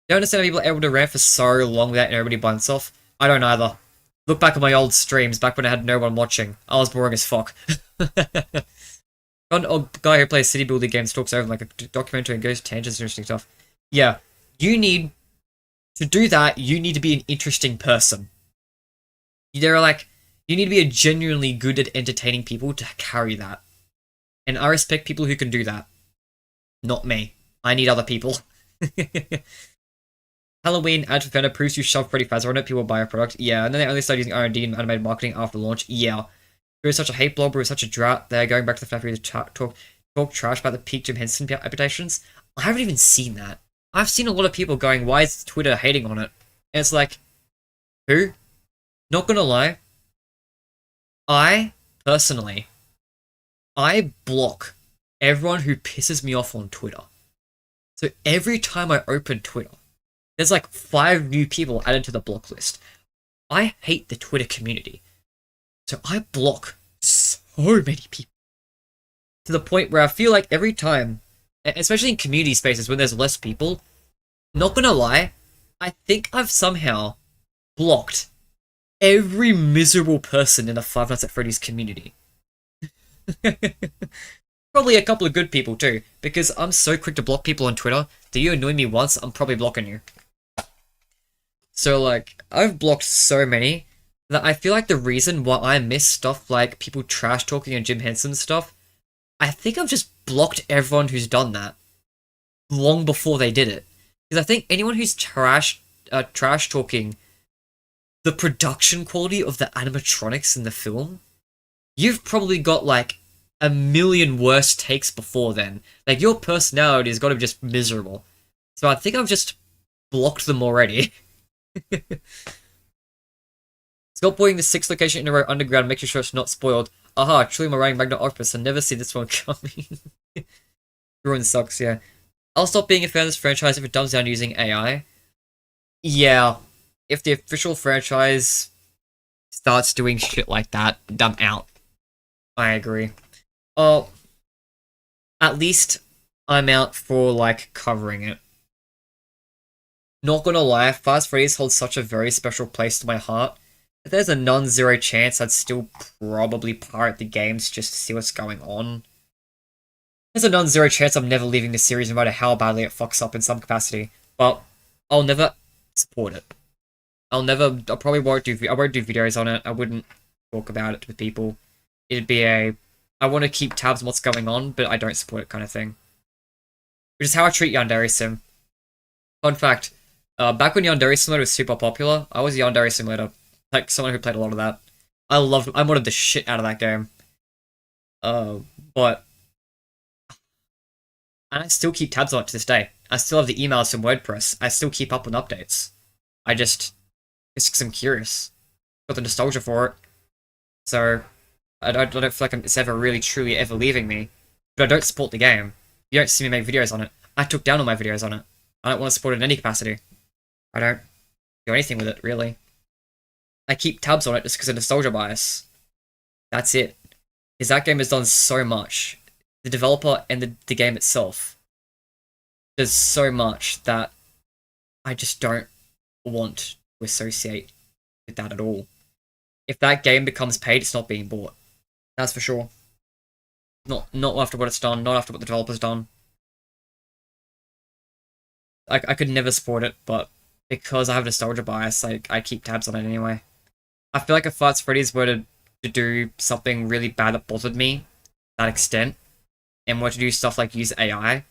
don't understand how people are able to rant for so long without everybody by themselves. I don't either. Look back at my old streams, back when I had no one watching. I was boring as fuck. A guy who plays city building games talks over like a documentary and goes tangents and interesting stuff. Yeah, you need to do that. You need to be an interesting person. You need to be a genuinely good at entertaining people to carry that. And I respect people who can do that. Not me. I need other people. Halloween ad for Fender proves you shove Freddy Fazbear on it, people buy a product. Yeah, and then they only started using R&D and animated marketing after launch. Yeah. There is such a hate blog, there was such a drought. They're going back to the FNAF to talk trash about the peak Jim Henson reputations. I haven't even seen that. I've seen a lot of people going, why is Twitter hating on it? And it's like, who? Not gonna lie, I, personally, I block everyone who pisses me off on Twitter. So every time I open Twitter, there's like 5 new people added to the block list. I hate the Twitter community. So I block so many people. To the point where I feel like every time, especially in community spaces when there's less people, not gonna lie, I think I've somehow blocked every miserable person in the Five Nights at Freddy's community. Probably a couple of good people too, because I'm so quick to block people on Twitter that you annoy me once, I'm probably blocking you. So like, I've blocked so many that I feel like the reason why I miss stuff like people trash talking and Jim Henson stuff, I think I've just blocked everyone who's done that long before they did it. Because I think anyone who's trash talking the production quality of the animatronics in the film, you've probably got like a million worse takes before then. Like your personality has got to be just miserable. So I think I've just blocked them already. Stop putting the 6th location in a row underground, making sure it's not spoiled. Aha, truly Meringue Magna Opus, I never see this one coming. Ruin sucks, yeah. I'll stop being a fan of this franchise if it dumbs down using AI. Yeah, if the official franchise starts doing shit like that, I'm out. I agree. Oh, at least I'm out for, like, covering it. Not gonna lie, Fast Freddy's holds such a very special place to my heart. If there's a non-zero chance, I'd still probably pirate the games just to see what's going on. There's a non-zero chance I'm never leaving the series no matter how badly it fucks up in some capacity, but I'll never support it. I probably won't do videos on it. I wouldn't talk about it with people. It'd be I want to keep tabs on what's going on, but I don't support it kind of thing. Which is how I treat Yandere Sim. Fun fact, back when Yandere Simulator was super popular, I was Yandere Simulator. Like, someone who played a lot of that. I modded the shit out of that game. But... And I still keep tabs on it to this day. I still have the emails from WordPress. I still keep up on updates. Just because I'm curious. Got the nostalgia for it. So, I don't feel like it's ever really, truly ever leaving me. But I don't support the game. You don't see me make videos on it. I took down all my videos on it. I don't want to support it in any capacity. I don't do anything with it, really. I keep tabs on it just because of nostalgia bias. That's it. Because that game has done so much. The developer and the game itself does so much that I just don't want to associate with that at all. If that game becomes paid, it's not being bought. That's for sure. Not after what it's done, not after what the developer's done. I could never support it, but because I have nostalgia bias, I keep tabs on it anyway. I feel like if Fights Freddy's were to do something really bad that bothered me, that extent, and were to do stuff like use AI,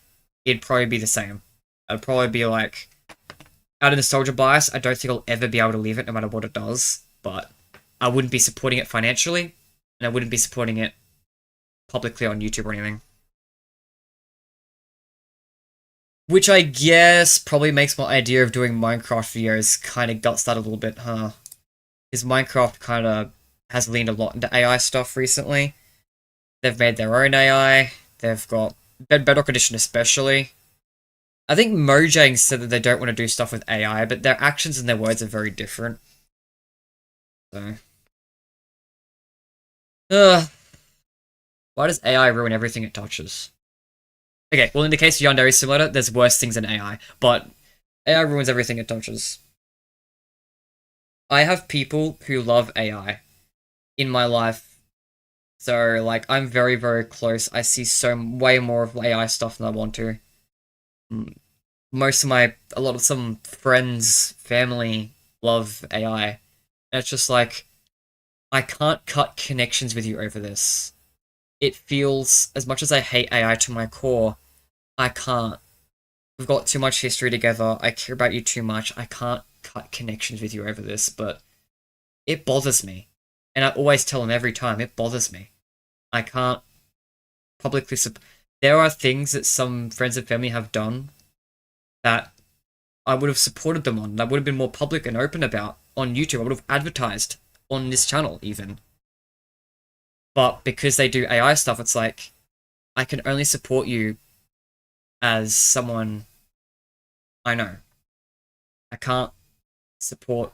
it'd probably be the same. I'd probably be like, out of nostalgia bias, I don't think I'll ever be able to leave it no matter what it does, but I wouldn't be supporting it financially, and I wouldn't be supporting it publicly on YouTube or anything. Which I guess probably makes my idea of doing Minecraft videos kind of guts that a little bit, huh? Because Minecraft kind of has leaned a lot into AI stuff recently. They've made their own AI. They've got Bedrock Edition especially. I think Mojang said that they don't want to do stuff with AI, but their actions and their words are very different. So... why does AI ruin everything it touches? Okay, well in the case of Yandere Simulator, there's worse things than AI, but AI ruins everything it touches. I have people who love AI in my life, so like I'm very, very close. I see way more of AI stuff than I want to. Some friends, family love AI. And it's just like, I can't cut connections with you over this. It feels, as much as I hate AI to my core, I can't. We've got too much history together, I care about you too much, I can't cut connections with you over this, but it bothers me. And I always tell them every time, it bothers me. I can't publicly there are things that some friends and family have done that I would have supported them on, and I would have been more public and open about on YouTube. I would have advertised on this channel, even. But because they do AI stuff, it's like, I can only support you as someone I know. I can't support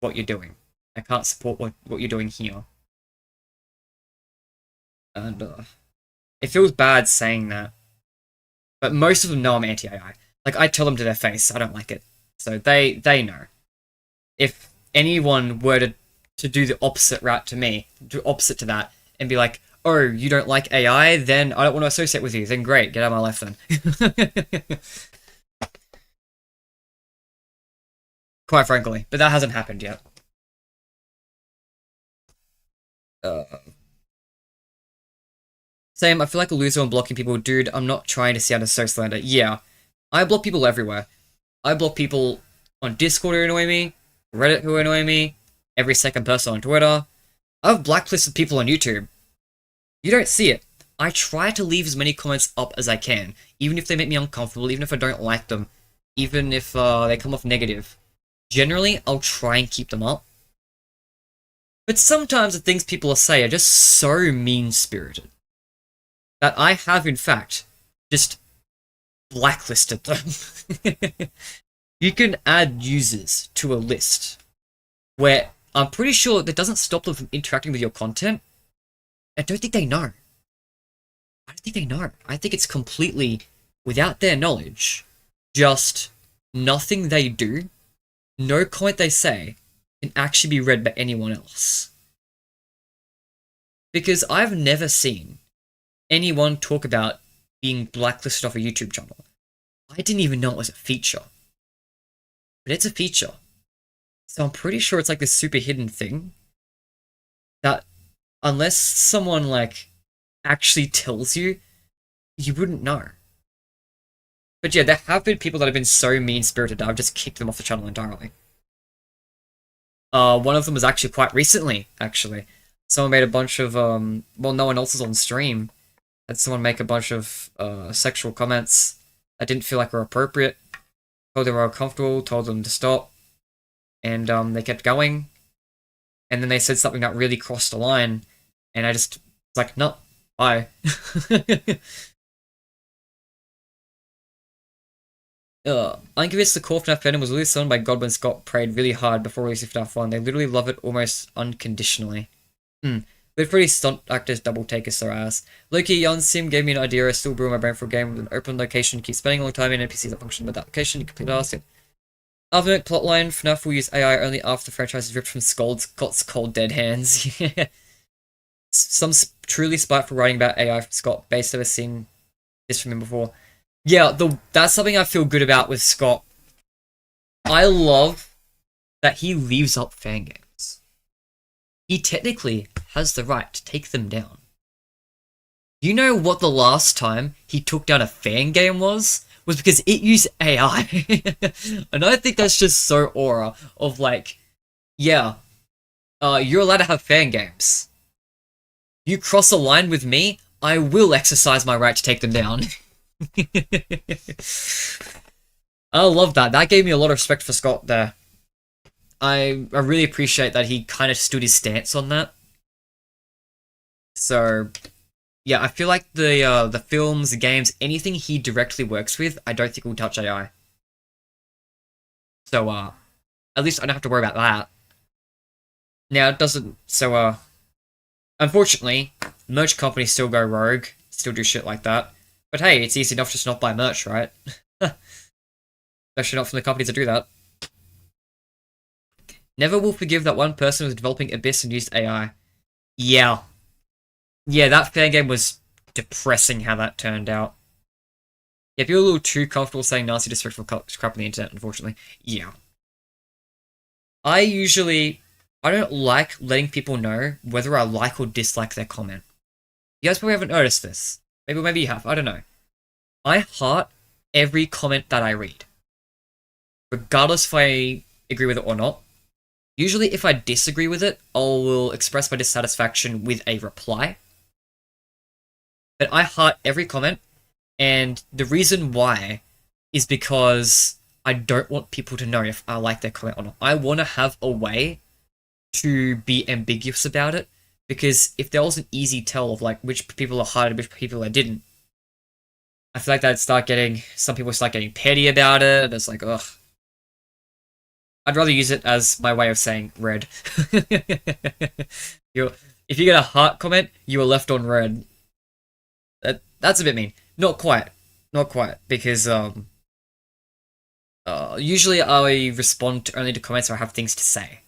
what you're doing. I can't support what you're doing here. And it feels bad saying that. But most of them know I'm anti-AI. Like, I tell them to their face, I don't like it. So they know. If anyone were to do the opposite route to me, do opposite to that, and be like, oh, you don't like AI, then I don't want to associate with you. Then great, get out of my life then. Quite frankly. But that hasn't happened yet. Same, I feel like a loser on blocking people. Dude, I'm not trying to see how to so slander. Yeah, I block people everywhere. I block people on Discord who annoy me, Reddit who annoy me, every second person on Twitter. I've blacklisted people on YouTube. You don't see it. I try to leave as many comments up as I can, even if they make me uncomfortable, even if I don't like them, even if they come off negative. Generally, I'll try and keep them up. But sometimes the things people say are just so mean-spirited that I have, in fact, just blacklisted them. You can add users to a list where I'm pretty sure that doesn't stop them from interacting with your content. I don't think they know. I don't think they know. I think it's completely without their knowledge. Just nothing they do, no comment they say, can actually be read by anyone else. Because I've never seen anyone talk about being blacklisted off a YouTube channel. I didn't even know it was a feature. But it's a feature. So I'm pretty sure it's like this super hidden thing that unless someone like actually tells you, you wouldn't know. But yeah, there have been people that have been so mean-spirited that I've just kicked them off the channel entirely. One of them was actually quite recently, actually. Someone made a bunch of, well, no one else is on stream. Had someone make a bunch of sexual comments that didn't feel like were appropriate. Told them they were uncomfortable, told them to stop. And they kept going. And then they said something that really crossed the line. And I just was like, no, bye. I'm convinced the core FNAF fandom was really sung by God when Scott prayed really hard before releasing FNAF 1. They literally love it almost unconditionally. They're pretty stunt actors double takers their ass. Loki Yon Sim gave me an idea. I still brew my brain for a game with an open location. Keep spending a long time in NPCs that function with that location. You complete ask it. Alternate plotline, FNAF will use AI only after the franchise is ripped from Scott's cold dead hands. Some truly spiteful writing about AI from Scott. Based ever seen this from him before. Yeah, that's something I feel good about with Scott. I love that he leaves up fan games. He technically has the right to take them down. You know what the last time he took down a fan game was? Was because it used AI. And I think that's just so aura of like, yeah, you're allowed to have fan games. You cross a line with me, I will exercise my right to take them down. I love that. That gave me a lot of respect for Scott there. I really appreciate that he kind of stood his stance on that. So, yeah, I feel like the films, the games, anything he directly works with, I don't think will touch AI. So, at least I don't have to worry about that. Now, it doesn't, so, unfortunately, merch companies still go rogue, still do shit like that. But hey, it's easy enough just not buy merch, right? Especially not from the companies that do that. Never will forgive that one person was developing Abyss and used AI. Yeah. Yeah, that fan game was depressing how that turned out. Yeah, if you're a little too comfortable saying nasty, disrespectful crap on the internet, unfortunately. Yeah. I don't like letting people know whether I like or dislike their comment. You guys probably haven't noticed this. Maybe you have, I don't know. I heart every comment that I read. Regardless if I agree with it or not. Usually if I disagree with it, I will express my dissatisfaction with a reply. But I heart every comment, and the reason why is because I don't want people to know if I like their comment or not. I want to have a way to be ambiguous about it, because if there was an easy tell of like which people are hard and which people I didn't, I feel like some people start getting petty about it, and it's like, ugh. I'd rather use it as my way of saying red. If you get a heart comment, you were left on red. That's a bit mean. Not quite, because usually I respond only to comments where I have things to say.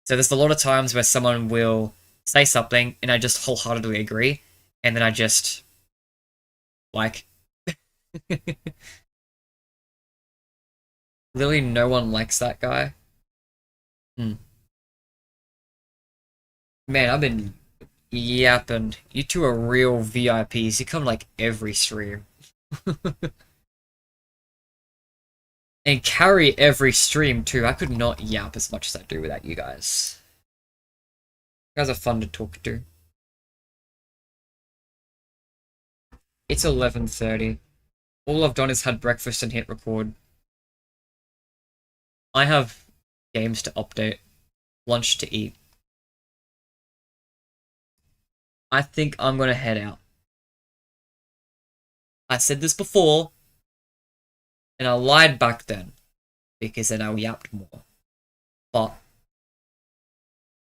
So there's a lot of times where someone will say something and I just wholeheartedly agree, and then I just like. Literally no one likes that guy. Man, I've been yapping. You two are real VIPs. You come like every stream. And carry every stream too. I could not yap as much as I do without you guys. You guys are fun to talk to. It's 11:30. All I've done is had breakfast and hit record. I have games to update, lunch to eat. I think I'm gonna head out. I said this before, and I lied back then, because then I yapped more. But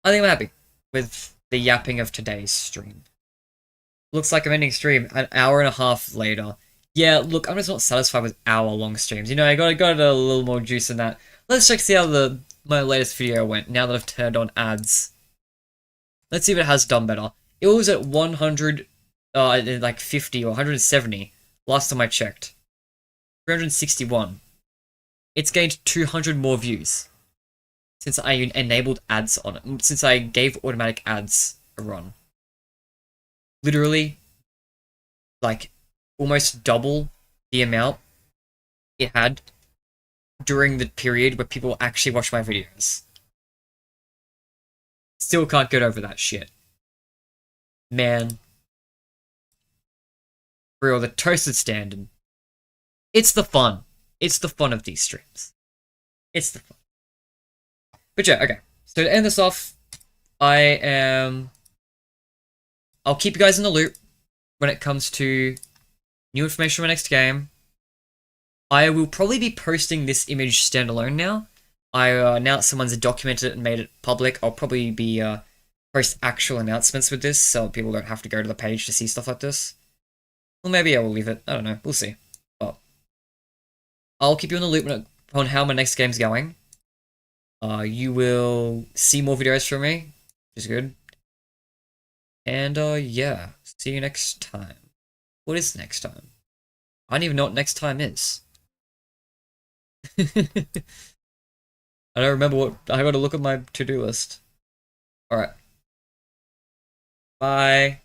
I think I'm happy with the yapping of today's stream. Looks like I'm ending stream an hour and a half later. Yeah, look, I'm just not satisfied with hour-long streams. You know, I got a little more juice in that. Let's check see how my latest video went now that I've turned on ads. Let's see if it has done better. It was at 100, like 50 or 170 last time I checked. 361. It's gained 200 more views since I enabled ads on it. Since I gave automatic ads a run. Literally, like, almost double the amount it had during the period where people actually watch my videos. Still can't get over that shit. Man. For real, the toasted standard. It's the fun. It's the fun of these streams. It's the fun. But yeah, okay. So to end this off, I'll keep you guys in the loop when it comes to new information for my next game. I will probably be posting this image standalone now. Now that someone's documented it and made it public, I'll probably be post actual announcements with this, so people don't have to go to the page to see stuff like this. Well, maybe I will leave it. I don't know. We'll see. But I'll keep you in the loop on how my next game's going. You will see more videos from me, which is good. And yeah, see you next time. What is next time? I don't even know what next time is. I don't remember what. I gotta look at my to-do list. Alright. Bye.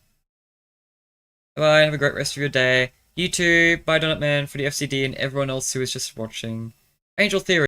Bye, have a great rest of your day. You too. Bye, Donut Man, for the FCD, and everyone else who is just watching. Angel Theory.